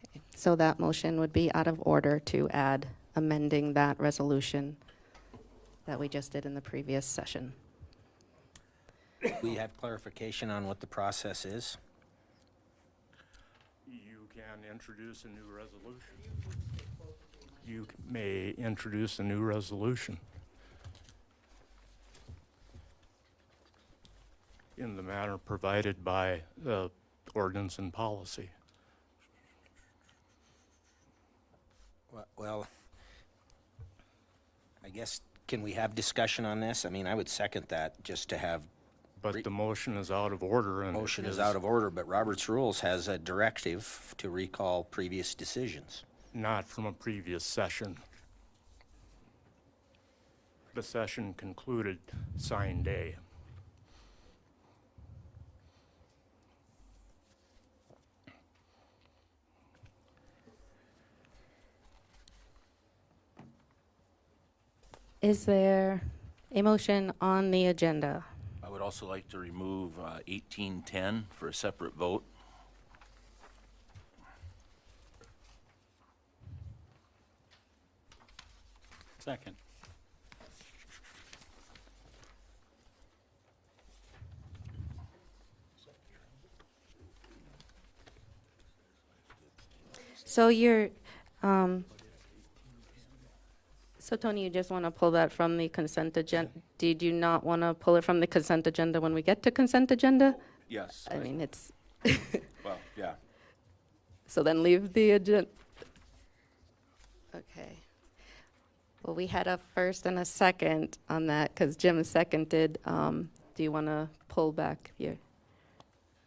Speaker 3: Okay. So that motion would be out of order to add amending that resolution that we just did in the previous session.
Speaker 4: We have clarification on what the process is.
Speaker 7: You can introduce a new resolution. You may introduce a new resolution in the manner provided by the ordinance and policy.
Speaker 4: Well, I guess, can we have discussion on this? I mean, I would second that, just to have.
Speaker 7: But the motion is out of order, and
Speaker 4: Motion is out of order, but Robert's Rules has a directive to recall previous decisions.
Speaker 7: not from a previous session. The session concluded sign day.
Speaker 3: Is there a motion on the agenda?
Speaker 9: I would also like to remove 1810 for a separate vote.
Speaker 22: Second.
Speaker 3: So you're, so Tony, you just want to pull that from the consent agenda? Did you not want to pull it from the consent agenda when we get to consent agenda?
Speaker 9: Yes.
Speaker 3: I mean, it's,
Speaker 9: Well, yeah.
Speaker 3: so then leave the agenda. Okay. Well, we had a first and a second on that because Jim seconded. Do you want to pull back your,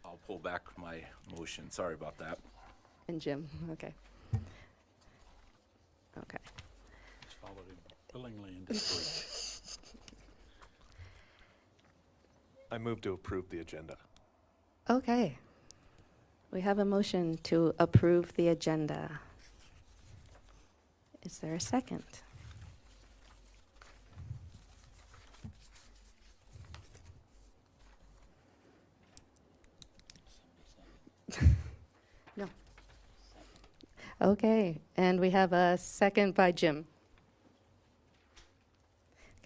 Speaker 9: I'll pull back my motion. Sorry about that.
Speaker 3: and Jim, okay. Okay.
Speaker 22: Just followed him willingly into the breach.
Speaker 21: I move to approve the agenda.
Speaker 3: Okay. We have a motion to approve the agenda. Is there a second? No. Okay, and we have a second by Jim.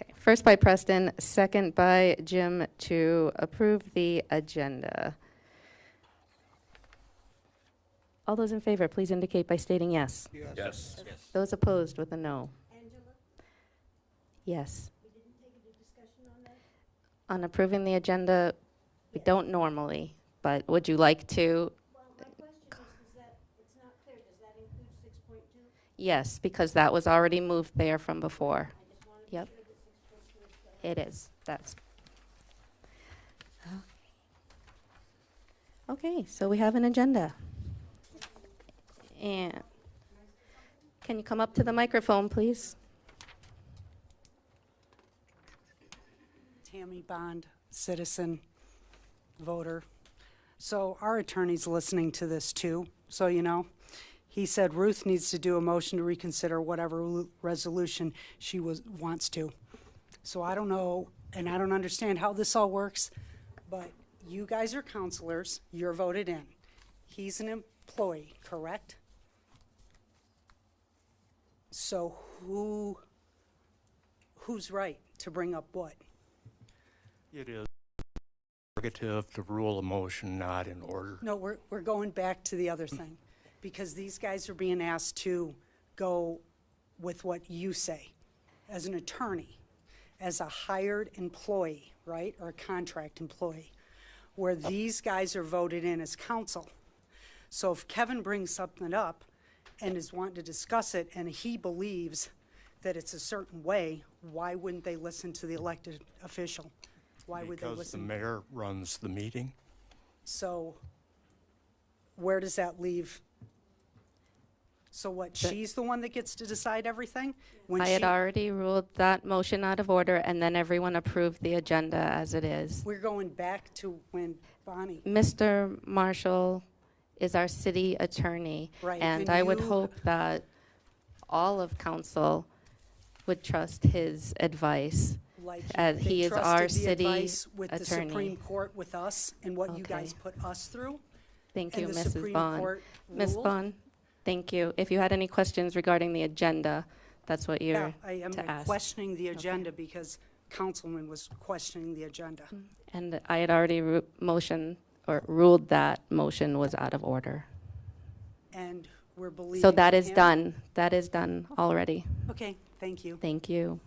Speaker 3: Okay, first by Preston, second by Jim to approve the agenda. All those in favor, please indicate by stating yes.
Speaker 9: Yes.
Speaker 3: Those opposed with a no. Yes. On approving the agenda, we don't normally, but would you like to? Yes, because that was already moved there from before. Yep. It is, that's. Okay, so we have an agenda. And can you come up to the microphone, please?
Speaker 10: Tammy Bond, citizen, voter. So our attorney's listening to this too, so you know. He said Ruth needs to do a motion to reconsider whatever resolution she wants to. So I don't know, and I don't understand how this all works, but you guys are counselors, you're voted in. He's an employee, correct? So who's right to bring up what?
Speaker 7: It is prerogative to rule a motion not in order.
Speaker 10: No, we're going back to the other thing, because these guys are being asked to go with what you say. As an attorney, as a hired employee, right, or a contract employee, where these guys are voted in as counsel. So if Kevin brings something up and is wanting to discuss it, and he believes that it's a certain way, why wouldn't they listen to the elected official? Why would they
Speaker 7: Because the
Speaker 10: listen?
Speaker 7: mayor runs the meeting.
Speaker 10: So where does that leave? So what, she's the one that gets to decide everything? When
Speaker 3: I had
Speaker 10: she-
Speaker 3: already ruled that motion out of order, and then everyone approved the agenda as it is.
Speaker 10: We're going back to when Bonnie,
Speaker 3: Mr. Marshall is our city attorney.
Speaker 10: Right,
Speaker 3: And
Speaker 10: and
Speaker 3: I would
Speaker 10: you-
Speaker 3: hope that all of council would trust his advice.
Speaker 10: like
Speaker 3: As
Speaker 10: they
Speaker 3: he is
Speaker 10: trusted
Speaker 3: our
Speaker 10: the
Speaker 3: city
Speaker 10: advice with the Supreme
Speaker 3: attorney.
Speaker 10: Court with us and what you guys
Speaker 3: Okay.
Speaker 10: put us through.
Speaker 3: Thank
Speaker 10: and
Speaker 3: you,
Speaker 10: the
Speaker 3: Mrs.
Speaker 10: Supreme
Speaker 3: Bond.
Speaker 10: Court
Speaker 3: Ms.
Speaker 10: ruled.
Speaker 3: Bond, thank you. If you had any questions regarding the agenda, that's what
Speaker 10: Yeah,
Speaker 3: you're
Speaker 10: I am
Speaker 3: to ask.
Speaker 10: questioning the agenda because Councilman was questioning the agenda.
Speaker 3: And I had already motioned or ruled that motion was out of order.
Speaker 10: And we're believing.
Speaker 3: So that is
Speaker 10: him.
Speaker 3: done. That is done already.
Speaker 10: Okay, thank you.
Speaker 3: Thank you.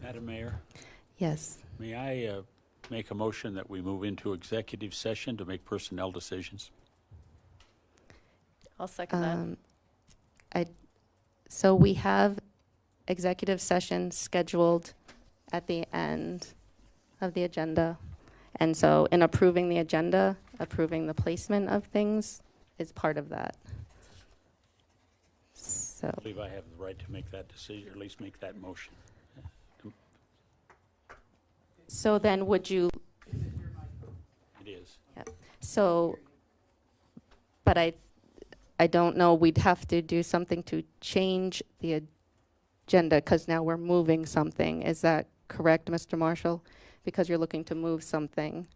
Speaker 22: Madam Mayor,
Speaker 3: Yes.
Speaker 22: may I make a motion that we move into executive session to make personnel decisions?
Speaker 20: I'll second that.
Speaker 3: So we have executive session scheduled at the end of the agenda. And so in approving the agenda, approving the placement of things is part of that. So,
Speaker 22: I believe I have the right to make that decision, or at least make that motion.
Speaker 3: so then would you,
Speaker 22: It is.
Speaker 3: so, but I don't know, we'd have to do something to change the agenda because now we're moving something. Is that correct, Mr. Marshall? Because you're looking to move something.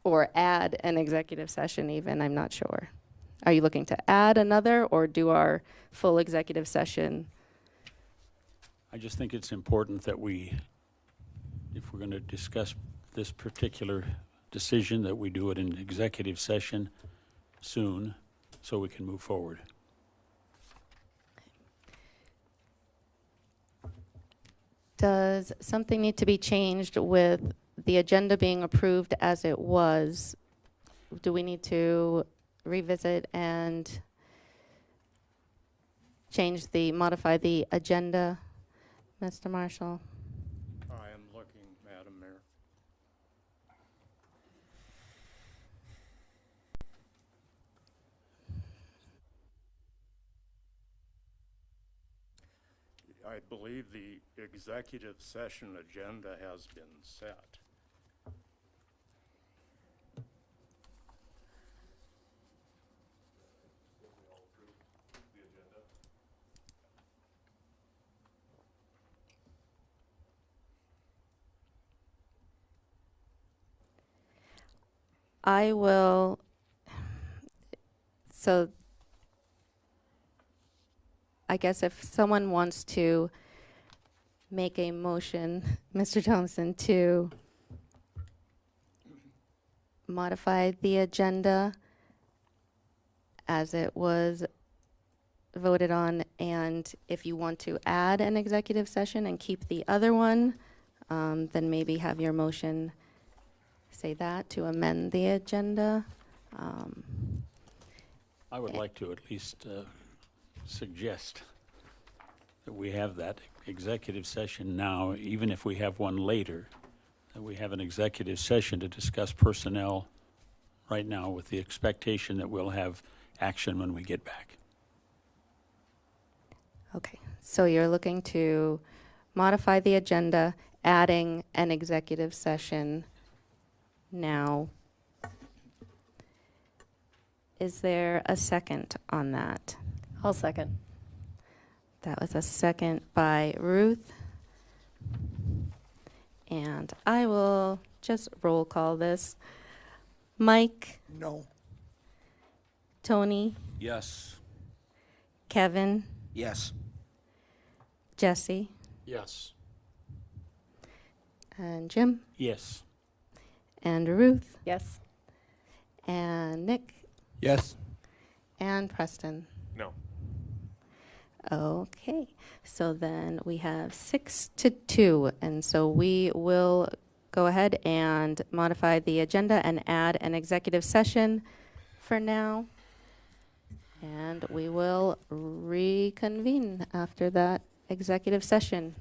Speaker 3: Or add an executive session even, I'm not sure. Are you looking to add another or do our full executive session?
Speaker 22: I just think it's important that we, if we're going to discuss this particular decision, that we do it in executive session soon so we can move forward.
Speaker 3: Does something need to be changed with the agenda being approved as it was? Do we need to revisit and modify the agenda, Mr. Marshall?
Speaker 7: I am looking, Madam Mayor. I believe the executive session agenda has been set.
Speaker 3: I will, so I guess if someone wants to make a motion, Mr. Thompson, to modify the agenda as it was voted on, and if you want to add an executive session and keep the other one, then maybe have your motion say that to amend the agenda.
Speaker 22: I would like to at least suggest that we have that executive session now, even if we have one later, that we have an executive session to discuss personnel right now with the expectation that we'll have action when we get back.
Speaker 3: Okay, so you're looking to modify the agenda, adding an executive session now. Is there a second on that?
Speaker 20: I'll second.
Speaker 3: That was a second by Ruth. And I will just roll call this. Mike,
Speaker 5: No.
Speaker 3: Tony,
Speaker 4: Yes.
Speaker 3: Kevin,
Speaker 4: Yes.
Speaker 3: Jesse,
Speaker 19: Yes.
Speaker 3: and Jim,
Speaker 22: Yes.
Speaker 3: and Ruth,
Speaker 20: Yes.
Speaker 3: and Nick,
Speaker 6: Yes.
Speaker 3: and Preston.
Speaker 21: No.
Speaker 3: Okay, so then we have 6-2, and so we will go ahead and modify the agenda and add an executive session for now. And we will reconvene after that executive session.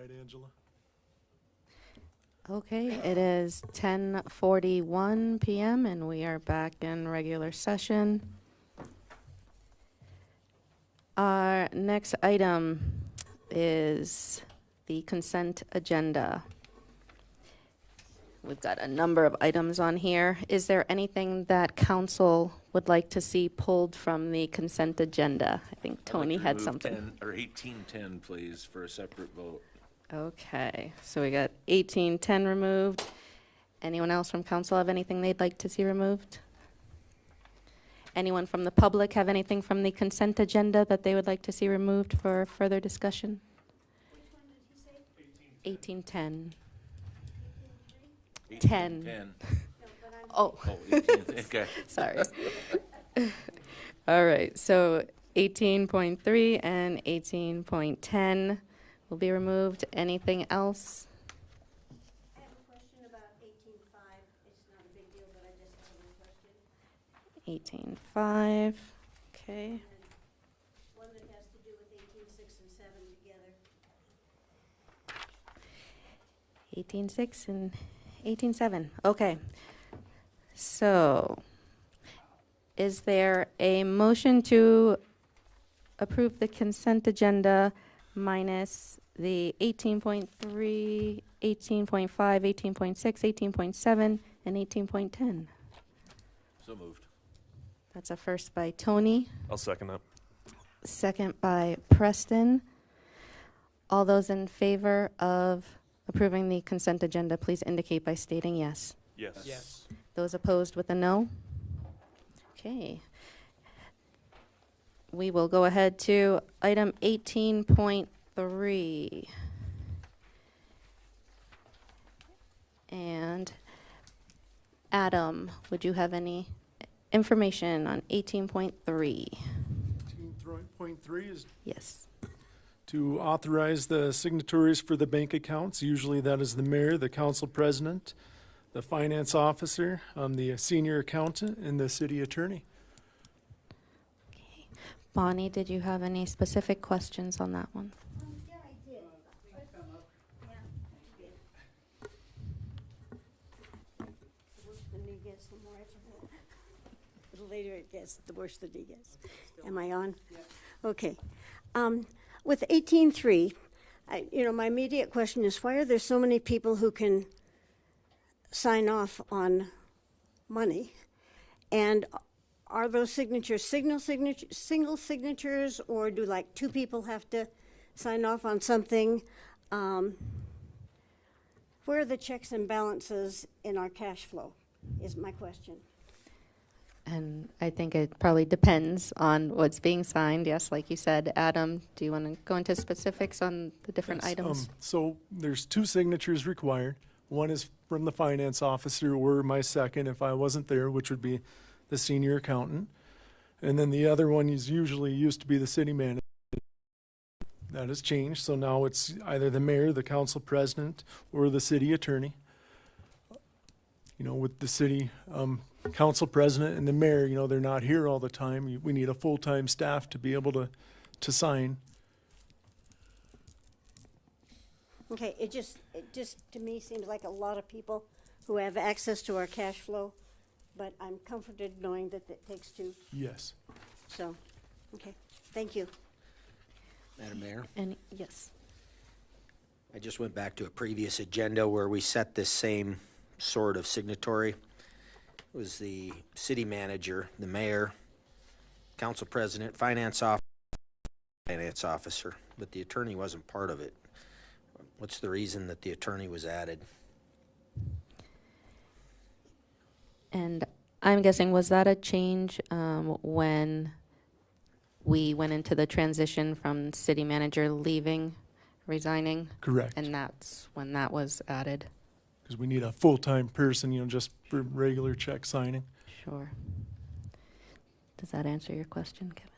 Speaker 16: night, Angela.
Speaker 3: Okay, it is 10:41 PM and we are back in regular session. Our next item is the consent agenda. We've got a number of items on here. Is there anything that council would like to see pulled from the consent agenda? I think Tony had something.
Speaker 9: 10 or 1810, please, for a separate vote.
Speaker 3: Okay, so we got 1810 removed. Anyone else from council have anything they'd like to see removed? Anyone from the public have anything from the consent agenda that they would like to see removed for further discussion? 1810. 10.
Speaker 9: 10.
Speaker 3: Oh.
Speaker 9: Oh, 18, okay.
Speaker 3: Sorry. All right, so 18.3 and 18.10 will be removed. Anything else?
Speaker 8: I have a question about 18.5. It's not a big deal, but I just have a question.
Speaker 3: 18.5, okay.
Speaker 8: One that has to do with 18.6 and 7 together.
Speaker 3: 18.6 and 18.7, okay. So, is there a motion to approve the consent agenda minus the 18.3, 18.5, 18.6, 18.7, and 18.10?
Speaker 9: So moved.
Speaker 3: That's a first by Tony,
Speaker 21: I'll second that.
Speaker 3: second by Preston. All those in favor of approving the consent agenda, please indicate by stating yes.
Speaker 21: Yes.
Speaker 5: Yes.
Speaker 3: Those opposed with a no? Okay. We will go ahead to item 18.3. And Adam, would you have any information on 18.3?
Speaker 16: 18.3 is
Speaker 3: Yes.
Speaker 16: to authorize the signatories for the bank accounts. Usually that is the mayor, the council president, the finance officer, the senior accountant, and the city attorney.
Speaker 3: Bonnie, did you have any specific questions on that one?
Speaker 8: Yeah, I did. The worse the knee gets, the more I forget. The later it gets, the worse the knee gets. Am I on? Okay. With 18.3, my immediate question is, why are there so many people who can sign off on money? And are those signatures single signatures, or do like two people have to sign off on something? Where are the checks and balances in our cash flow, is my question.
Speaker 3: And I think it probably depends on what's being signed. Yes, like you said, Adam, do you want to go into specifics on the different
Speaker 16: Yes,
Speaker 3: items?
Speaker 16: So there's two signatures required. One is from the finance officer, or my second if I wasn't there, which would be the senior accountant. And then the other one is usually used to be the city manager. That has changed, so now it's either the mayor, the council president, or the city attorney. With the city council president and the mayor, they're not here all the time. We need a full-time staff to be able to sign.
Speaker 8: Okay, it just to me seems like a lot of people who have access to our cash flow, but I'm comforted knowing that it takes two.
Speaker 16: Yes.
Speaker 8: So, okay, thank you.
Speaker 4: Madam Mayor,
Speaker 3: And yes,
Speaker 4: I just went back to a previous agenda where we set this same sort of signatory. It was the city manager, the mayor, council president, finance officer, but the attorney wasn't part of it. What's the reason that the attorney was added?
Speaker 3: and I'm guessing, was that a change when we went into the transition from city manager leaving, resigning?
Speaker 16: Correct.
Speaker 3: And that's when that was added?
Speaker 16: Because we need a full-time person, just for regular check signing.
Speaker 3: Sure. Does that answer your question, Kevin?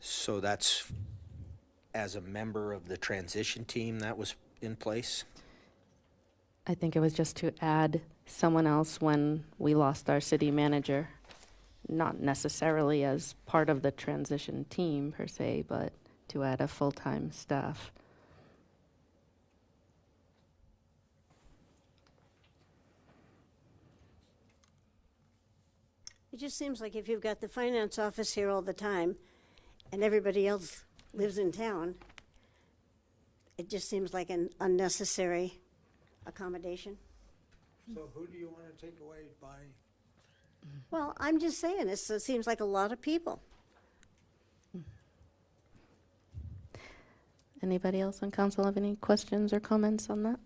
Speaker 4: So that's, as a member of the transition team, that was in place?
Speaker 3: I think it was just to add someone else when we lost our city manager. Not necessarily as part of the transition team per se, but to add a full-time staff.
Speaker 8: It just seems like if you've got the finance office here all the time and everybody else lives in town, it just seems like an unnecessary accommodation.
Speaker 5: So who do you want to take away by?
Speaker 8: Well, I'm just saying, it seems like a lot of people.
Speaker 3: Anybody else on council have any questions or comments on that?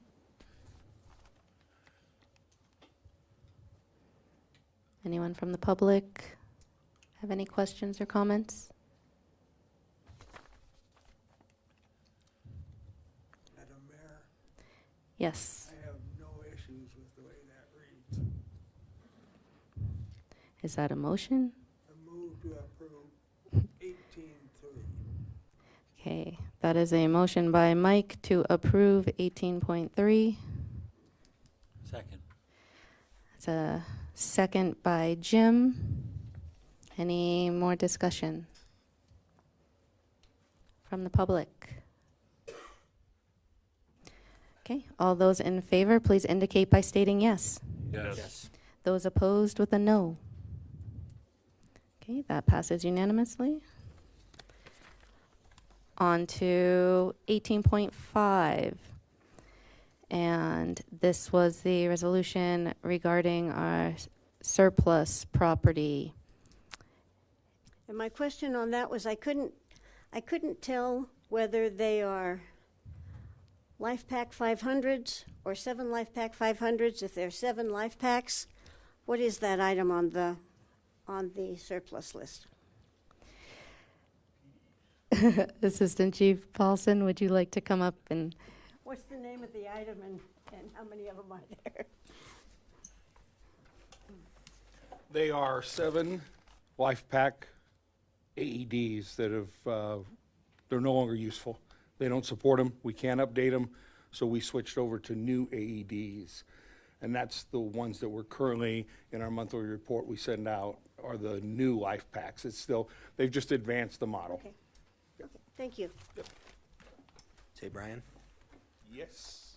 Speaker 3: Anyone from the public have any questions or comments?
Speaker 5: Madam Mayor,
Speaker 3: Yes.
Speaker 5: I have no issues with the way that reads.
Speaker 3: Is that a motion?
Speaker 5: I move to approve 18-3.
Speaker 3: Okay, that is a motion by Mike to approve 18.3.
Speaker 22: Second.
Speaker 3: It's a second by Jim. Any more discussion from the public? Okay, all those in favor, please indicate by stating yes.
Speaker 21: Yes.
Speaker 3: Those opposed with a no. Okay, that passes unanimously. On to 18.5. And this was the resolution regarding our surplus property.
Speaker 8: And my question on that was I couldn't tell whether they are Life Pack 500s or 7 Life Pack 500s. If they're 7 Life Packs, what is that item on the surplus list?
Speaker 3: Assistant Chief Paulson, would you like to come up and
Speaker 8: What's the name of the item and how many of them are there?
Speaker 12: They are 7 Life Pack AEDs that have, they're no longer useful. They don't support them. We can't update them. So we switched over to new AEDs. And that's the ones that we're currently, in our monthly report we send out, are the new Life Packs. It's still, they've just advanced the model.
Speaker 8: Okay. Okay. Thank you.
Speaker 4: Say, Brian?
Speaker 12: Yes.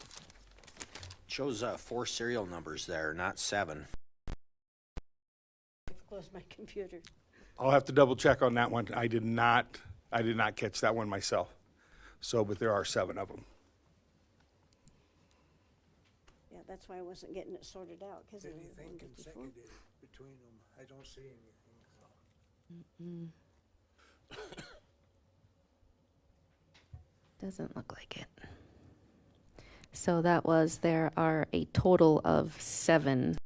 Speaker 4: Shows 4 serial numbers there, not 7.
Speaker 8: Close my computer.
Speaker 12: I'll have to double check on that one. I did not catch that one myself. So, but there are 7 of them.
Speaker 8: Yeah, that's why I wasn't getting it sorted out, because it was
Speaker 5: Anything
Speaker 8: 154.
Speaker 5: consecutive between them, I don't see anything.
Speaker 3: Doesn't look like it. So there are a total of 7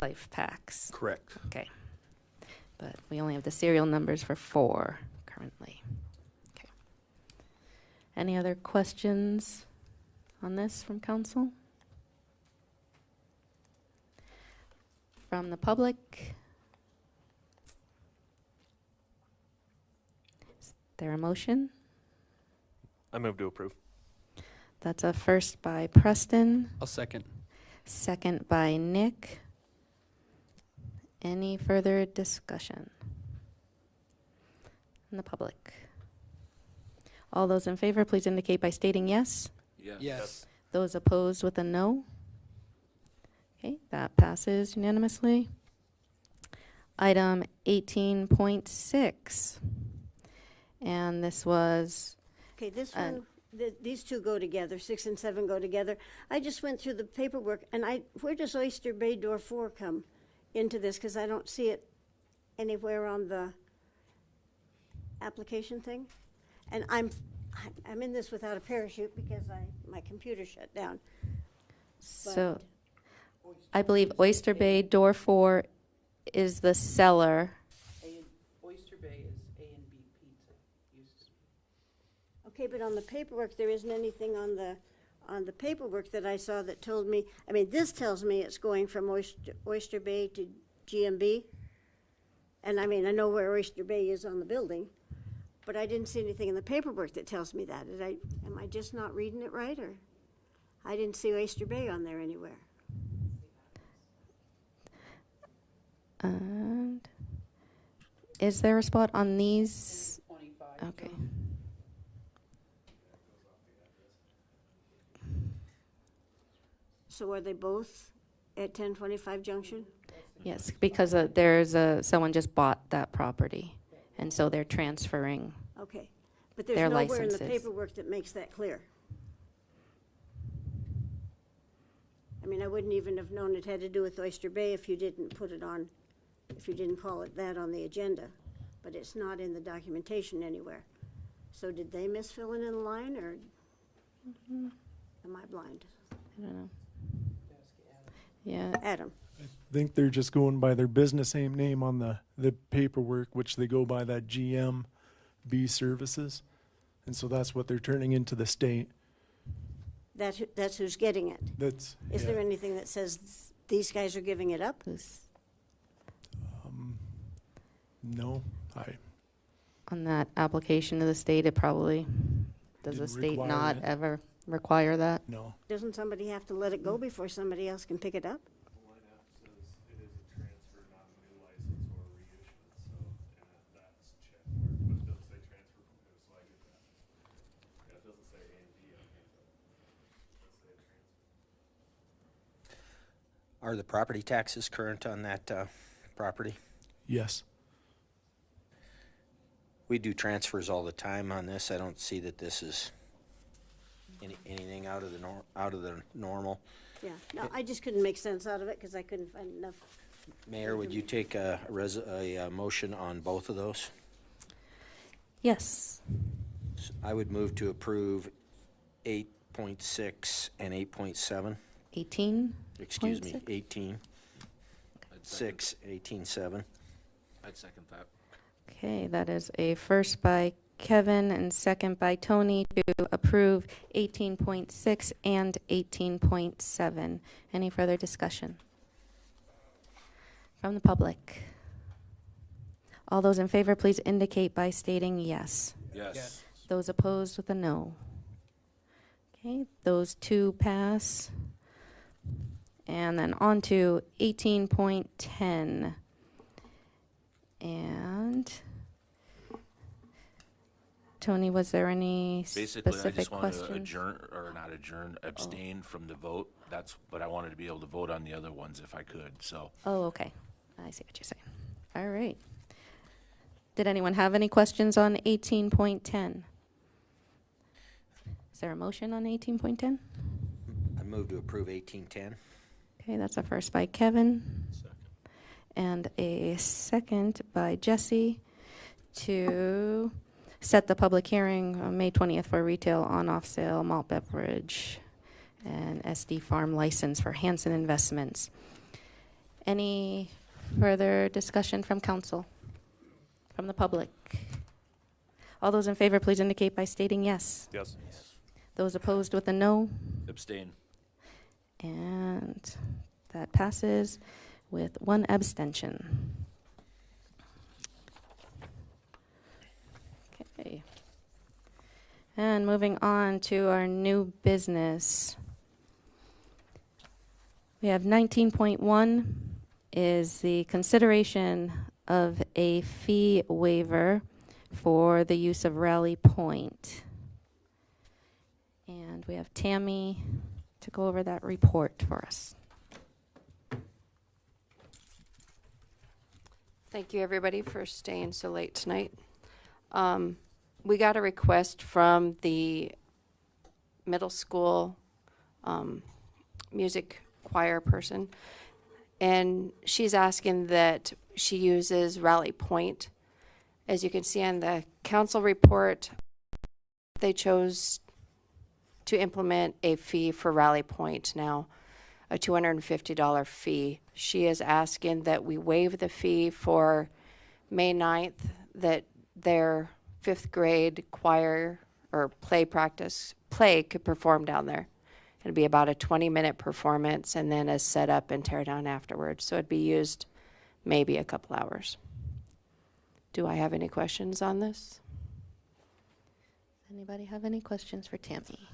Speaker 3: Life Packs.
Speaker 12: Correct.
Speaker 3: Okay. But we only have the serial numbers for 4 currently. Okay. Any other questions on this from council? From the public? Is there a motion?
Speaker 21: I move to approve.
Speaker 3: That's a first by Preston,
Speaker 18: I'll second.
Speaker 3: second by Nick. Any further discussion in the public? All those in favor, please indicate by stating yes.
Speaker 18: Yes.
Speaker 3: Those opposed with a no. Okay, that passes unanimously. Item 18.6. And this was,
Speaker 8: Okay, this one, these two go together, 6 and 7 go together. I just went through the paperwork, and where does Oyster Bay Door 4 come into this? Because I don't see it anywhere on the application thing. And I'm in this without a parachute because my computer shut down.
Speaker 3: so I believe Oyster Bay Door 4 is the seller.
Speaker 10: Oyster Bay is A&B Pizza.
Speaker 8: Okay, but on the paperwork, there isn't anything on the paperwork that I saw that told me, I mean, this tells me it's going from Oyster Bay to GMB. And I mean, I know where Oyster Bay is on the building, but I didn't see anything in the paperwork that tells me that. Am I just not reading it right, or? I didn't see Oyster Bay on there anywhere.
Speaker 3: And is there a spot on these? Okay.
Speaker 8: So are they both at 1025 Junction?
Speaker 3: Yes, because someone just bought that property, and so they're transferring.
Speaker 8: Okay. But
Speaker 3: Their
Speaker 8: there's nowhere in the
Speaker 3: licenses.
Speaker 8: paperwork that makes that clear. I mean, I wouldn't even have known it had to do with Oyster Bay if you didn't put it on, if you didn't call it that on the agenda. But it's not in the documentation anywhere. So did they miss filling in the line, or am I blind?
Speaker 3: I don't know. Yeah,
Speaker 8: Adam?
Speaker 16: I think they're just going by their business name on the paperwork, which they go by that GMB Services. And so that's what they're turning into the state.
Speaker 8: That's who's getting it.
Speaker 16: That's,
Speaker 8: Is
Speaker 16: yeah.
Speaker 8: there anything that says these guys are giving it up?
Speaker 16: No,
Speaker 3: on that application to the state, it probably, does the
Speaker 16: Didn't
Speaker 3: state
Speaker 16: require
Speaker 3: not
Speaker 16: it.
Speaker 3: ever require that?
Speaker 16: no.
Speaker 8: Doesn't somebody have to let it go before somebody else can pick it up?
Speaker 4: Are the property taxes current on that property?
Speaker 16: Yes.
Speaker 4: We do transfers all the time on this. I don't see that this is anything out of the normal.
Speaker 8: Yeah, no, I just couldn't make sense out of it because I couldn't find enough.
Speaker 4: Mayor, would you take a motion on both of those?
Speaker 3: Yes.
Speaker 4: I would move to approve 8.6 and 8.7.
Speaker 3: 18?
Speaker 4: Excuse me,
Speaker 3: 0.6?
Speaker 4: 18. 6, 18.7.
Speaker 9: I'd second that.
Speaker 3: Okay, that is a first by Kevin and second by Tony to approve 18.6 and 18.7. Any further discussion? From the public? All those in favor, please indicate by stating yes.
Speaker 9: Yes.
Speaker 3: Those opposed with a no. Okay, those two pass. And then on to 18.10. And Tony, was there any
Speaker 9: Basically, I
Speaker 3: specific
Speaker 9: just want to
Speaker 3: questions?
Speaker 9: adjourn, or not adjourn, abstain from the vote. But I wanted to be able to vote on the other ones if I could, so.
Speaker 3: Oh, okay. I see what you're saying. All right. Did anyone have any questions on 18.10? Is there a motion on 18.10?
Speaker 4: I move to approve 18.10.
Speaker 3: Okay, that's a first by Kevin. And a second by Jesse to set the public hearing on May 20th for retail on-off sale malt beverage and SD farm license for Hanson Investments. Any further discussion from council? From the public? All those in favor, please indicate by stating yes.
Speaker 21: Yes.
Speaker 3: Those opposed with a no.
Speaker 9: Abstain.
Speaker 3: And that passes with one abstention. Okay. And moving on to our new business. We have 19.1 is the consideration of a fee waiver for the use of Rally Point. And we have Tammy to go over that report for us.
Speaker 14: Thank you, everybody, for staying so late tonight. We got a request from the middle school music choir person, and she's asking that she uses Rally Point. As you can see on the council report, they chose to implement a fee for Rally Point now, a $250 fee. She is asking that we waive the fee for May 9th, that their 5th grade choir or play could perform down there. It'd be about a 20-minute performance and then a set up and tear down afterwards. So it'd be used maybe a couple hours. Do I have any questions on this?
Speaker 3: Anybody have any questions for Tammy?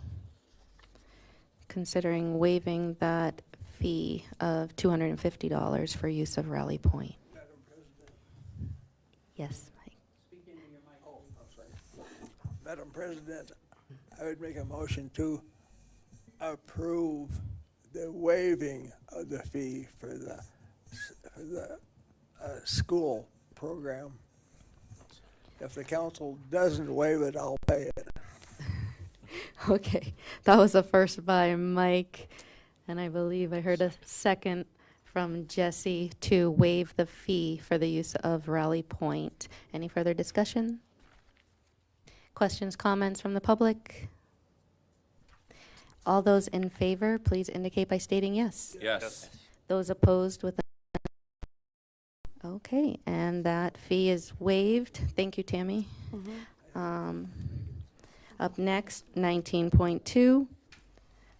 Speaker 3: Considering waiving that fee of $250 for use of Rally Point. Yes, Mike.
Speaker 5: Madam President, I would make a motion to approve the waiving of the fee for the school program. If the council doesn't waive it, I'll pay it.
Speaker 3: Okay, that was a first by Mike, and I believe I heard a second from Jesse to waive the fee for the use of Rally Point. Any further discussion? Questions, comments from the public? All those in favor, please indicate by stating yes.
Speaker 9: Yes.
Speaker 3: Those opposed with a... Okay, and that fee is waived. Thank you, Tammy. Up next, 19.2.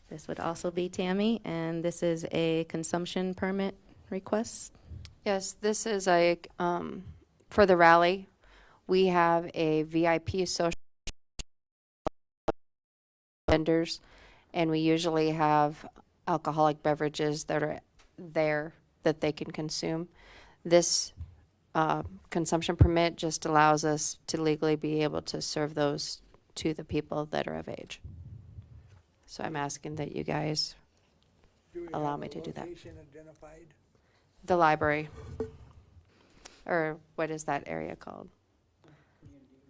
Speaker 3: This would also be Tammy, and this is a consumption permit request.
Speaker 14: Yes, this is a, for the rally, we have a VIP social vendors, and we usually have alcoholic beverages that are there that they can consume. This consumption permit just allows us to legally be able to serve those to the people that are of age. So I'm asking that you guys
Speaker 5: Do we
Speaker 14: allow
Speaker 5: have
Speaker 14: me
Speaker 5: a
Speaker 14: to do that.
Speaker 5: location identified?
Speaker 14: The library, or what is that area called?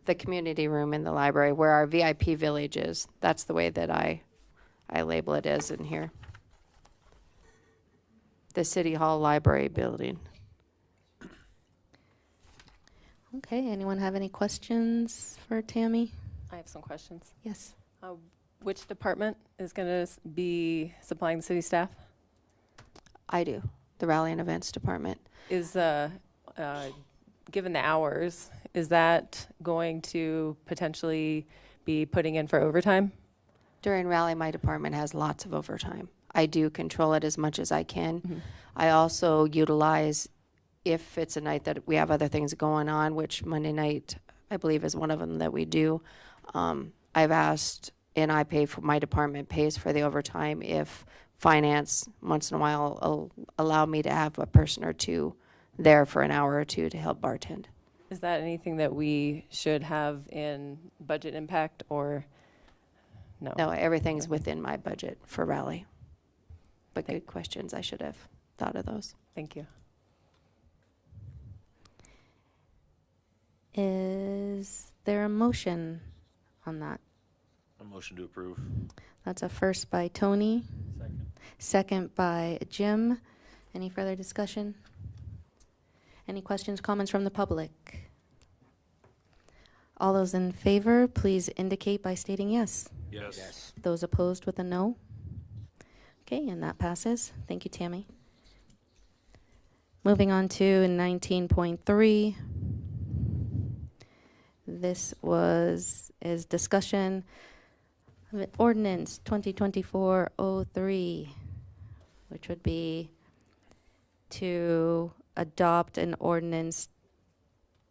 Speaker 14: The community room in the library where our VIP village is. That's the way that I label it as in here. The City Hall Library Building.
Speaker 3: Okay, anyone have any questions for Tammy?
Speaker 20: I have some questions.
Speaker 3: Yes.
Speaker 20: Which department is going to be supplying the city staff?
Speaker 14: I do, the Rally and Events Department.
Speaker 20: Is, given the hours, is that going to potentially be putting in for overtime?
Speaker 14: During Rally, my department has lots of overtime. I do control it as much as I can. I also utilize, if it's a night that we have other things going on, which Monday night, I believe, is one of them that we do. I've asked, and I pay for, my department pays for the overtime if finance once in a while will allow me to have a person or two there for an hour or two to help bartend.
Speaker 20: Is that anything that we should have in budget impact or no?
Speaker 14: No, everything's within my budget for Rally. But good questions. I should have thought of those.
Speaker 20: Thank you.
Speaker 3: Is there a motion on that?
Speaker 9: A motion to approve.
Speaker 3: That's a first by Tony. Second by Jim. Any further discussion? Any questions, comments from the public? All those in favor, please indicate by stating yes.
Speaker 9: Yes.
Speaker 3: Those opposed with a no? Okay, and that passes. Thank you, Tammy. Moving on to 19.3. This is discussion of an ordinance 2024-03, which would be to adopt an ordinance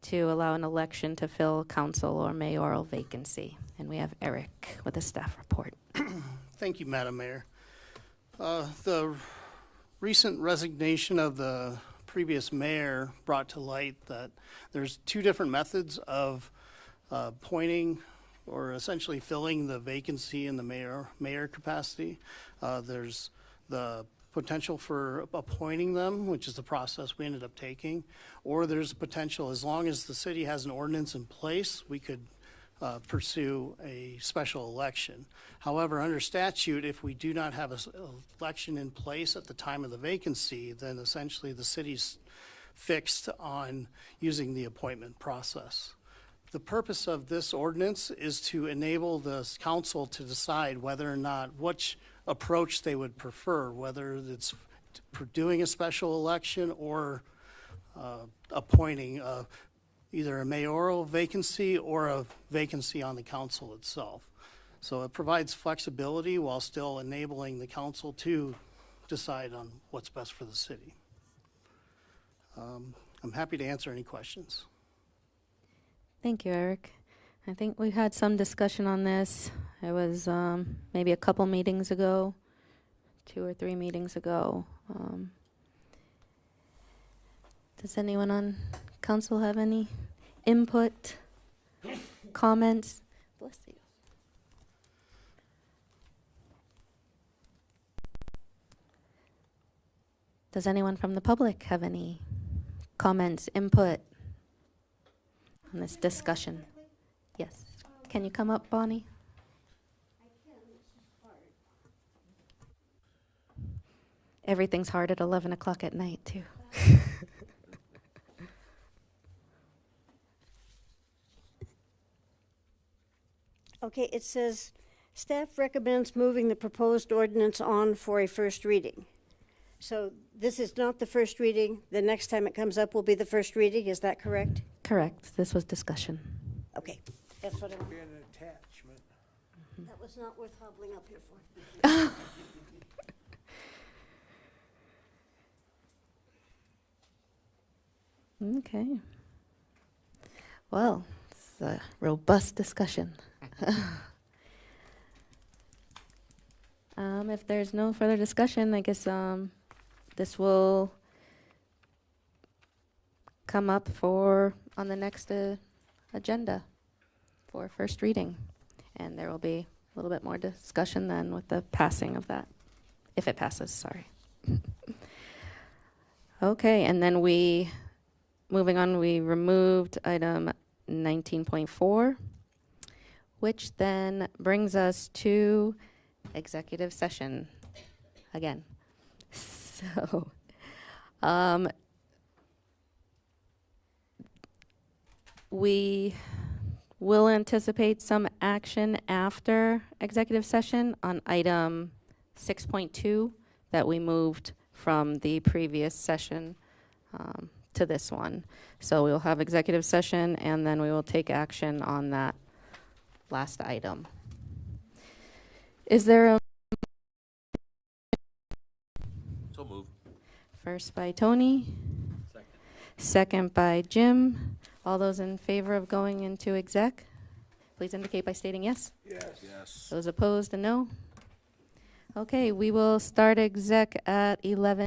Speaker 3: to allow an election to fill council or mayoral vacancy. And we have Eric with a staff report.
Speaker 11: Thank you, Madam Mayor. The recent resignation of the previous mayor brought to light that there's two different methods of appointing or essentially filling the vacancy in the mayor capacity. There's the potential for appointing them, which is the process we ended up taking, or there's potential, as long as the city has an ordinance in place, we could pursue a special election. However, under statute, if we do not have an election in place at the time of the vacancy, then essentially the city's fixed on using the appointment process. The purpose of this ordinance is to enable the council to decide whether or not which approach they would prefer, whether it's doing a special election or appointing either a mayoral vacancy or a vacancy on the council itself. So it provides flexibility while still enabling the council to decide on what's best for the city. I'm happy to answer any questions.
Speaker 3: Thank you, Eric. I think we had some discussion on this. It was maybe a couple meetings ago, 2 or 3 meetings ago. Does anyone on council have any input, comments? Bless you. Does anyone from the public have any comments, input on this discussion? Yes. Can you come up, Bonnie? Everything's hard at 11 o'clock at night, too.
Speaker 8: Okay, it says, staff recommends moving the proposed ordinance on for a first reading. So this is not the first reading. The next time it comes up will be the first reading. Is that correct?
Speaker 3: Correct. This was discussion.
Speaker 8: Okay, that's what I want.
Speaker 5: Be an attachment.
Speaker 8: That was not worth hobbling up here for.
Speaker 3: Okay. Well, it's a robust discussion. If there's no further discussion, I guess this will come up on the next agenda for first reading. And there will be a little bit more discussion then with the passing of that, if it passes, sorry. Okay, and then moving on, we removed item 19.4, which then brings us to executive session again. So, we will anticipate some action after executive session on item 6.2 that we moved from the previous session to this one. So we'll have executive session and then we will take action on that last item. Is there a
Speaker 9: So move.
Speaker 3: first by Tony? Second by Jim. All those in favor of going into exec, please indicate by stating yes.
Speaker 9: Yes.
Speaker 3: Those opposed, a no. Okay, we will start exec at 11.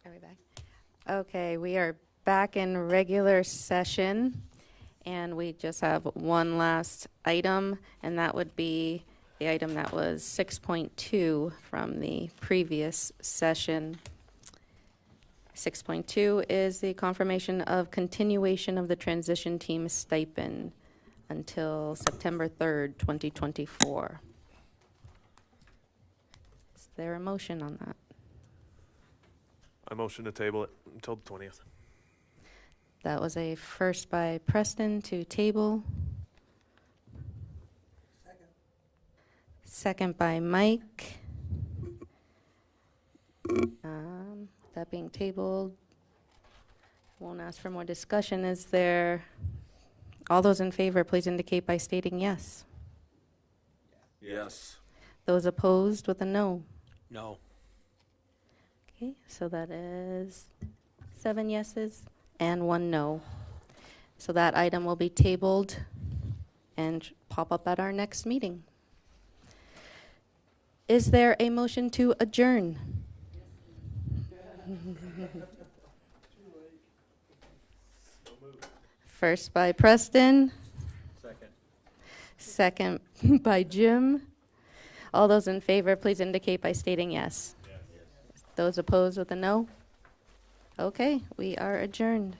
Speaker 3: Are we back? Okay, we are back in regular session, and we just have one last item, and that would be the item that was 6.2 from the previous session. 6.2 is the confirmation of continuation of the transition team stipend until September 3rd, 2024. Is there a motion on that?
Speaker 21: I motion to table it until the 20th.
Speaker 3: That was a first by Preston to table. Second by Mike. That being tabled, won't ask for more discussion. Is there, all those in favor, please indicate by stating yes.
Speaker 9: Yes.
Speaker 3: Those opposed with a no.
Speaker 4: No.
Speaker 3: Okay, so that is 7 yeses and 1 no. So that item will be tabled and pop up at our next meeting. Is there a motion to adjourn? First by Preston. Second by Jim. All those in favor, please indicate by stating yes. Those opposed with a no? Okay, we are adjourned.